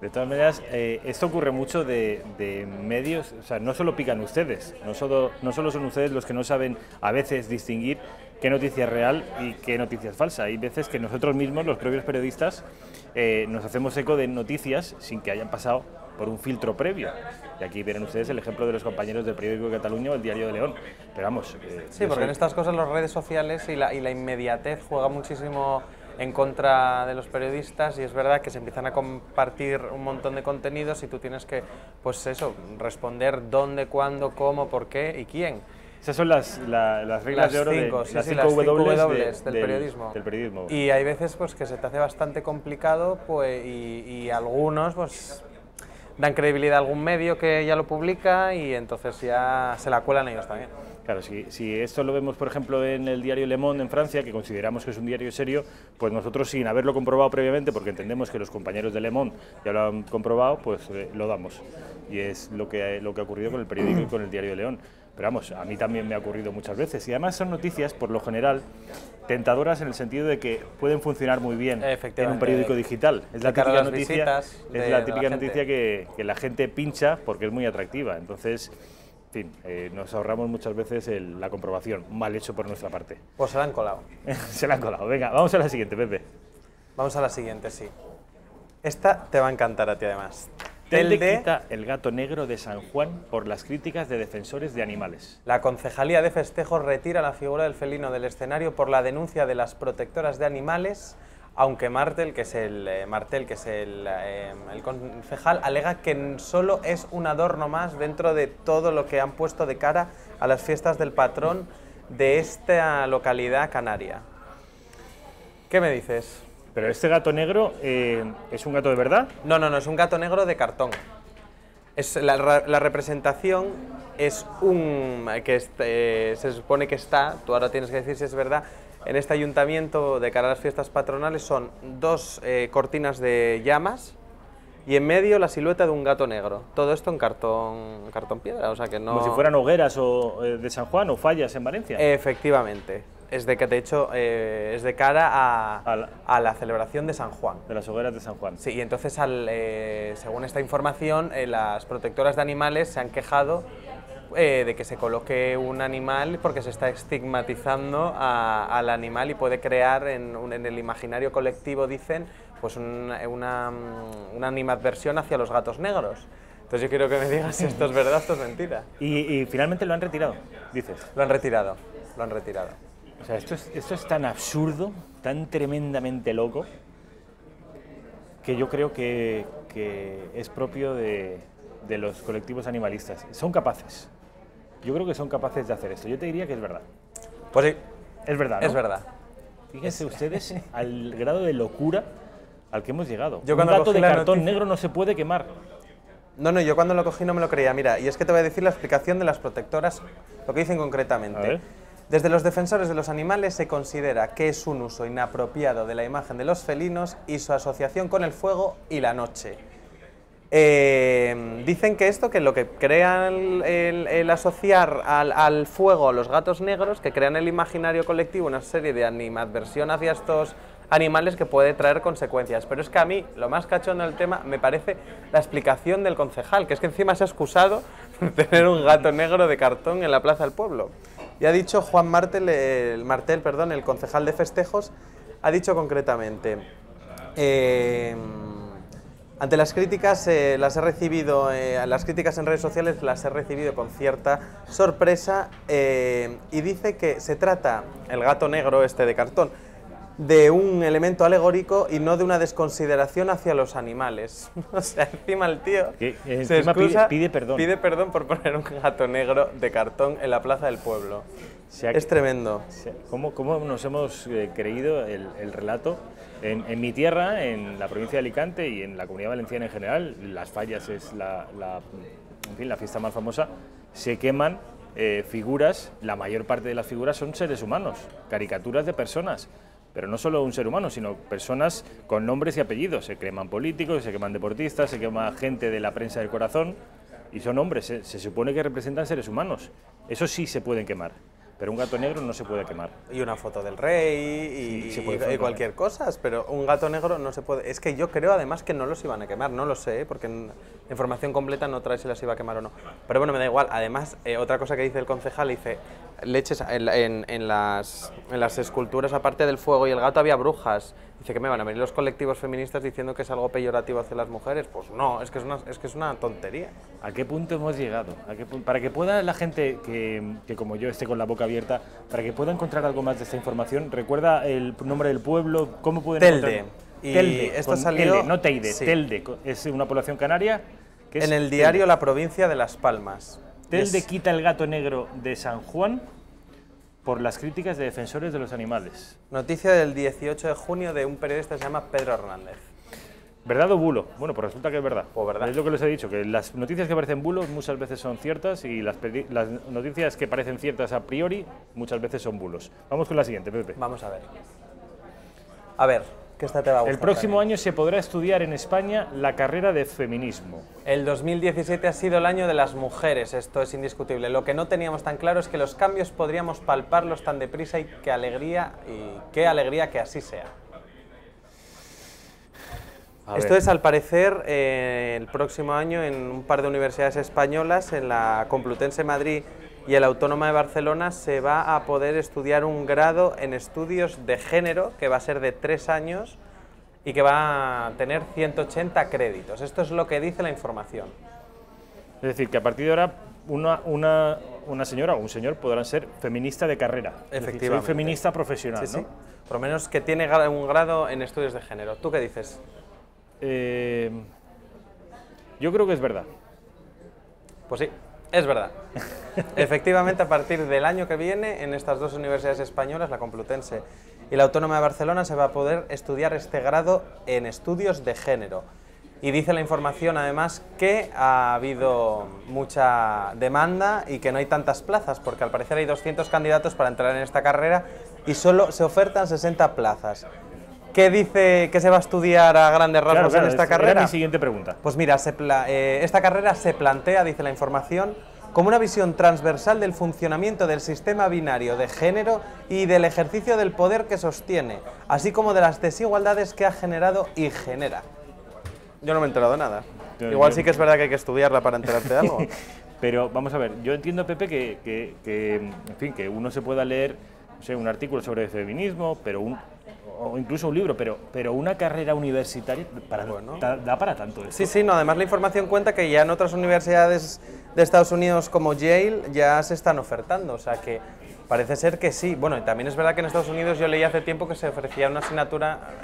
De todas maneras, esto ocurre mucho de medios, o sea, no solo pican ustedes, no solo son ustedes los que no saben a veces distinguir qué noticia es real y qué noticia es falsa. Hay veces que nosotros mismos, los propios periodistas, nos hacemos eco de noticias sin que hayan pasado por un filtro previo. Y aquí verán ustedes el ejemplo de los compañeros del periódico de Cataluña o el Diario de León. Pero vamos... sí, porque en estas cosas las redes sociales y la inmediatez juega muchísimo en contra de los periodistas, y es verdad que se empiezan a compartir un montón de contenidos y tú tienes que, pues eso, responder dónde, cuándo, cómo, por qué y quién. Esas son las reglas de oro las 5 W del periodismo. Y hay veces pues que se te hace bastante complicado, pues, y algunos pues dan credibilidad a algún medio que ya lo publica y entonces ya se la cuelan ellos también. Claro, si esto lo vemos, por ejemplo, en el diario Le Monde en Francia, que consideramos que es un diario serio, pues nosotros, sin haberlo comprobado previamente, porque entendemos que los compañeros de Le Monde ya lo han comprobado, pues lo damos. Y es lo que ha ocurrido con el periódico y con el Diario de León. Pero vamos, a mí también me ha ocurrido muchas veces. Y además son noticias, por lo general, tentadoras en el sentido de que pueden funcionar muy bien en un periódico digital. Es la típica noticia que la gente pincha porque es muy atractiva. Entonces... En fin, nos ahorramos muchas veces la comprobación, mal hecho por nuestra parte. Pues se la han colado. Se la han colado. Venga, vamos a la siguiente, Pepe. Vamos a la siguiente, sí. Esta te va a encantar a ti además. Telde quita el gato negro de San Juan por las críticas de defensores de animales. La Concejalía de Festejos retira la figura del felino del escenario por la denuncia de las protectoras de animales aunque Martel, que es el concejal, alega que solo es un adorno más dentro de todo lo que han puesto de cara a las fiestas del patrón de esta localidad canaria. ¿Qué me dices? ¿Pero este gato negro es un gato de verdad? No, no, no, es un gato negro de cartón. La representación es se supone que está, tú ahora tienes que decir si es verdad, en este ayuntamiento de cara a las fiestas patronales son 2 cortinas de llamas y en medio la silueta de un gato negro. Todo esto en cartón piedra, o sea que no... Como si fueran hogueras de San Juan o fallas en Valencia. Efectivamente. De hecho, es de cara a la celebración de San Juan. De las hogueras de San Juan. Sí, y entonces, según esta información, las protectoras de animales se han quejado de que se coloque un animal porque se está estigmatizando al animal y puede crear en el imaginario colectivo, dicen, pues una animadversión hacia los gatos negros. Entonces yo quiero que me digas si esto es verdad o esto es mentira. Y finalmente lo han retirado, dices. Lo han retirado, lo han retirado. O sea, esto es tan absurdo, tan tremendamente loco, que yo creo que es propio de los colectivos animalistas. Son capaces. Yo creo que son capaces de hacer esto. Yo te diría que es verdad. Pues sí. Es verdad, ¿no? Es verdad. Fíjense ustedes al grado de locura al que hemos llegado. Un gato de cartón negro no se puede quemar. No, yo cuando lo cogí no me lo creía. Mira, y es que te voy a decir la explicación de las protectoras, lo que dicen concretamente. Desde los defensores de los animales se considera que es un uso inapropiado de la imagen de los felinos y su asociación con el fuego y la noche. Dicen que esto, que lo que crea el asociar al fuego a los gatos negros, que crean el imaginario colectivo una serie de animadversión hacia estos animales que puede traer consecuencias. Pero es que a mí lo más cachondo del tema me parece la explicación del concejal, que es que encima se ha excusado de tener un gato negro de cartón en la plaza del pueblo. Y ha dicho Juan Martel, el concejal de festejos, ha dicho concretamente... ante las críticas las críticas en redes sociales las he recibido con cierta sorpresa y dice que se trata, el gato negro este de cartón, de un elemento alegórico y no de una desconsideración hacia los animales. O sea, encima el tío se excusa, pide perdón por poner un gato negro de cartón en la plaza del pueblo. Es tremendo. ¿Cómo nos hemos creído el relato? En mi tierra, en la provincia de Alicante y en la Comunidad Valenciana en general, Las Fallas es la fiesta más famosa, se queman figuras, la mayor parte de las figuras son seres humanos, caricaturas de personas, pero no solo un ser humano, sino personas con nombres y apellidos. Se queman políticos, se queman deportistas, se quema gente de la prensa del corazón, y son hombres, se supone que representan seres humanos. Eso sí se pueden quemar. Pero un gato negro no se puede quemar. Y una foto del rey y cualquier cosa, pero un gato negro no se puede... Es que yo creo además que no los iban a quemar, no lo sé, porque la información completa no trae si las iba a quemar o no. Pero bueno, me da igual. Además, otra cosa que dice el concejal, dice, leches, en las esculturas, aparte del fuego y el gato, había brujas. Dice que me van a venir los colectivos feministas diciendo que es algo peyorativo hacia las mujeres. Pues no, es que es una tontería. ¿A qué punto hemos llegado? Para que pueda la gente que como yo esté con la boca abierta, para que pueda encontrar algo más de esta información, recuerda el nombre del pueblo, ¿cómo pueden Telde. Telde, esto salió... no Teide, sí. Telde, es una población canaria. Que es en el diario La Provincia de Las Palmas. Telde quita el gato negro de San Juan por las críticas de defensores de los animales. Noticia del 18 de junio de un periodista que se llama Pedro Hernández. ¿Verdad o bulo? Bueno, pues resulta que es verdad. Pues verdad. Es lo que les he dicho, que las noticias que parecen bulos muchas veces son ciertas y las noticias que parecen ciertas a priori muchas veces son bulos. Vamos con la siguiente, Pepe. Vamos a ver. A ver, ¿qué esta te va a gustar? El próximo año se podrá estudiar en España la carrera de feminismo. El 2017 ha sido el año de las mujeres, esto es indiscutible. Lo que no teníamos tan claro es que los cambios podríamos palparlos tan deprisa y qué alegría que así sea. Esto es, al parecer, el próximo año en un par de universidades españolas, en la Complutense Madrid y el Autónoma de Barcelona, se va a poder estudiar un grado en estudios de género, que va a ser de 3 años y que va a tener 180 créditos. Esto es lo que dice la información. Es decir, que a partir de ahora una señora o un señor podrán ser feminista de carrera. Efectivamente. Soy feminista profesional, Sí, ¿no? sí. Por lo menos que tiene un grado en estudios de género. ¿Tú qué dices? Yo creo que es verdad. Pues sí, es verdad. Efectivamente, a partir del año que viene, en estas dos universidades españolas, la Complutense y la Autónoma de Barcelona, se va a poder estudiar este grado en estudios de género. Y dice la información, además, que ha habido mucha demanda y que no hay tantas plazas, porque al parecer hay 200 candidatos para entrar en esta carrera y solo se ofertan 60 plazas. ¿Qué dice que se va a estudiar a grandes rasgos en esta carrera? Era mi siguiente pregunta. Pues mira, esta carrera se plantea, dice la información, como una visión transversal del funcionamiento del sistema binario de género y del ejercicio del poder que sostiene, así como de las desigualdades que ha generado y genera. Yo no me he enterado de nada. Igual sí que es verdad que hay que estudiarla para enterarte de algo. Pero vamos a ver, yo entiendo, Pepe, en fin, que uno se pueda leer, no sé, un artículo sobre feminismo, o incluso un libro, pero una carrera universitaria da para tanto esto. Sí, sí, no, además la información cuenta que ya en otras universidades de Estados Unidos como Yale ya se están ofertando, o sea que parece ser que sí. Bueno, y también es verdad que en Estados Unidos yo leí hace tiempo que se ofrecía una asignatura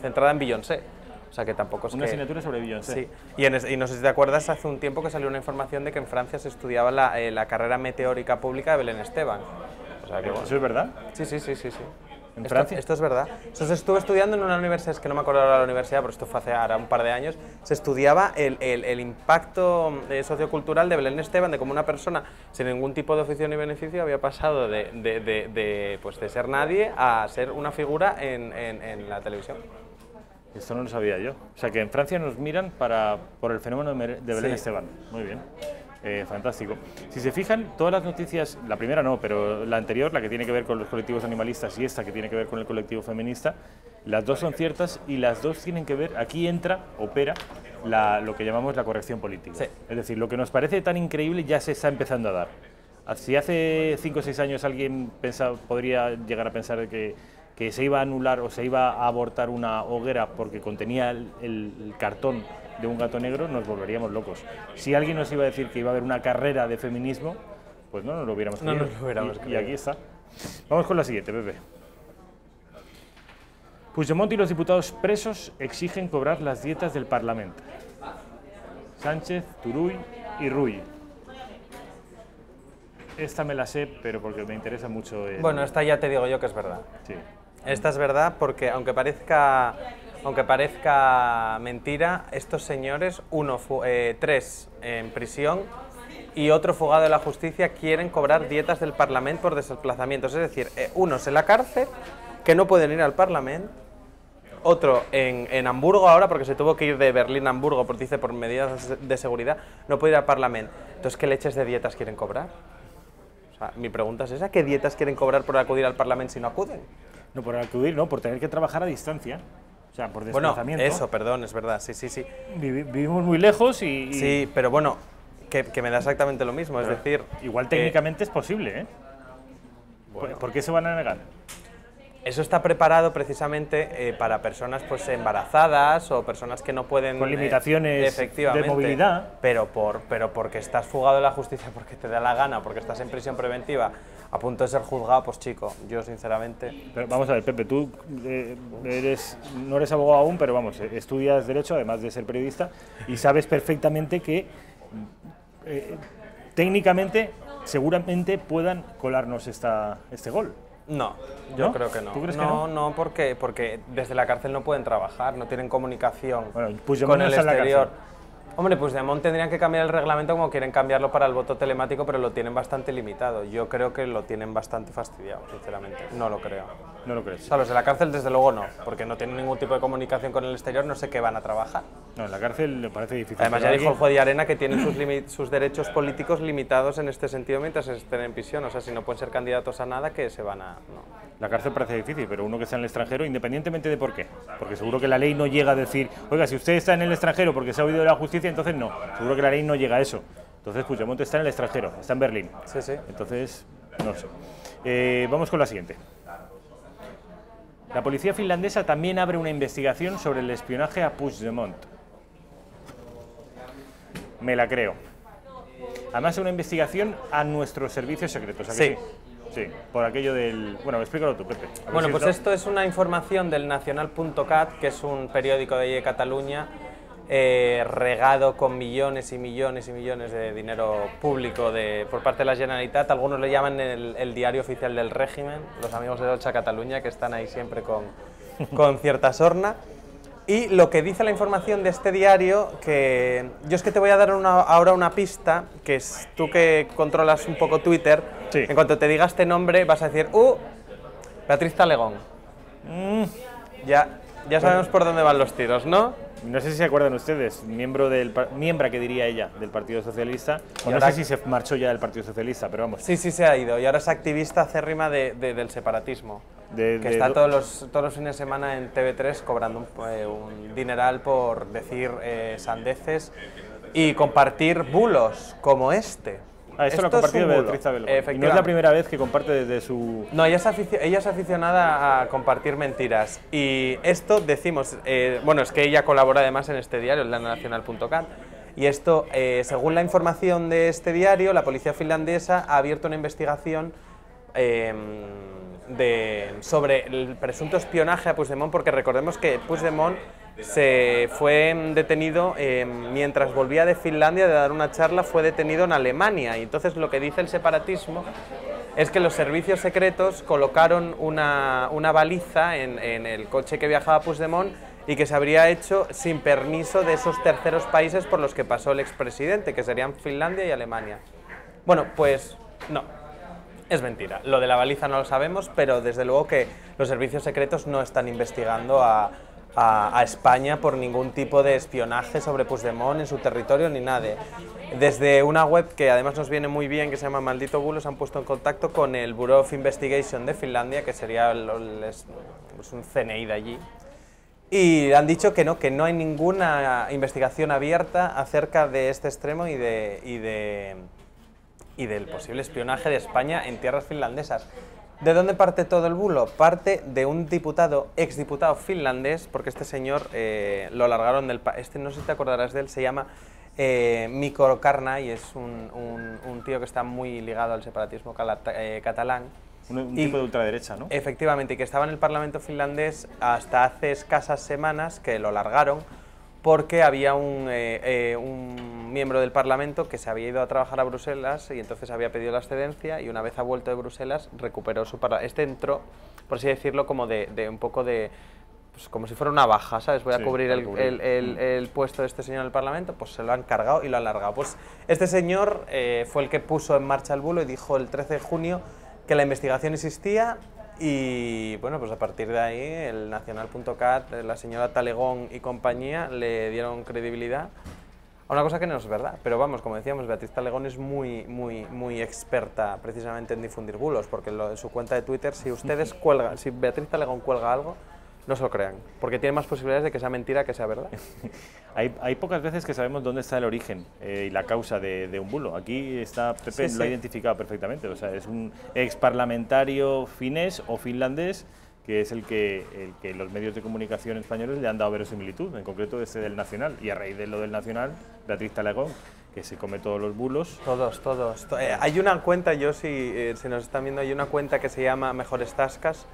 centrada en Beyoncé. O sea que tampoco es una asignatura sobre Beyoncé. Sí, y no sé si te acuerdas, hace un tiempo que salió una información de que en Francia se estudiaba la carrera meteórica pública de Belén Esteban. O sea que, bueno. ¿Eso es verdad? Sí. ¿En Francia? Esto es verdad. Eso se estuvo estudiando en una universidad, es que no me acuerdo ahora de la universidad, pero esto fue hace ahora un par de años, se estudiaba el impacto sociocultural de Belén Esteban, de cómo una persona sin ningún tipo de oficio ni beneficio había pasado de ser nadie a ser una figura en la televisión. Esto no lo sabía yo. O sea que en Francia nos miran por el fenómeno de Belén Esteban. Muy bien. Fantástico. Si se fijan, todas las noticias, la primera no, pero la anterior, la que tiene que ver con los colectivos animalistas, y esta que tiene que ver con el colectivo feminista, las dos son ciertas y las dos tienen que ver, aquí opera lo que llamamos la corrección política. Sí. Es decir, lo que nos parece tan increíble ya se está empezando a dar. Si hace 5 o 6 años alguien podría llegar a pensar que se iba a anular o se iba a abortar una hoguera porque contenía el cartón de un gato negro, nos volveríamos locos. Si alguien nos iba a decir que iba a haber una carrera de feminismo, pues no nos lo hubiéramos creído. No nos lo hubiéramos creído. Y aquí está. Vamos con la siguiente, Pepe. Puigdemont y los diputados presos exigen cobrar las dietas del Parlamento. Sánchez, Turull y Rull. Esta me la sé, pero porque me interesa mucho. Bueno, esta ya te digo yo que es verdad. Sí. Esta es verdad porque aunque parezca mentira, estos señores, 3 en prisión y otro fugado de la justicia, quieren cobrar dietas del Parlamento por desplazamientos. Es decir, unos en la cárcel, que no pueden ir al Parlamento, otro en Hamburgo ahora, porque se tuvo que ir de Berlín a Hamburgo, por medidas de seguridad, no puede ir al Parlamento. Entonces, ¿qué leches de dietas quieren cobrar? O sea, mi pregunta es esa, ¿qué dietas quieren cobrar por acudir al Parlamento si no acuden? No, por acudir, no, por tener que trabajar a distancia. O sea, por desplazamiento. Bueno, eso, perdón, es verdad, sí. Vivimos muy lejos y... Sí, pero bueno, que me da exactamente lo mismo, pero es decir... Igual técnicamente es posible, ¿eh? Bueno. ¿Por qué se van a negar? Eso está preparado precisamente para personas pues embarazadas o personas que no pueden... Con limitaciones efectivamente, de movilidad. Pero porque estás fugado de la justicia, porque te da la gana, porque estás en prisión preventiva, a punto de ser juzgado, pues chico, yo sinceramente... Pero vamos a ver, Pepe, tú no eres abogado aún, pero vamos, estudias Derecho, además de ser periodista, y sabes perfectamente que técnicamente, seguramente puedan colarnos este gol. No, yo creo que no. ¿Tú crees que no? No, porque desde la cárcel no pueden trabajar, no tienen comunicación pues con el exterior. Hombre, Puigdemont tendrían que cambiar el reglamento como quieren cambiarlo para el voto telemático, pero lo tienen bastante limitado. Yo creo que lo tienen bastante fastidiado, sinceramente. No lo creo. ¿No lo crees? O sea, los de la cárcel desde luego no, porque no tienen ningún tipo de comunicación con el exterior, no sé qué van a trabajar. No, en la cárcel me parece difícil. Además ya dijo el juez de Arena que tienen sus derechos políticos limitados en este sentido mientras estén en prisión. O sea, si no pueden ser candidatos a nada, que se van a... No. La cárcel parece difícil, pero uno que está en el extranjero, independientemente de por qué. Porque seguro que la ley no llega a decir, oiga, si usted está en el extranjero porque se ha oído de la justicia, entonces no. Seguro que la ley no llega a eso. Entonces Puigdemont está en el extranjero, está en Berlín. Sí. Entonces, no sé. Vamos con la siguiente. La policía finlandesa también abre una investigación sobre el espionaje a Puigdemont. Me la creo. Además, es una investigación a nuestros servicios secretos. ¿A que sí? Sí, por aquello del... Bueno, explícalo tú, Pepe. Bueno, pues esto es una información del Nacional.cat, que es un periódico de Cataluña, regado con millones y millones y millones de dinero público por parte de la Generalitat. Algunos le llaman el diario oficial del régimen, los amigos de Dolça Catalunya, que están ahí siempre con cierta sorna. Y lo que dice la información de este diario, que yo es que te voy a dar ahora una pista, que es tú que controlas un poco Twitter, en cuanto te diga este nombre vas a decir, Beatriz Talegón. Ya sabemos por dónde van los tiros, ¿no? No sé si se acuerdan ustedes, miembra que diría ella del Partido Socialista, o no sé si se marchó ya del Partido Socialista, pero vamos. Sí, se ha ido y ahora es activista acérrima del separatismo, que está todos los fines de semana en TV3 cobrando un dineral por decir sandeces y compartir bulos como este. Esto lo ha compartido Beatriz Talegón. Y no es la primera vez que comparte desde su... No, ella es aficionada a compartir mentiras. Y esto decimos... bueno, es que ella colabora además en este diario, el Nacional.cat. Y esto, según la información de este diario, la policía finlandesa ha abierto una investigación sobre el presunto espionaje a Puigdemont, porque recordemos que Puigdemont se fue detenido mientras volvía de Finlandia de dar una charla, fue detenido en Alemania. Y entonces lo que dice el separatismo es que los servicios secretos colocaron una baliza en el coche que viajaba Puigdemont y que se habría hecho sin permiso de esos terceros países por los que pasó el expresidente, que serían Finlandia y Alemania. Bueno, pues no, es mentira. Lo de la baliza no lo sabemos, pero desde luego que los servicios secretos no están investigando a España por ningún tipo de espionaje sobre Puigdemont en su territorio ni nada. Desde una web que además nos viene muy bien, que se llama Maldito Bulo, se han puesto en contacto con el Bureau of Investigation de Finlandia, que sería un CNI de allí, y han dicho que no hay ninguna investigación abierta acerca de este extremo y del posible espionaje de España en tierras finlandesas. ¿De dónde parte todo el bulo? Parte de un exdiputado finlandés, porque este señor lo largaron del país. No sé si te acordarás de él, se llama Mikko Karna y es un tío que está muy ligado al separatismo catalán. Un tipo de ultraderecha, ¿no? Efectivamente, y que estaba en el Parlamento finlandés hasta hace escasas semanas, que lo largaron porque había un miembro del Parlamento que se había ido a trabajar a Bruselas y entonces había pedido la excedencia, y una vez ha vuelto de Bruselas recuperó su parlamento. Este entró, por así decirlo, como de un poco de... Pues como si fuera una baja, ¿sabes? Voy a cubrir el puesto de este señor en el Parlamento, pues se lo han cargado y lo han largado. Pues este señor fue el que puso en marcha el bulo y dijo el 13 de junio que la investigación existía. Y bueno, pues a partir de ahí el Nacional.cat, la señora Talegón y compañía le dieron credibilidad a una cosa que no es verdad. Pero vamos, como decíamos, Beatriz Talegón es muy experta precisamente en difundir bulos, porque en su cuenta de Twitter, si Beatriz Talegón cuelga algo, no se lo crean, porque tiene más posibilidades de que sea mentira que sea verdad. Hay pocas veces que sabemos dónde está el origen y la causa de un bulo. Aquí está Pepe, lo ha identificado perfectamente. O sea, es un ex parlamentario finés o finlandés, que es el que los medios de comunicación españoles le han dado verosimilitud, en concreto este del Nacional. Y a raíz de lo del Nacional, Beatriz Talegón, que se come todos los bulos. Todos. Hay una cuenta, si nos están viendo, hay una cuenta que se llama Mejores Tascas,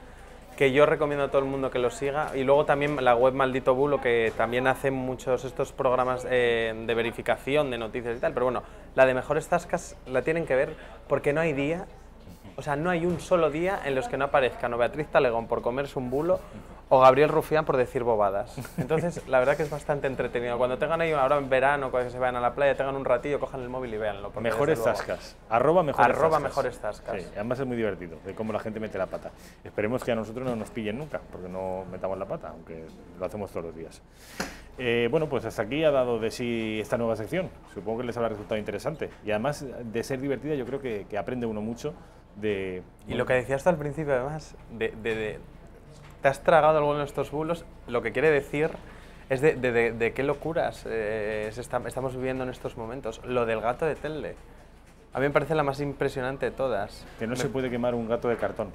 que yo recomiendo a todo el mundo que lo siga, y luego también la web Maldito Bulo, que también hace muchos estos programas de verificación de noticias y tal, pero bueno, la de Mejores Tascas la tienen que ver porque no hay día, o sea, no hay un solo día en los que no aparezcan o Beatriz Talegón por comerse un bulo o Gabriel Rufián por decir bobadas. Entonces, la verdad que es bastante entretenido. Cuando tengan ahí, ahora en verano, cuando se vayan a la playa, tengan un ratillo, cojan el móvil y véanlo. Mejores Tascas. @mejores tascas. Sí, además es muy divertido, de cómo la gente mete la pata. Esperemos que a nosotros no nos pillen nunca, porque no metamos la pata, aunque lo hacemos todos los días. Bueno, pues hasta aquí ha dado de sí esta nueva sección. Supongo que les habrá resultado interesante. Y además de ser divertida, yo creo que aprende uno mucho de... Y lo que decías tú al principio, además, te has tragado alguno de estos bulos, lo que quiere decir es de qué locuras estamos viviendo en estos momentos. Lo del gato de Telde. A mí me parece la más impresionante de todas. Que no se puede quemar un gato de cartón.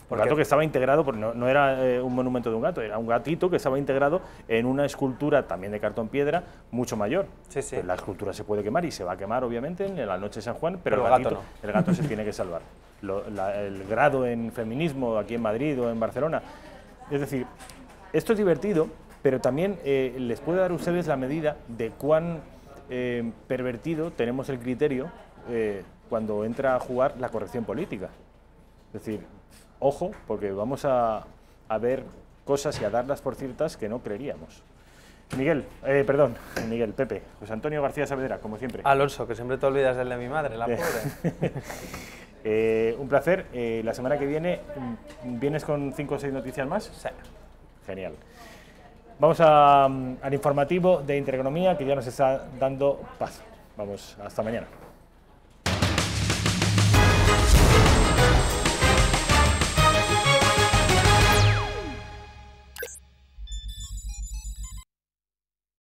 Un gato que estaba integrado, no era un monumento de un gato, era un gatito que estaba integrado en una escultura también de cartón piedra mucho mayor. Sí, sí. Pues la escultura se puede quemar y se va a quemar obviamente en la noche de San Juan, pero el gato se tiene que salvar. El grado en feminismo aquí en Madrid o en Barcelona. Es decir, esto es divertido, pero también les puede dar a ustedes la medida de cuán pervertido tenemos el criterio cuando entra a jugar la corrección política. Es decir, ojo, porque vamos a ver cosas y a darlas por ciertas que no creeríamos. Pepe, José Antonio García Saavedra, como siempre. Alonso, que siempre te olvidas del de mi madre, la pobre. Un placer. La semana que viene, ¿vienes con 5 o 6 noticias más? Sí. Genial. Vamos al informativo de Intereconomía, que ya nos está dando paso. Vamos, hasta mañana.